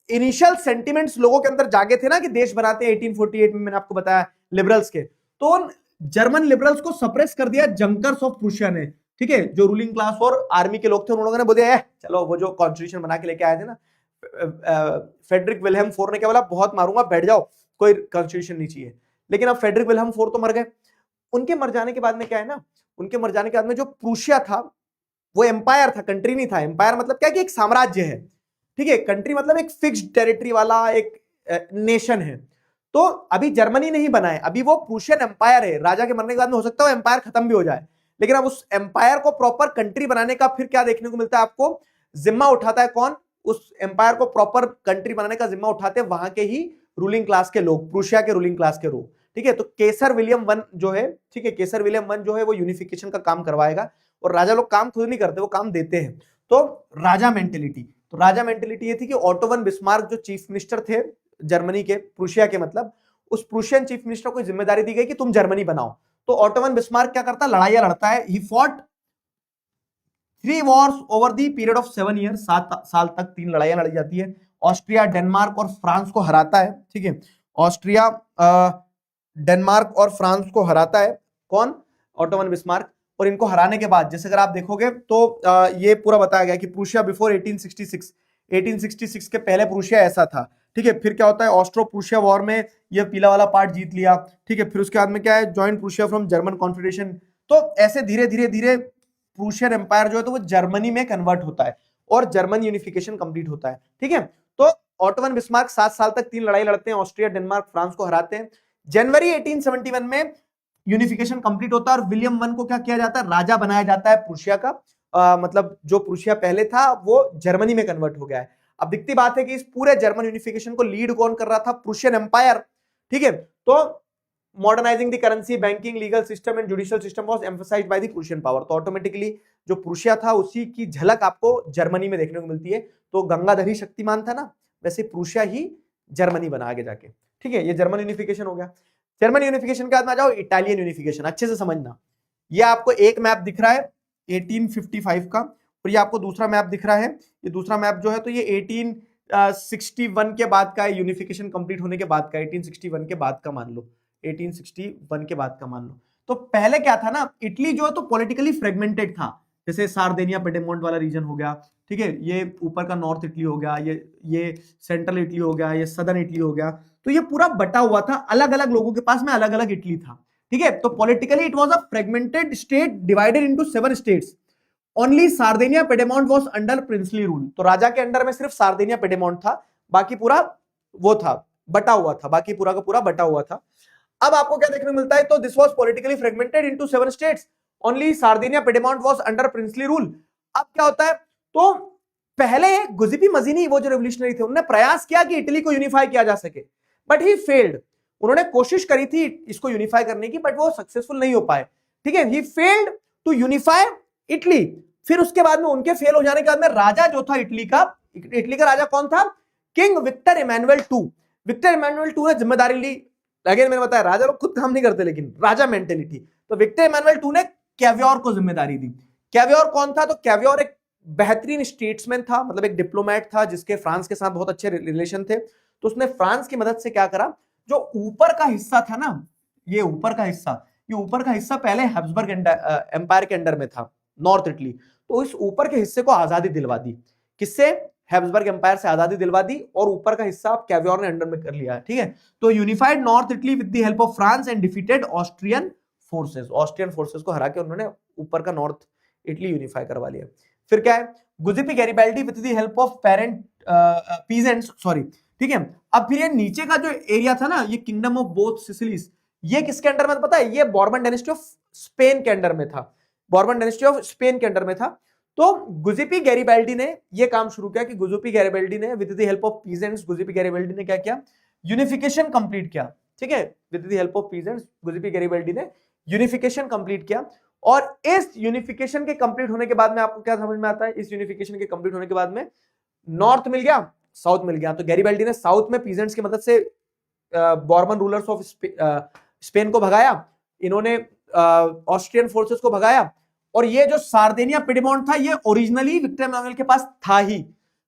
A: इनिशियल सेंटिमेंट्स लोगों के अंदर जागे थे ना कि देश बनाते हैं 1848 में, मैंने आपको बताया लिबरल्स के, तो जर्मन लिबरल्स को सप्रेस कर दिया जंकर्स ऑफ प्रुशिया ने, ठीक है। जो रूलिंग क्लास और आर्मी के लोग थे उन लोगों ने बोला चलो, वो जो कॉन्स्टिट्यूशन बना के लेके आए थे ना फ्रेडरिक विल्हेम फोर ने क्या बोला, बहुत मारूंगा, बैठ जाओ, कोई कॉन्स्टिट्यूशन नहीं चाहिए। लेकिन अब फ्रेडरिक विल्हेम फोर तो मर गए, उनके मर जाने के बाद में क्या है ना, उनके मर जाने के बाद में जो प्रूशिया था वो एम्पायर था, कंट्री नहीं था। एम्पायर मतलब क्या कि एक साम्राज्य है, ठीक है। कंट्री मतलब एक फिक्स्ड टेरिटरी वाला एक नेशन है। तो अभी जर्मनी नहीं बना है, अभी वो प्रूशियन एम्पायर है। राजा के मरने के बाद में हो सकता है वो एम्पायर खत्म भी हो जाए, लेकिन अब उस एम्पायर को प्रॉपर कंट्री बनाने का फिर क्या देखने को मिलता है आपको, जिम्मा उठाता है कौन, उस एम्पायर को प्रॉपर कंट्री बनाने का जिम्मा उठाते हैं वहां के ही रूलिंग क्लास के लोग, प्रूशिया के रूलिंग क्लास के लोग, ठीक है। तो केसर विलियम वन जो है, ठीक है, केसर विलियम वन जो है वो यूनिफिकेशन का काम करवाएगा, और राजा लोग काम खुद नहीं करते, वो काम देते हैं। तो राजा मेंटेलिटी, तो राजा मेंटेलिटी ये थी कि ऑटो वन बिस्मार्क जो चीफ मिनिस्टर थे जर्मनी के, प्रूशिया के, मतलब उस प्रूशियन चीफ मिनिस्टर को जिम्मेदारी दी गई कि तुम जर्मनी बनाओ। तो ऑटो वन बिस्मार्क क्या करता है, लड़ाइयां लड़ता है। He fought 3 Wars over the period of 7 year, 7 साल तक 3 लड़ाइयां लड़ी जाती है। ऑस्ट्रिया, डेनमार्क और फ्रांस को हराता है, ठीक है। ऑस्ट्रिया, डेनमार्क और फ्रांस को हराता है कौन, ऑटो वन बिस्मार्क। और इनको हराने के बाद जैसे अगर आप देखोगे तो ये पूरा बताया गया कि प्रूशिया बिफोर 1866 के पहले प्रूशिया ऐसा था, ठीक है। फिर क्या होता है, ऑस्ट्रो प्रूशिया वॉर में ये पीला वाला पार्ट जीत लिया, ठीक है। फिर उसके बाद में क्या है, joint Prussia from German confederation. तो ऐसे धीरे धीरे धीरे प्रूशियन एम्पायर जो है तो वो जर्मनी में कन्वर्ट होता है और जर्मन यूनिफिकेशन कंप्लीट होता है, ठीक है। तो ऑटो वन बिस्मार्क 7 साल तक 3 लड़ाई लड़ते हैं, ऑस्ट्रिया, डेनमार्क, फ्रांस को हराते हैं। जनवरी 1871 में यूनिफिकेशन कंप्लीट होता है और विलियम वन को क्या किया जाता है, राजा बनाया जाता है प्रूशिया का। मतलब जो प्रूशिया पहले था वो जर्मनी में कन्वर्ट हो गया है। अब दिखती बात है कि इस पूरे जर्मन यूनिफिकेशन को लीड कौन कर रहा था, प्रूशियन एम्पायर, ठीक है। तो modernising the currency, banking, legal system and judicial system was emphasised by the Prussian power. तो ऑटोमेटिकली जो प्रूशिया था उसी की झलक आपको जर्मनी में देखने को मिलती है। तो गंगाधर ही शक्तिमान था ना, वैसे प्रूशिया ही जर्मनी बना आगे जाके, ठीक है। ये जर्मन यूनिफिकेशन हो गया। जर्मन यूनिफिकेशन के बाद में आ जाओ इटालियन यूनिफिकेशन। अच्छे से समझना, ये आपको एक मैप दिख रहा है 1855 का, और ये आपको दूसरा मैप दिख रहा है। ये दूसरा मैप जो है तो ये 1861 के बाद का है, यूनिफिकेशन कंप्लीट होने के बाद का, 1861 के बाद का मान लो, 1861 के बाद का मान लो। तो पहले क्या था ना, इटली जो है तो पॉलिटिकली फ्रेगमेंटेड था, जैसे सार्देनिया पेडेमोंट वाला रीजन हो गया, ठीक है। ये ऊपर का नॉर्थ इटली हो गया, ये सेंट्रल इटली हो गया, ये सदर्न इटली हो गया। तो ये पूरा बटा हुआ था, अलग अलग लोगों के पास में अलग अलग इटली था, ठीक है। तो politically it was a fragmented state divided into 7 states. Only Sardinia Piedmont was under princely rule. तो राजा के अंडर में सिर्फ सार्देनिया पेडेमोंट था, बाकी पूरा वो था, बटा हुआ था, बाकी पूरा का पूरा बटा हुआ था। अब आपको क्या देखने को मिलता है, तो this was politically fragmented into 7 states, only Sardinia Piedmont was under princely rule. अब क्या होता है, तो पहले गुजिपी मजीनी वो जो रेवोल्यूशनरी थे उन्होंने प्रयास किया कि इटली को यूनिफाई किया जा सके, बट ही फेल्ड। उन्होंने कोशिश करी थी इसको यूनिफाई करने की, बट वो सक्सेसफुल नहीं हो पाए, ठीक है। He failed to unify Italy. फिर उसके बाद में उनके फेल हो जाने के बाद में राजा जो था इटली का राजा कौन था, king Victor Emmanuel two. Victor Emmanuel two ने जिम्मेदारी ली। अगेन मैंने बताया राजा लोग खुद काम नहीं करते, लेकिन राजा मेंटेलिटी। तो विक्टर इमैनुअल टू ने कैवियोर को जिम्मेदारी दी। कैवियोर कौन था, तो कैवियोर एक बेहतरीन स्टेट्समैन था, मतलब एक डिप्लोमेट था जिसके फ्रांस के साथ बहुत अच्छे रिलेशन थे। तो उसने फ्रांस की मदद से क्या करा, जो ऊपर का हिस्सा था ना, ये ऊपर का हिस्सा पहले हैब्सबर्ग एम्पायर के अंडर में था, नॉर्थ इटली। तो इस ऊपर के हिस्से को आजादी दिलवा दी, किससे, हैब्सबर्ग एम्पायर से आजादी दिलवा दी और ऊपर का हिस्सा आप कैवियोर ने अंडर में कर लिया है, ठीक है। तो unified north Italy with the help of France and defeated Austrian forces, Austrian forces को हरा के उन्होंने ऊपर का नॉर्थ इटली यूनिफाई करवा लिया। फिर क्या है, Giuseppe Garibaldi with the help of parent peasants, sorry, ठीक है। अब फिर ये नीचे का जो एरिया था ना, ये किंगडम ऑफ बोथ सिसिलीज, ये किसके अंडर में पता है, ये बॉर्बन डायनेस्टी ऑफ स्पेन के अंडर में था, बॉर्बन डायनेस्टी ऑफ स्पेन के अंडर में था। तो गुजिपी गैरिबाल्डी ने ये काम शुरू किया कि गुजिपी गैरिबाल्डी ने with the help of peasants, Giuseppe Garibaldi ने क्या किया, यूनिफिकेशन कंप्लीट किया, ठीक है। With the help of peasants Giuseppe Garibaldi ने यूनिफिकेशन कंप्लीट किया। और इस यूनिफिकेशन के कंप्लीट होने के बाद में आपको क्या समझ में आता है, इस यूनिफिकेशन के कंप्लीट होने के बाद में नॉर्थ मिल गया, साउथ मिल गया। तो गैरिबाल्डी ने साउथ में पीजेंट्स की मदद से बॉर्बन रूलर्स ऑफ स्पेन को भगाया, इन्होंने ऑस्ट्रियन फोर्सेस को भगाया। और ये जो सार्देनिया पिडमोंट था, ये ओरिजिनली विक्टर एमानुएल के पास था ही।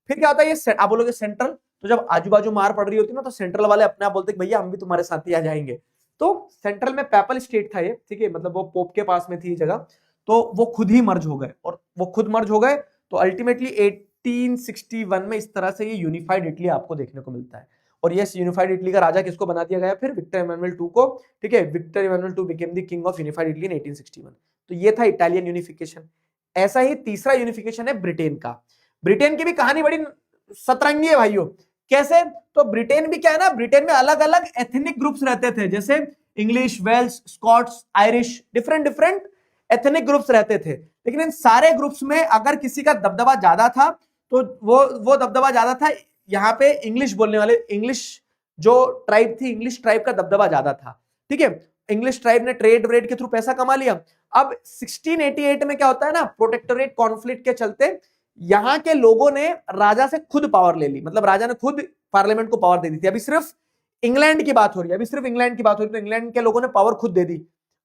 A: फिर क्या होता है, ये आप बोलोगे सेंट्रल, तो जब आजू बाजू मार पड़ रही होती है ना, तो सेंट्रल वाले अपने आप बोलते हैं भैया हम भी तुम्हारे साथ ही आ जाएंगे। तो सेंट्रल में पेपल स्टेट था ये, ठीक है, मतलब वो पोप के पास में थी ये जगह, तो वो खुद ही मर्ज हो गए। और वो खुद मर्ज हो गए तो अल्टीमेटली 1861 में इस तरह से ये यूनिफाइड इटली आपको देखने को मिलता है। और ये यूनिफाइड इटली का राजा किसको बना दिया गया, फिर विक्टर इमैनुअल II को, ठीक है। Victor Emmanuel II became the king of unified Italy in 1861। तो ये था इटालियन यूनिफिकेशन। ऐसा ही तीसरा यूनिफिकेशन है ब्रिटेन का। ब्रिटेन की भी कहानी बड़ी सतरंगी है भाइयों। कैसे, तो ब्रिटेन भी क्या है ना, ब्रिटेन में अलग अलग एथनिक ग्रुप्स रहते थे, जैसे English, Welsh, Scots, Irish, different different ethnic groups रहते थे। लेकिन इन सारे ग्रुप्स में अगर किसी का दबदबा ज्यादा था, तो वो दबदबा ज्यादा था यहाँ पे इंग्लिश बोलने वाले, इंग्लिश जो ट्राइब थी, इंग्लिश ट्राइब का दबदबा ज्यादा था, ठीक है। इंग्लिश ट्राइब ने ट्रेड व्रेड के थ्रू पैसा कमा लिया। अब 1688 में क्या होता है ना, प्रोटेक्टोरेट कॉन्फ्लिक्ट के चलते यहां के लोगों ने राजा से खुद पावर ले ली, मतलब राजा ने खुद पार्लियामेंट को पावर दे दी थी। अभी सिर्फ इंग्लैंड की बात हो रही है, अभी सिर्फ इंग्लैंड की बात हो रही है, तो इंग्लैंड के लोगों ने पावर खुद दे दी,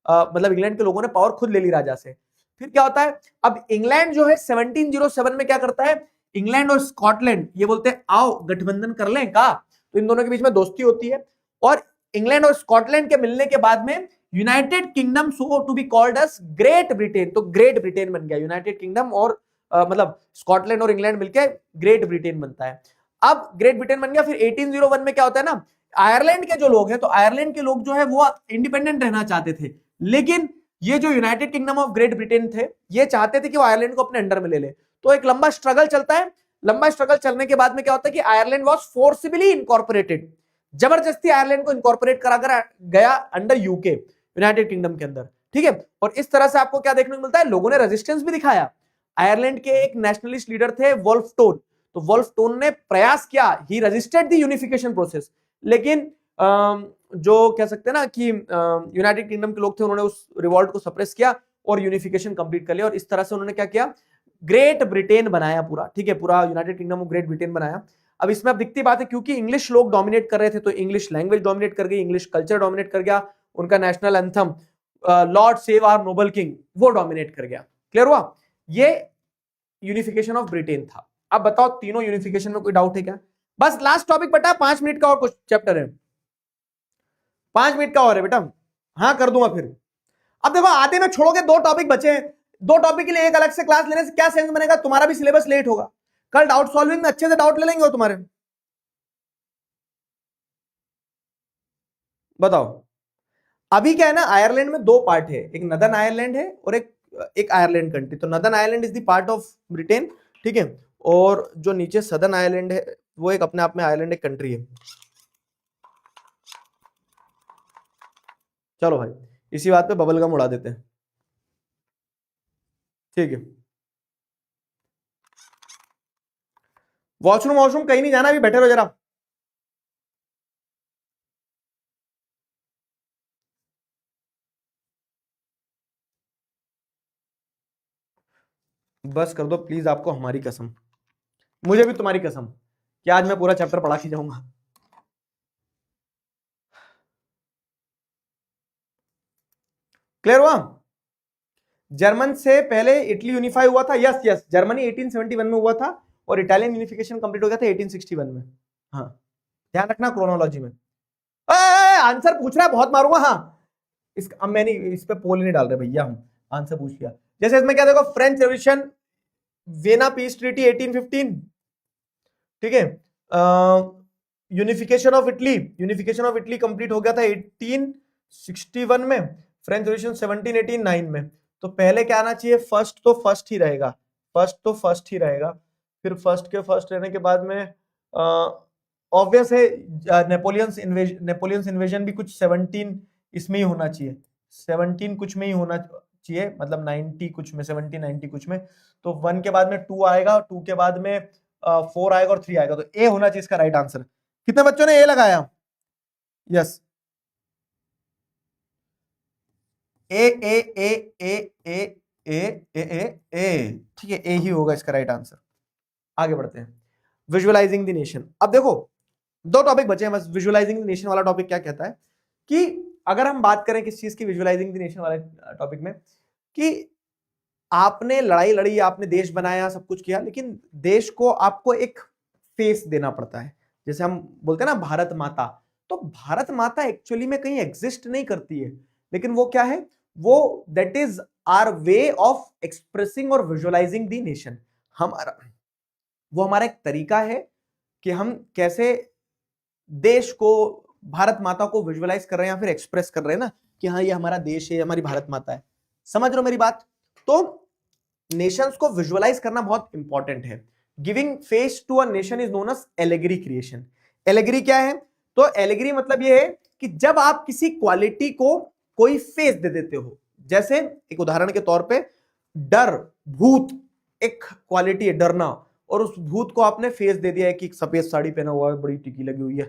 A: मतलब इंग्लैंड के लोगों ने पावर खुद ले ली राजा से। फिर क्या होता है, अब इंग्लैंड जो है 1707 में क्या करता है, इंग्लैंड और स्कॉटलैंड ये बोलते हैं आओ गठबंधन कर लें का, तो इन दोनों के बीच में दोस्ती होती है। और इंग्लैंड और स्कॉटलैंड के मिलने के बाद में United Kingdom so to be called as Great Britain, तो ग्रेट ब्रिटेन बन गया यूनाइटेड किंगडम, और मतलब स्कॉटलैंड और इंग्लैंड मिलकर ग्रेट ब्रिटेन बनता है। अब ग्रेट ब्रिटेन बन गया। फिर 1801 में क्या होता है ना, आयरलैंड के जो लोग हैं, तो आयरलैंड के लोग जो है वो इंडिपेंडेंट रहना चाहते थे, लेकिन ये जो United Kingdom of great Britain थे, ये चाहते थे कि वो आयरलैंड को अपने अंडर में ले ले। तो एक लंबा स्ट्रगल चलता है। लंबा स्ट्रगल चलने के बाद में क्या होता है कि आयरलैंड वाज फोर्सिबली इनकॉर्पोरेटेड, जबरदस्ती आयरलैंड को इनकॉर्पोरेट करा कर गया अंडर यूके, यूनाइटेड किंगडम के अंदर, ठीक है। और इस तरह से आपको क्या देखने को मिलता है, लोगों ने रेजिस्टेंस भी दिखाया। आयरलैंड के एक नेशनलिस्ट लीडर थे वोल्फ टोन, तो वोल्फ टोन ने प्रयास किया, ही रेजिस्टेड द यूनिफिकेशन प्रोसेस, लेकिन जो कह सकते हैं ना कि यूनाइटेड किंगडम के लोग थे, उन्होंने उस रिवॉल्ट को सप्रेस किया और यूनिफिकेशन कंप्लीट कर लिया। और इस तरह से उन्होंने क्या किया, ग्रेट ब्रिटेन बनाया पूरा, ठीक है, पूरा United Kingdom of great Britain बनाया। अब इसमें अब दिखती बात है, क्योंकि इंग्लिश लोग डोमिनेट कर रहे थे, तो इंग्लिश लैंग्वेज डोमिनेट कर गई, इंग्लिश कल्चर डोमिनेट कर गया, उनका national anthem lord save our noble king वो डोमिनेट कर गया। क्लियर हुआ, ये यूनिफिकेशन ऑफ ब्रिटेन था। अब बताओ तीनों यूनिफिकेशन में कोई डाउट है क्या? बस लास्ट टॉपिक बेटा, 5 मिनट का और कुछ चैप्टर है, 5 मिनट का और है बेटा, हाँ कर दूंगा फिर। अब देखो आधे में छोड़ोगे, 2 टॉपिक बचे हैं, 2 टॉपिक के लिए एक अलग से क्लास लेने से क्या सेंस बनेगा, तुम्हारा भी सिलेबस लेट होगा। कल डाउट सॉल्विंग में अच्छे से डाउट ले लेंगे वो तुम्हारे। बताओ अभी क्या है ना, आयरलैंड में 2 पार्ट है, एक नदर्न आयरलैंड है और एक आयरलैंड कंट्री। तो northern Ireland is the part of Britain, ठीक है, और जो नीचे सदर्न आयरलैंड है वो एक अपने आप में आयरलैंड एक कंट्री है। चलो भाई इसी बात पे बबल गम उड़ा देते हैं, ठीक है। वॉशरूम कहीं नहीं जाना, अभी बैठे रहो जरा। बस कर दो प्लीज, आपको हमारी कसम, मुझे भी तुम्हारी कसम कि आज मैं पूरा चैप्टर पढ़ा के जाऊंगा। क्लियर हुआ? जर्मन से पहले इटली यूनिफाई हुआ था, यस यस, जर्मनी 1871 में हुआ था और इटालियन यूनिफिकेशन कंप्लीट हो गया था 1861 में। हाँ ध्यान रखना क्रोनोलॉजी में। आंसर पूछ रहा है, बहुत मारूंगा। हाँ अब मैंने इस पे पोल नहीं डाल रहे भैया, हम आंसर पूछ लिया। जैसे इसमें क्या देखो, French revolution, vena peace treaty 1815, ठीक है। यूनिफिकेशन ऑफ इटली कंप्लीट हो गया था 1861 में, फ्रेंच रेवोल्यूशन 1789 में। तो पहले क्या आना चाहिए, फर्स्ट तो फर्स्ट ही रहेगा, फिर फर्स्ट के फर्स्ट रहने के बाद में ऑब्वियस है नेपोलियंस इन्वेजन भी कुछ 17 इसमें ही होना चाहिए, 17 कुछ में ही होना चाहिए, मतलब 90 कुछ में, 70 90 कुछ में। तो 1 के बाद में 2 आएगा, 2 के बाद में 4 आएगा और 3 आएगा, तो ए होना चाहिए इसका राइट आंसर। कितने बच्चों ने ए लगाया? यस, ए ए ए ए ए ए ए ए ए, ठीक है, ए ही होगा इसका राइट आंसर। आगे बढ़ते हैं, विजुअलाइजिंग द नेशन। अब देखो दो टॉपिक बचे हैं बस। विजुअलाइजिंग द नेशन वाला टॉपिक क्या कहता है कि अगर हम बात करें किस चीज की, विजुअलाइजिंग द नेशन वाले टॉपिक में, कि आपने लड़ाई लड़ी, आपने देश बनाया, सब कुछ किया, लेकिन देश को आपको एक फेस देना पड़ता है। जैसे हम बोलते हैं ना भारत माता, तो भारत माता एक्चुअली में कहीं एग्जिस्ट नहीं करती है, लेकिन वो क्या है, वो that is our way of expressing और विजुअलाइजिंग द नेशन। वो हमारा एक तरीका है कि हम कैसे देश को, भारत माता को विजुअलाइज कर रहे हैं या फिर एक्सप्रेस कर रहे हैं ना, कि हाँ ये हमारा देश है, हमारी भारत माता है। समझ रहे हो मेरी बात? तो नेशंस को विजुअलाइज करना बहुत इंपॉर्टेंट है। Giving face to a nation is known as allegory creation. Allegory क्या है? तो एलेगरी मतलब ये है कि जब आप किसी क्वालिटी को कोई फेस दे देते हो, जैसे एक उदाहरण के तौर पे डर, भूत एक क्वालिटी है, डरना, और उस भूत को आपने फेस दे दिया है कि सफेद साड़ी पहना हुआ है, बड़ी टिकी लगी हुई है,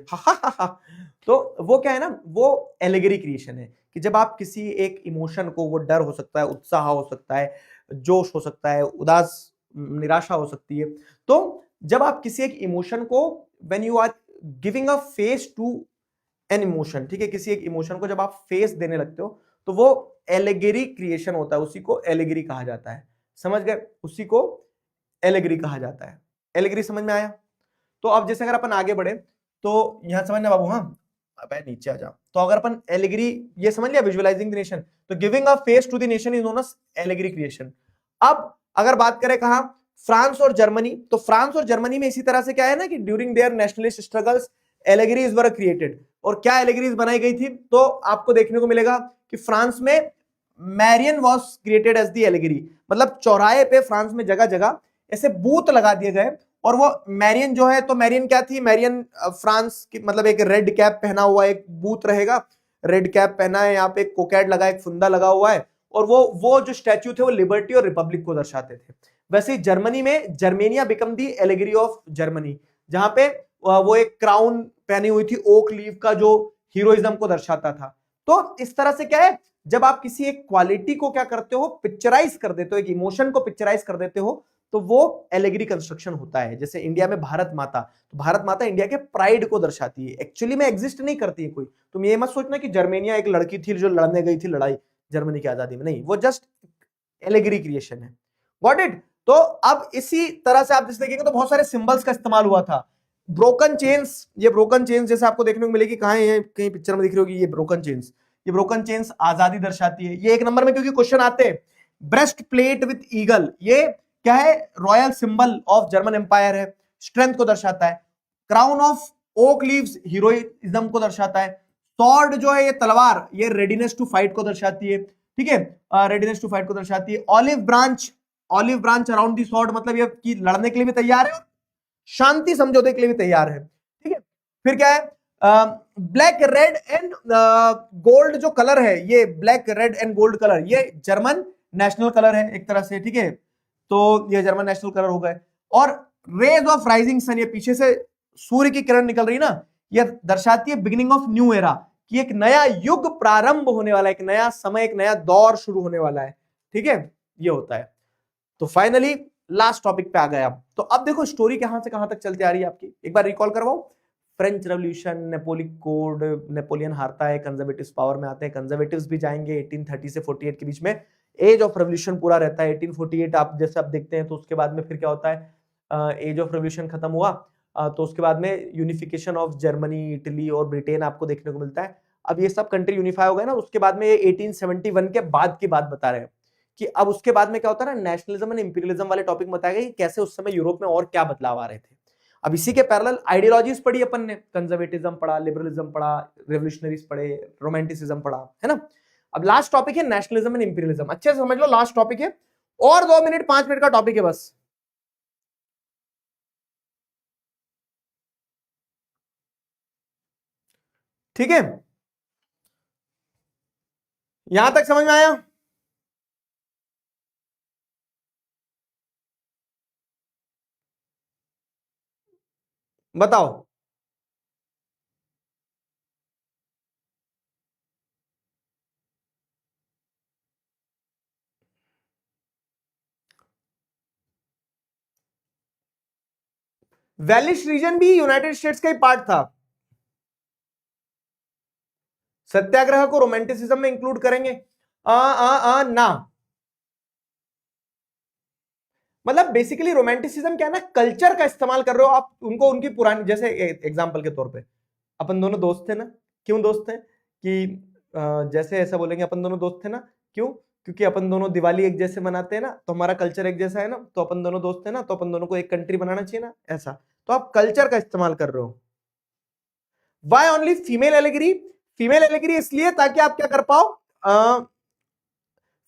A: तो वो क्या है ना, वो एलेगरी क्रिएशन है कि जब आप किसी एक इमोशन को, वो डर हो सकता है, उत्साह हो सकता है, जोश हो सकता है, उदास निराशा हो सकती है, तो जब आप किसी एक इमोशन को, when you are giving a face to an emotion, ठीक है, किसी एक इमोशन को जब आप फेस देने लगते हो, तो वो एलेगरी क्रिएशन होता है, उसी को एलेगरी कहा जाता है। समझ गए? उसी को एलेगरी कहा जाता है। एलेगरी समझ में आया? तो अब जैसे अगर अपन आगे बढ़े तो यहां समझना बाबू, हाँ अब नीचे आ जाओ। तो अगर अपन एलेगरी ये समझ लिया, विजुअलाइजिंग द नेशन, तो giving a face to the nation is known as allegory creation. अब अगर बात करें कहां, फ्रांस और जर्मनी, तो फ्रांस और जर्मनी में इसी तरह से क्या है ना कि during their nationalist struggles allegories were created. और क्या एलेगरीज बनाई गई थी? तो आपको देखने को मिलेगा कि फ्रांस में Marianne was created as the allegory, मतलब चौराहे पे फ्रांस में जगह जगह ऐसे बूथ लगा दिए गए, और वो मैरियन जो है, तो मैरियन क्या थी, मैरियन फ्रांस की, मतलब एक रेड कैप पहना हुआ एक बूथ रहेगा, रेड कैप पहना है, यहाँ पे एक कोकैड लगा, एक फुंदा लगा हुआ है, और वो जो स्टैच्यू थे वो लिबर्टी और रिपब्लिक को दर्शाते थे। वैसे ही जर्मनी में Germania become the allegory of Germany, जहां पे वो एक क्राउन पहनी हुई थी ओक लीव का, जो हीरोइज्म को दर्शाता था। तो इस तरह से क्या है, जब आप किसी एक क्वालिटी को क्या करते हो, पिक्चराइज कर देते हो, एक इमोशन को पिक्चराइज कर देते हो, तो वो एलेगरी कंस्ट्रक्शन होता है। जैसे इंडिया में भारत माता, तो भारत माता इंडिया के प्राइड को दर्शाती है, एक्चुअली में एग्जिस्ट नहीं करती है कोई। तुम ये मत सोचना कि जर्मेनिया एक लड़की थी जो लड़ने गई थी लड़ाई जर्मनी की आजादी में, नहीं, वो जस्ट एलेगरी क्रिएशन है। Got it? तो अब इसी तरह से आप जैसे देखेंगे तो बहुत सारे सिंबल्स का इस्तेमाल हुआ था। ब्रोकन चेन्स, ये ब्रोकन चेन्स जैसे आपको देखने को मिलेगी, कहां है, कहीं पिक्चर में दिख रही होगी, ये ब्रोकन चेन्स, ये ब्रोकन चेन्स आजादी दर्शाती है। ये 1 नंबर में क्योंकि क्वेश्चन आते हैं। ब्रेस्ट प्लेट विद ईगल, ये क्या है, royal symbol of German empire है, स्ट्रेंथ को दर्शाता है। Crown of oak leaves heroism को दर्शाता है। सॉर्ड जो है, ये तलवार, ये रेडीनेस टू फाइट को दर्शाती है, ठीक है, रेडीनेस टू फाइट को दर्शाती है। Olive branch around the sword, मतलब ये कि लड़ने के लिए भी तैयार है और शांति समझौते के लिए भी तैयार है, ठीक है। फिर क्या है, ब्लैक रेड एंड गोल्ड जो कलर है, ये black red and gold colour, ये जर्मन नेशनल कलर है एक तरह से, ठीक है, तो ये जर्मन नेशनल कलर हो गए। और रेज ऑफ राइजिंग सन, ये पीछे से सूर्य की किरण निकल रही ना, ये दर्शाती है बिगिनिंग ऑफ न्यू एरा, कि एक नया युग प्रारंभ होने वाला है, एक नया समय, एक नया दौर शुरू होने वाला है, ठीक है, ये होता है। तो फाइनली लास्ट टॉपिक पे आ गए आप। तो अब देखो स्टोरी कहां से कहां तक चलती आ रही है आपकी, एक बार रिकॉल करवाओ। French revolution, Napoleon code, Napoleon हारता है, कंजर्वेटिव्स पावर में आते हैं, कंजर्वेटिव्स भी जाएंगे 1830 से 48 के बीच में, एज ऑफ रेवोल्यूशन पूरा रहता है 1848, आप जैसे आप देखते हैं। तो उसके बाद में फिर क्या होता है, एज ऑफ रेवोल्यूशन खत्म हुआ, तो उसके बाद में यूनिफिकेशन ऑफ जर्मनी, इटली और ब्रिटेन आपको देखने को मिलता है। अब ये सब कंट्री यूनिफाई हो गए ना, उसके बाद में 1871 के बाद की बात बता रहे हैं कि अब उसके बाद में क्या होता है ना, नेशनलिज्म एंड इंपीरियलिज्म वाले टॉपिक बताए गए, कैसे उस समय यूरोप में और क्या बदलाव आ रहे थे। अब इसी के पैरेलल आइडियोलॉजीज पढ़ी अपन ने, कंजर्वेटिज्म पढ़ा, लिबरलिज्म पढ़ा, रेवोल्यूशनरीज पढ़े, रोमांटिसिज्म पढ़ा, है ना। अब लास्ट टॉपिक है नेशनलिज्म एंड इंपीरियलिज्म, अच्छे से समझ लो, लास्ट टॉपिक है, और 2 मिनट 5 मिनट का टॉपिक है बस। ठीक है, यहां तक समझ में आया? बताओ। वेलिश रीजन भी यूनाइटेड स्टेट्स का ही पार्ट था। सत्याग्रह को रोमांटिसिज्म में इंक्लूड करेंगे? ना, मतलब बेसिकली रोमांटिसिज्म क्या है ना, कल्चर का इस्तेमाल कर रहे हो आप उनको, उनकी पुरानी, जैसे एग्जांपल के तौर पे अपन दोनों दोस्त थे ना, क्यों दोस्त थे कि जैसे ऐसा बोलेंगे अपन दोनों दोस्त थे ना, क्यों? क्योंकि अपन दोनों दिवाली एक जैसे मनाते हैं ना, तो हमारा कल्चर एक जैसा है ना, तो अपन दोनों दोस्त हैं ना, तो अपन दोनों को एक कंट्री बनाना चाहिए ना, ऐसा। तो आप कल्चर का इस्तेमाल कर रहे हो। Why only female allegory? Female allegory इसलिए ताकि आप क्या कर पाओ,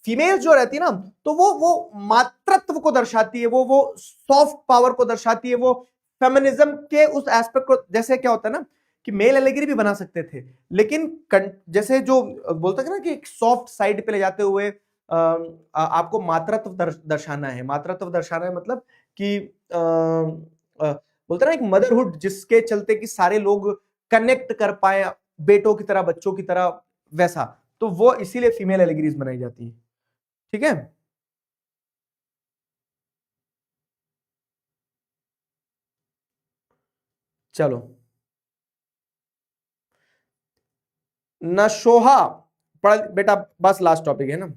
A: फीमेल जो रहती है ना, तो वो मातृत्व को दर्शाती है, वो सॉफ्ट पावर को दर्शाती है, वो फेमिनिज्म के उस एस्पेक्ट को, जैसे क्या होता है ना कि मेल एलिगरी भी बना सकते थे, लेकिन जैसे जो बोलते हैं ना कि एक सॉफ्ट साइड पे ले जाते हुए आपको मातृत्व दर्शाना है, मातृत्व दर्शाना है, मतलब कि बोलते हैं ना एक मदरहुड, जिसके चलते कि सारे लोग कनेक्ट कर पाए बेटों की तरह, बच्चों की तरह, वैसा। तो वो इसीलिए फीमेल एलिगरीज बनाई जाती है। ठीक है, चलो। नशोहा पढ़ बेटा, बस लास्ट टॉपिक है ना।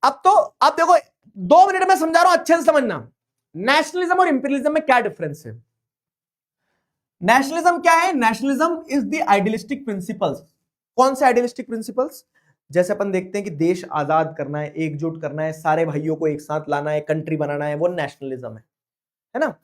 A: अब तो आप देखो, 2 मिनट में समझा रहा हूं, अच्छे से समझना। नेशनलिज्म और इंपीरियलिज्म में क्या डिफरेंस है? नेशनलिज्म क्या है? Nationalism is the idealistic principles. कौन से आइडियलिस्टिक प्रिंसिपल्स? जैसे अपन देखते हैं कि देश आजाद करना है, एकजुट करना है, सारे भाइयों को एक साथ लाना है, कंट्री बनाना है, वो नेशनलिज्म है ना।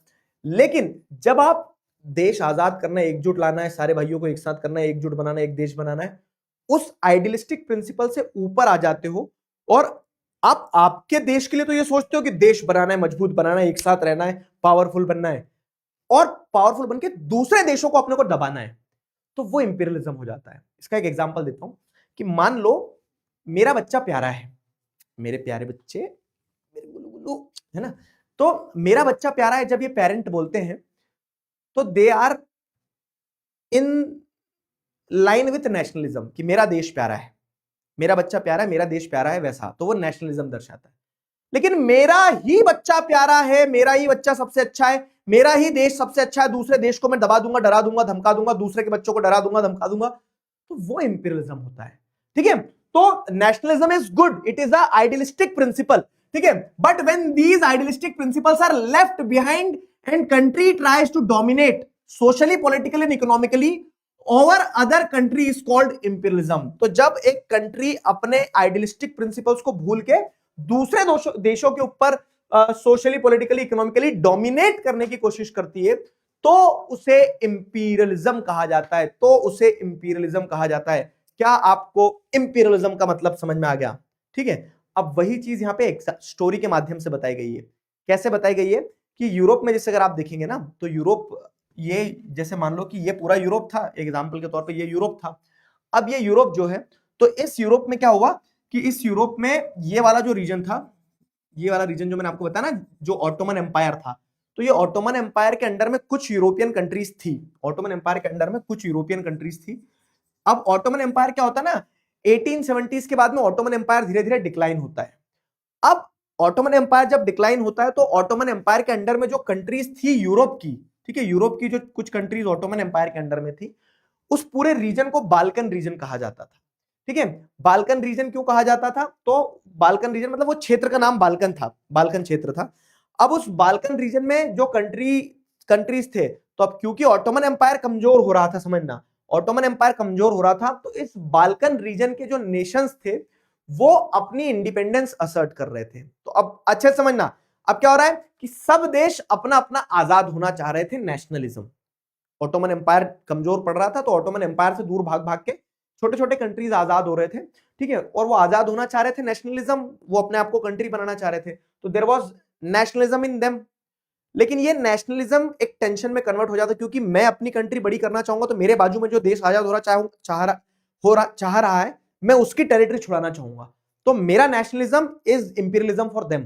A: लेकिन जब आप देश आजाद करना है, एकजुट लाना है, सारे भाइयों को एक साथ करना है, एकजुट बनाना है, एक देश बनाना है, उस आइडियलिस्टिक प्रिंसिपल से ऊपर आ जाते हो और आप आपके देश के लिए तो ये सोचते हो कि देश बनाना है, मजबूत बनाना है, एक साथ रहना है, पावरफुल बनना है, और पावरफुल बनके दूसरे देशों को अपने को दबाना है, तो वो इंपीरियलिज्म हो जाता है। इसका एक एग्जांपल देता हूं कि मान लो मेरा बच्चा प्यारा है, मेरे प्यारे बच्चे, मेरे गुल्लू गुल्लू, है ना, तो मेरा बच्चा प्यारा है, जब ये पेरेंट बोलते हैं तो they are in line with nationalism कि मेरा देश प्यारा है, मेरा बच्चा प्यारा है, मेरा देश प्यारा है, वैसा, तो वो नेशनलिज्म दर्शाता है। लेकिन मेरा ही बच्चा प्यारा है, मेरा ही बच्चा सबसे अच्छा है, मेरा ही देश सबसे अच्छा है, दूसरे देश को मैं दबा दूंगा, डरा दूंगा, धमका दूंगा, दूसरे के बच्चों को डरा दूंगा, धमका दूंगा, तो वो इंपीरियलिज्म होता है। ठीक है, तो nationalism is good, it is a idealistic principle. ठीक है, but when these idealistic principles are left behind and country tries to dominate socially, politically and economically over other country is called imperialism. तो जब एक country अपने idealistic principles को भूल के दूसरे देशों के ऊपर सोशली, पॉलिटिकली, इकोनॉमिकली डोमिनेट करने की कोशिश करती है, तो उसे इंपीरियलिज्म कहा जाता है, तो उसे इंपीरियलिज्म कहा जाता है। क्या आपको इंपीरियलिज्म का मतलब समझ में आ गया? ठीक है, अब वही चीज यहां पे एक स्टोरी के माध्यम से बताई गई है। कैसे बताई गई है कि यूरोप में जैसे अगर आप देखेंगे ना, तो यूरोप, ये जैसे मान लो कि ये पूरा यूरोप था, एग्जांपल के तौर पे ये यूरोप था। अब ये यूरोप जो है, तो इस यूरोप में क्या हुआ कि इस यूरोप में ये वाला जो रीजन था, ये वाला रीजन जो मैंने आपको बताया ना, जो ऑटोमन एम्पायर था, तो ये ऑटोमन एम्पायर के अंडर में कुछ यूरोपियन कंट्रीज थी, ऑटोमन एम्पायर के अंडर में कुछ यूरोपियन कंट्रीज थी। अब ऑटोमन एम्पायर क्या होता है ना, 1870s के बाद में ऑटोमन एम्पायर धीरे धीरे डिक्लाइन होता है। अब ऑटोमन एम्पायर जब डिक्लाइन होता है, तो ऑटोमन एम्पायर के अंडर में जो कंट्रीज थी यूरोप की, ठीक है, यूरोप की जो कुछ कंट्रीज ऑटोमन एम्पायर के अंडर में थी, उस पूरे रीजन को बाल्कन रीजन कहा जाता था। ठीक है, बाल्कन रीजन क्यों कहा जाता था? तो बाल्कन रीजन मतलब वो क्षेत्र का नाम बाल्कन था, बाल्कन क्षेत्र था। अब उस बाल्कन रीजन में जो कंट्रीज थे, तो अब क्योंकि ऑटोमन एम्पायर कमजोर हो रहा था, समझना, ऑटोमन एम्पायर कमजोर हो रहा था, तो इस बाल्कन रीजन के जो नेशंस थे वो अपनी इंडिपेंडेंस असर्ट कर रहे थे। तो अब अच्छे समझना, अब क्या हो रहा है कि सब देश अपना अपना आजाद होना चाह रहे थे, नेशनलिज्म। ऑटोमन एम्पायर कमजोर पड़ रहा था, तो ऑटोमन एम्पायर से दूर भाग भाग के छोटे छोटे कंट्रीज आजाद हो रहे थे, ठीक है, और वो आजाद होना चाह रहे थे, नेशनलिज्म, वो अपने आप को कंट्री बनाना चाह रहे थे, तो there was nationalism in them. लेकिन ये नेशनलिज्म एक टेंशन में कन्वर्ट हो जाता, क्योंकि मैं अपनी कंट्री बड़ी करना चाहूंगा, तो मेरे बाजू में जो देश आजाद हो रहा चाह रहा है, मैं उसकी टेरिटरी छुड़ाना चाहूंगा, तो मेरा nationalism is imperialism for them.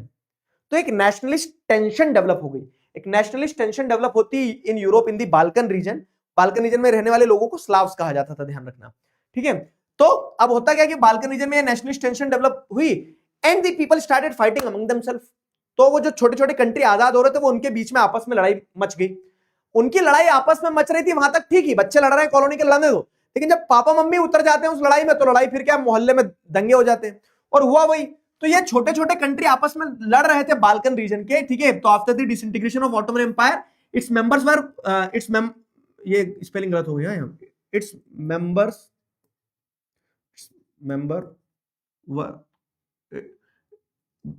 A: तो एक नेशनलिस्ट टेंशन डेवलप हो गई। एक नेशनलिस्ट टेंशन डेवलप होती in Europe, in the Balkan reason. Balkan region में रहने वाले लोगों को स्लाव्स कहा जाता था, ध्यान रखना, ठीक है। तो अब होता क्या कि बाल्कन रीजन में नेशनलिस्ट टेंशन डेवलप हुई and the people started fighting among themself. तो वो जो छोटे छोटे कंट्री आजाद हो रहे थे, वो उनके बीच में आपस में लड़ाई मच गई। उनकी लड़ाई आपस में मच रही थी, वहां तक ठीक ही, बच्चे लड़ रहे हैं, कॉलोनी के लड़ने दो, लेकिन जब पापा मम्मी उतर जाते हैं उस लड़ाई में, तो लड़ाई फिर क्या, मोहल्ले में दंगे हो जाते हैं। और हुआ वही, तो ये छोटे छोटे कंट्री आपस में लड़ रहे थे बाल्कन रीजन के, ठीक है। तो after the disintegration of Ottoman empire, its members were ये स्पेलिंग गलत हो गया यहाँ, its member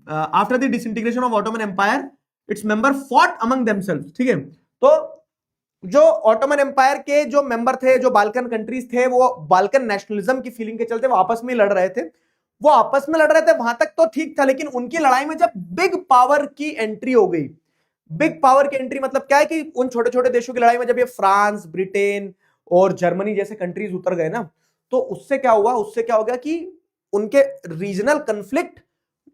A: after the disintegration of Ottoman empire, its member fought among themselves, ठीक है। तो जो ऑटोमन एम्पायर के जो मेंबर थे, जो बाल्कन कंट्रीज थे, वो बाल्कन नेशनलिज्म की फीलिंग के चलते वो आपस में लड़ रहे थे। वो आपस में लड़ रहे थे, वहां तक तो ठीक था, लेकिन उनकी लड़ाई में जब बिग पावर की एंट्री हो गई, बिग पावर की एंट्री मतलब क्या है कि उन छोटे छोटे देशों की लड़ाई में जब ये फ्रांस, ब्रिटेन और जर्मनी जैसे कंट्रीज उतर गए ना, तो उससे क्या हुआ, उससे क्या हो गया कि उनके रीजनल कंफ्लिक्ट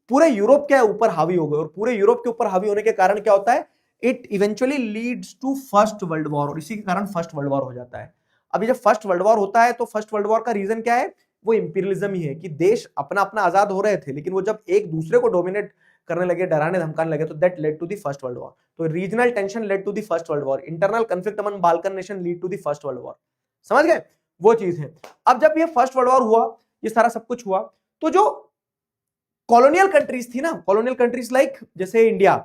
A: पूरे यूरोप के ऊपर हावी हो गए। और पूरे यूरोप के ऊपर हावी होने के कारण क्या होता है, it eventually leads to first world war, और इसी के कारण फर्स्ट वर्ल्ड वॉर हो जाता है। अभी जब फर्स्ट वर्ल्ड वॉर होता है, तो फर्स्ट वर्ल्ड वॉर का रीजन क्या है, वो इंपीरियलिज्म ही है, कि देश अपना अपना आजाद हो रहे थे, लेकिन वो जब एक दूसरे को डोमिनेट करने लगे, डराने धमकाने लगे, तो that led to the first world war. तो regional tension led to the first world war, internal conflict among Balkan nation lead to the first world war. समझ गए, वो चीज है। अब जब ये फर्स्ट वर्ल्ड वॉर हुआ, ये सारा सब कुछ हुआ, तो जो कॉलोनियल कंट्रीज थी ना, कॉलोनियल कंट्रीज लाइक जैसे इंडिया,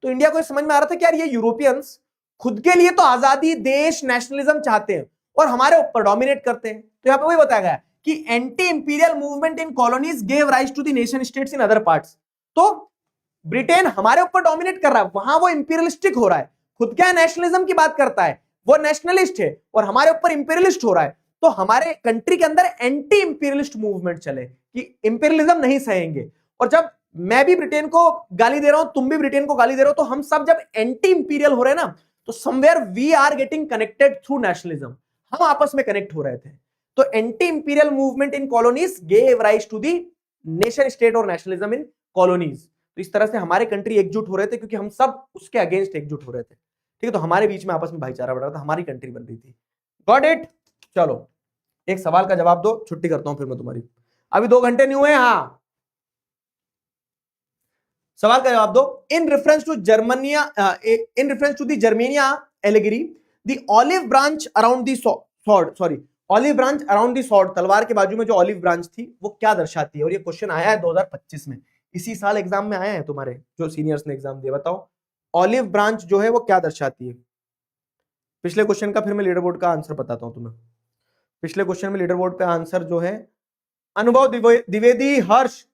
A: तो इंडिया को समझ में आ रहा था कि यार ये यूरोपियंस खुद के लिए तो आजादी, देश, नेशनलिज्म चाहते हैं और हमारे ऊपर डोमिनेट करते हैं। तो यहां पे वही बताया गया कि anti imperial movement in colonies gave rise to the nation states in other parts. तो ब्रिटेन हमारे ऊपर डोमिनेट कर रहा है, वहां वो इंपीरियलिस्टिक हो रहा है, खुद क्या नेशनलिज्म की बात करता है, वो नेशनलिस्ट है, और हमारे ऊपर इंपीरियलिस्ट हो रहा है। तो हमारे कंट्री के अंदर एंटी इंपीरियलिस्ट मूवमेंट चले कि इंपीरियलिज्म नहीं सहेंगे। और जब मैं भी ब्रिटेन को गाली दे रहा हूं, तुम भी ब्रिटेन को गाली दे रहे हो, तो हम सब जब एंटी इंपीरियल हो रहे हैं ना, तो somewhere we are getting connected through nationalism, हम आपस में कनेक्ट हो रहे थे। तो anti imperial movement in colonies gave rise to the nation state और नेशनलिज्म इन कॉलोनीज। तो इस तरह से हमारे कंट्री एकजुट हो रहे थे, क्योंकि हम सब उसके अगेंस्ट एकजुट हो रहे थे, ठीक है। तो हमारे बीच में आपस में भाईचारा बढ़ रहा था, हमारी कंट्री बन रही थी। Got it. चलो एक सवाल का जवाब दो, छुट्टी करता हूं फिर मैं तुम्हारी, अभी 2 घंटे नहीं हुए। हाँ, सवाल का जवाब दो। In reference to Germania, in reference to the Germania allegory, the olive branch around the sword, sorry, olive branch around the sword, तलवार के बाजू में जो ऑलिव ब्रांच थी वो क्या दर्शाती है? और ये क्वेश्चन आया है 2025 में, इसी साल एग्जाम में आया है, तुम्हारे जो सीनियर्स ने एग्जाम दिया। बताओ ऑलिव ब्रांच जो है वो क्या दर्शाती है? पिछले क्वेश्चन का फिर मैं लीडर बोर्ड का आंसर बताता हूं तुम्हें। पिछले क्वेश्चन में लीडर बोर्ड पे आंसर जो है, अनुभव द्विवेदी, हर्ष,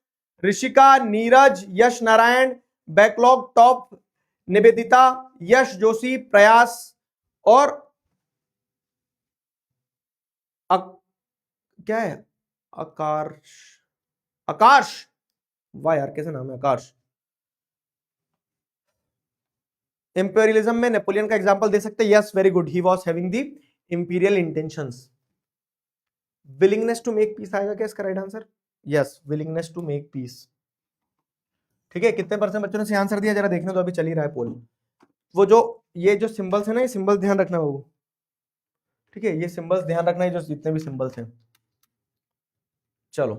A: ऋषिका, नीरज, यश नारायण, बैकलॉग टॉप, निवेदिता, यश जोशी, प्रयास और क्या है, आकाश, आकाश, वाह यार कैसे नाम है, आकाश। इंपीरियलिज्म में नेपोलियन का एग्जांपल दे सकते हैं? Yes, very good, he was having the imperial intentions. Willingness to make peace आएगा क्या इसका right answer? Yes, willingness to make peace. ठीक है, कितने परसेंट बच्चों ने सही आंसर दिया जरा देखने, तो अभी चल ही रहा है पोल। वो जो ये जो सिंबल्स है ना, ये सिंबल्स ध्यान रखना बाबू, ठीक है, ये सिंबल्स ध्यान रखना है, जो जितने भी सिंबल्स हैं। चलो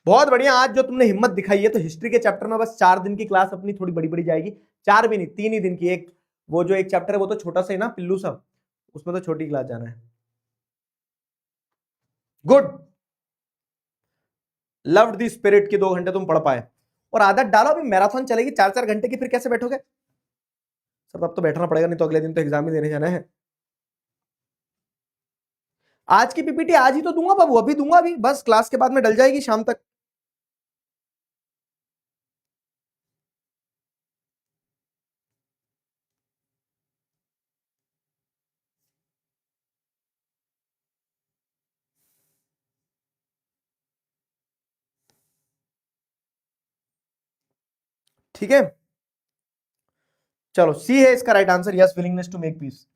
A: बहुत बढ़िया, आज जो तुमने हिम्मत दिखाई है, तो हिस्ट्री के चैप्टर में बस 4 दिन की क्लास अपनी थोड़ी बड़ी बड़ी जाएगी, 4 भी नहीं 3 ही दिन की। एक वो जो एक चैप्टर है वो तो छोटा सा है ना, पिल्लू सा, उसमें तो छोटी क्लास जाना है। गुड, लव्ड द स्पिरिट की 2 घंटे तुम पढ़ पाए। और आदत डालो, अभी मैराथन चलेगी 4-4 घंटे की, फिर कैसे बैठोगे सर? अब तो बैठना पड़ेगा, नहीं तो अगले दिन तो एग्जाम ही देने जाना है। आज की पीपीटी आज ही तो दूंगा बाबू, अभी दूंगा, अभी बस क्लास के बाद में डल जाएगी शाम तक। ठीक है, चलो सी है इसका right answer, yes willingness to make peace.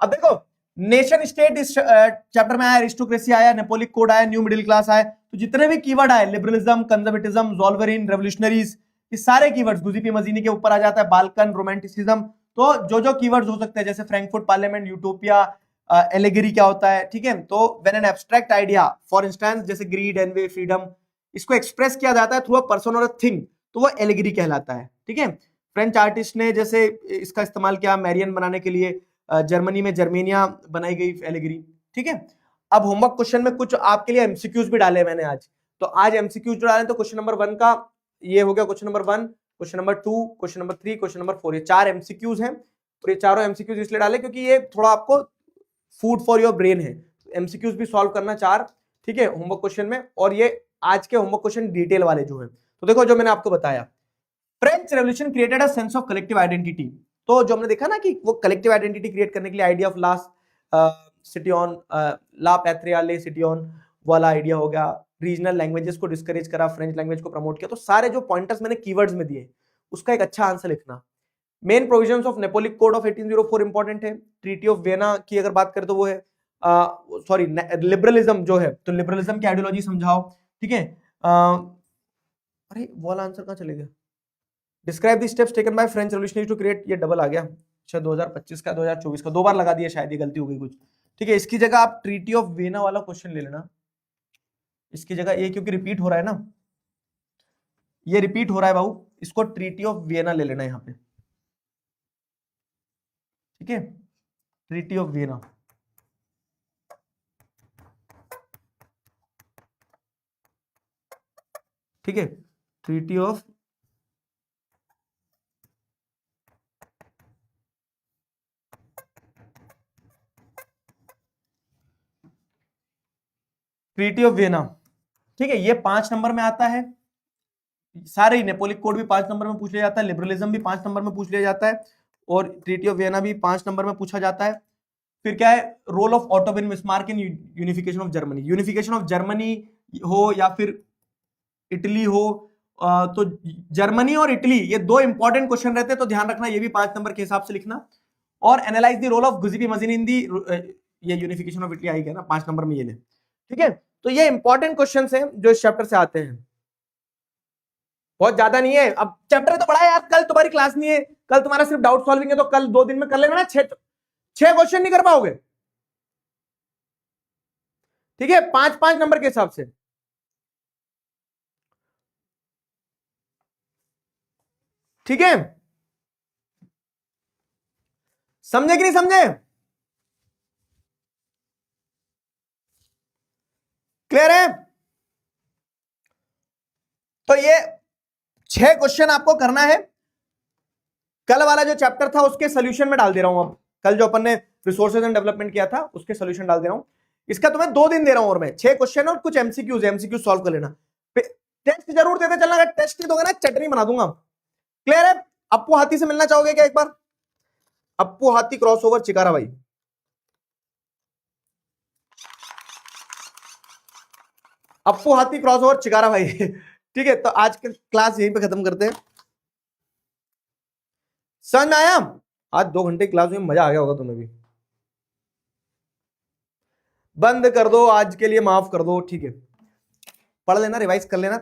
A: अब देखो नेशन स्टेट इस चैप्टर में आया, एरिस्टोक्रेसी आया, नेपोलिक कोड आया, न्यू मिडिल क्लास आया, तो जितने भी कीवर्ड आए, लिबरलिज्म, कंजर्वेटिज्म, ज़ोल्वेरिन, रेवोल्यूशनरीज, ये सारे कीवर्ड्स, गुज़िपी मजीनी के ऊपर आ जाता है, बाल्कन, रोमांटिसिज्म, तो जो जो कीवर्ड्स हो सकते हैं जैसे फ्रैंकफर्ट पार्लियामेंट, यूटोपिया, एलेगरी क्या होता है, ठीक है, तो when an abstract idea for instance जैसे ग्रीड, एनवी, फ्रीडम, इसको एक्सप्रेस किया जाता है थ्रू अ पर्सन और अ थिंग, तो वो एलेगरी कहलाता है, ठीक है। फ्रेंच आर्टिस्ट ने जैसे इसका इस्तेमाल किया मैरियन बनाने के लिए, जर्मनी में जर्मेनिया बनाई गई एलेगरी, ठीक है। अब होमवर्क क्वेश्चन में कुछ आपके लिए एमसीक्यूज भी डाले मैंने आज, तो आज एमसीक्यूज जो डाले तो क्वेश्चन नंबर 1 का ये हो गया, question number 1, question number 2, question number 3, question number 4, ये 4 एमसीक्यूज हैं, और ये चारों एमसीक्यूज इसलिए डाले क्योंकि ये थोड़ा आपको फूड फॉर योर ब्रेन है, एमसीक्यूज भी सॉल्व करना 4, ठीक है, होमवर्क क्वेश्चन में, और ये आज के होमवर्क क्वेश्चन डिटेल वाले जो है। तो देखो जो मैंने आपको बताया, French revolution created a sense of collective identity, तो जो हमने देखा ना कि वो कलेक्टिव आइडेंटिटी क्रिएट करने के लिए आइडिया ऑफ सिटी ऑन ला पैट्रिया ले सिटी ऑन वाला आइडिया हो गया, रीजनल लैंग्वेजेस को डिस्करेज करा, फ्रेंच लैंग्वेज को प्रमोट किया, तो सारे जो पॉइंटर्स मैंने कीवर्ड्स में दिए उसका एक अच्छा आंसर लिखना। Main provisions of नेपोलिक code of 1804 important है, ट्रीटी ऑफ वियना की अगर बात करें तो वो है, सॉरी लिबरलिज्म जो है, तो लिबरलिज्म की आइडियोलॉजी समझाओ, ठीक है। अरे वो वाला आंसर कहां चले गया, describe the steps taken by French revolutionary to create, ये डबल आ गया, अच्छा 2025 का 2024 का 2 बार लगा दिया, शायद ये गलती हो गई कुछ, ठीक है। इसकी जगह आप ट्रीटी ऑफ वियना वाला क्वेश्चन ले लेना, इसकी जगह ये क्योंकि रिपीट हो रहा है ना, ये रिपीट हो रहा है बाबू, इसको ट्रीटी ऑफ वियना ले लेना यहाँ पे, ठीक है, ट्रीटी ऑफ वियना, ठीक है, ट्रीटी ऑफ वियना, ठीक है, ये 5 नंबर में आता है, सारे नेपोलिक कोड भी 5 नंबर में पूछ लिया जाता है, लिबरलिज्म भी 5 नंबर में पूछ लिया जाता है, और ट्रीटी ऑफ वियना भी 5 नंबर में पूछा जाता है। फिर क्या है, role of Otto von Bismarck in unification of Germany, unification of Germany हो या फिर इटली हो, तो जर्मनी और इटली ये 2 इंपॉर्टेंट क्वेश्चन रहते हैं, तो ध्यान रखना ये भी 5 नंबर के हिसाब से लिखना। और एनालाइज द रोल ऑफ गुज़िपी मजीनी इन दी, ये यूनिफिकेशन ऑफ इटली आई गया ना 5 नंबर में, ये ले, ठीक है। तो ये इंपॉर्टेंट क्वेश्चन हैं जो इस चैप्टर से आते हैं, बहुत ज्यादा नहीं है। अब चैप्टर तो बड़ा है यार, कल तुम्हारी क्लास नहीं है, कल तुम्हारा सिर्फ डाउट सॉल्विंग है, तो कल 2 दिन में कर लेना ना, 6 क्वेश्चन नहीं कर पाओगे, ठीक है, 5-5 नंबर के हिसाब से, ठीक है, समझे कि नहीं समझे, क्लियर है। तो ये 6 क्वेश्चन आपको करना है, कल वाला जो चैप्टर था उसके सोल्यूशन में डाल दे रहा हूं, अब कल जो अपन ने रिसोर्सेज एंड डेवलपमेंट किया था उसके सोल्यूशन डाल दे रहा हूं, इसका तुम्हें 2 दिन दे रहा हूं, और मैं 6 क्वेश्चन और कुछ एमसीक्यूज, एमसीक्यू सॉल्व कर लेना, टेस्ट जरूर देते चलना, अगर टेस्ट नहीं दोगे ना चटनी बना दूंगा, क्लियर है। अप्पू हाथी से मिलना चाहोगे क्या एक बार, अप्पू हाथी क्रॉसओवर चिकारा भाई, अप्पू हाथी क्रॉसओवर चिकारा भाई ठीक है, तो आज की क्लास यहीं पे खत्म करते हैं, समझ में आया, आज 2 घंटे क्लास में मजा आ गया होगा तुम्हें भी, बंद कर दो आज के लिए, माफ कर दो, ठीक है, पढ़ लेना, रिवाइज कर लेना।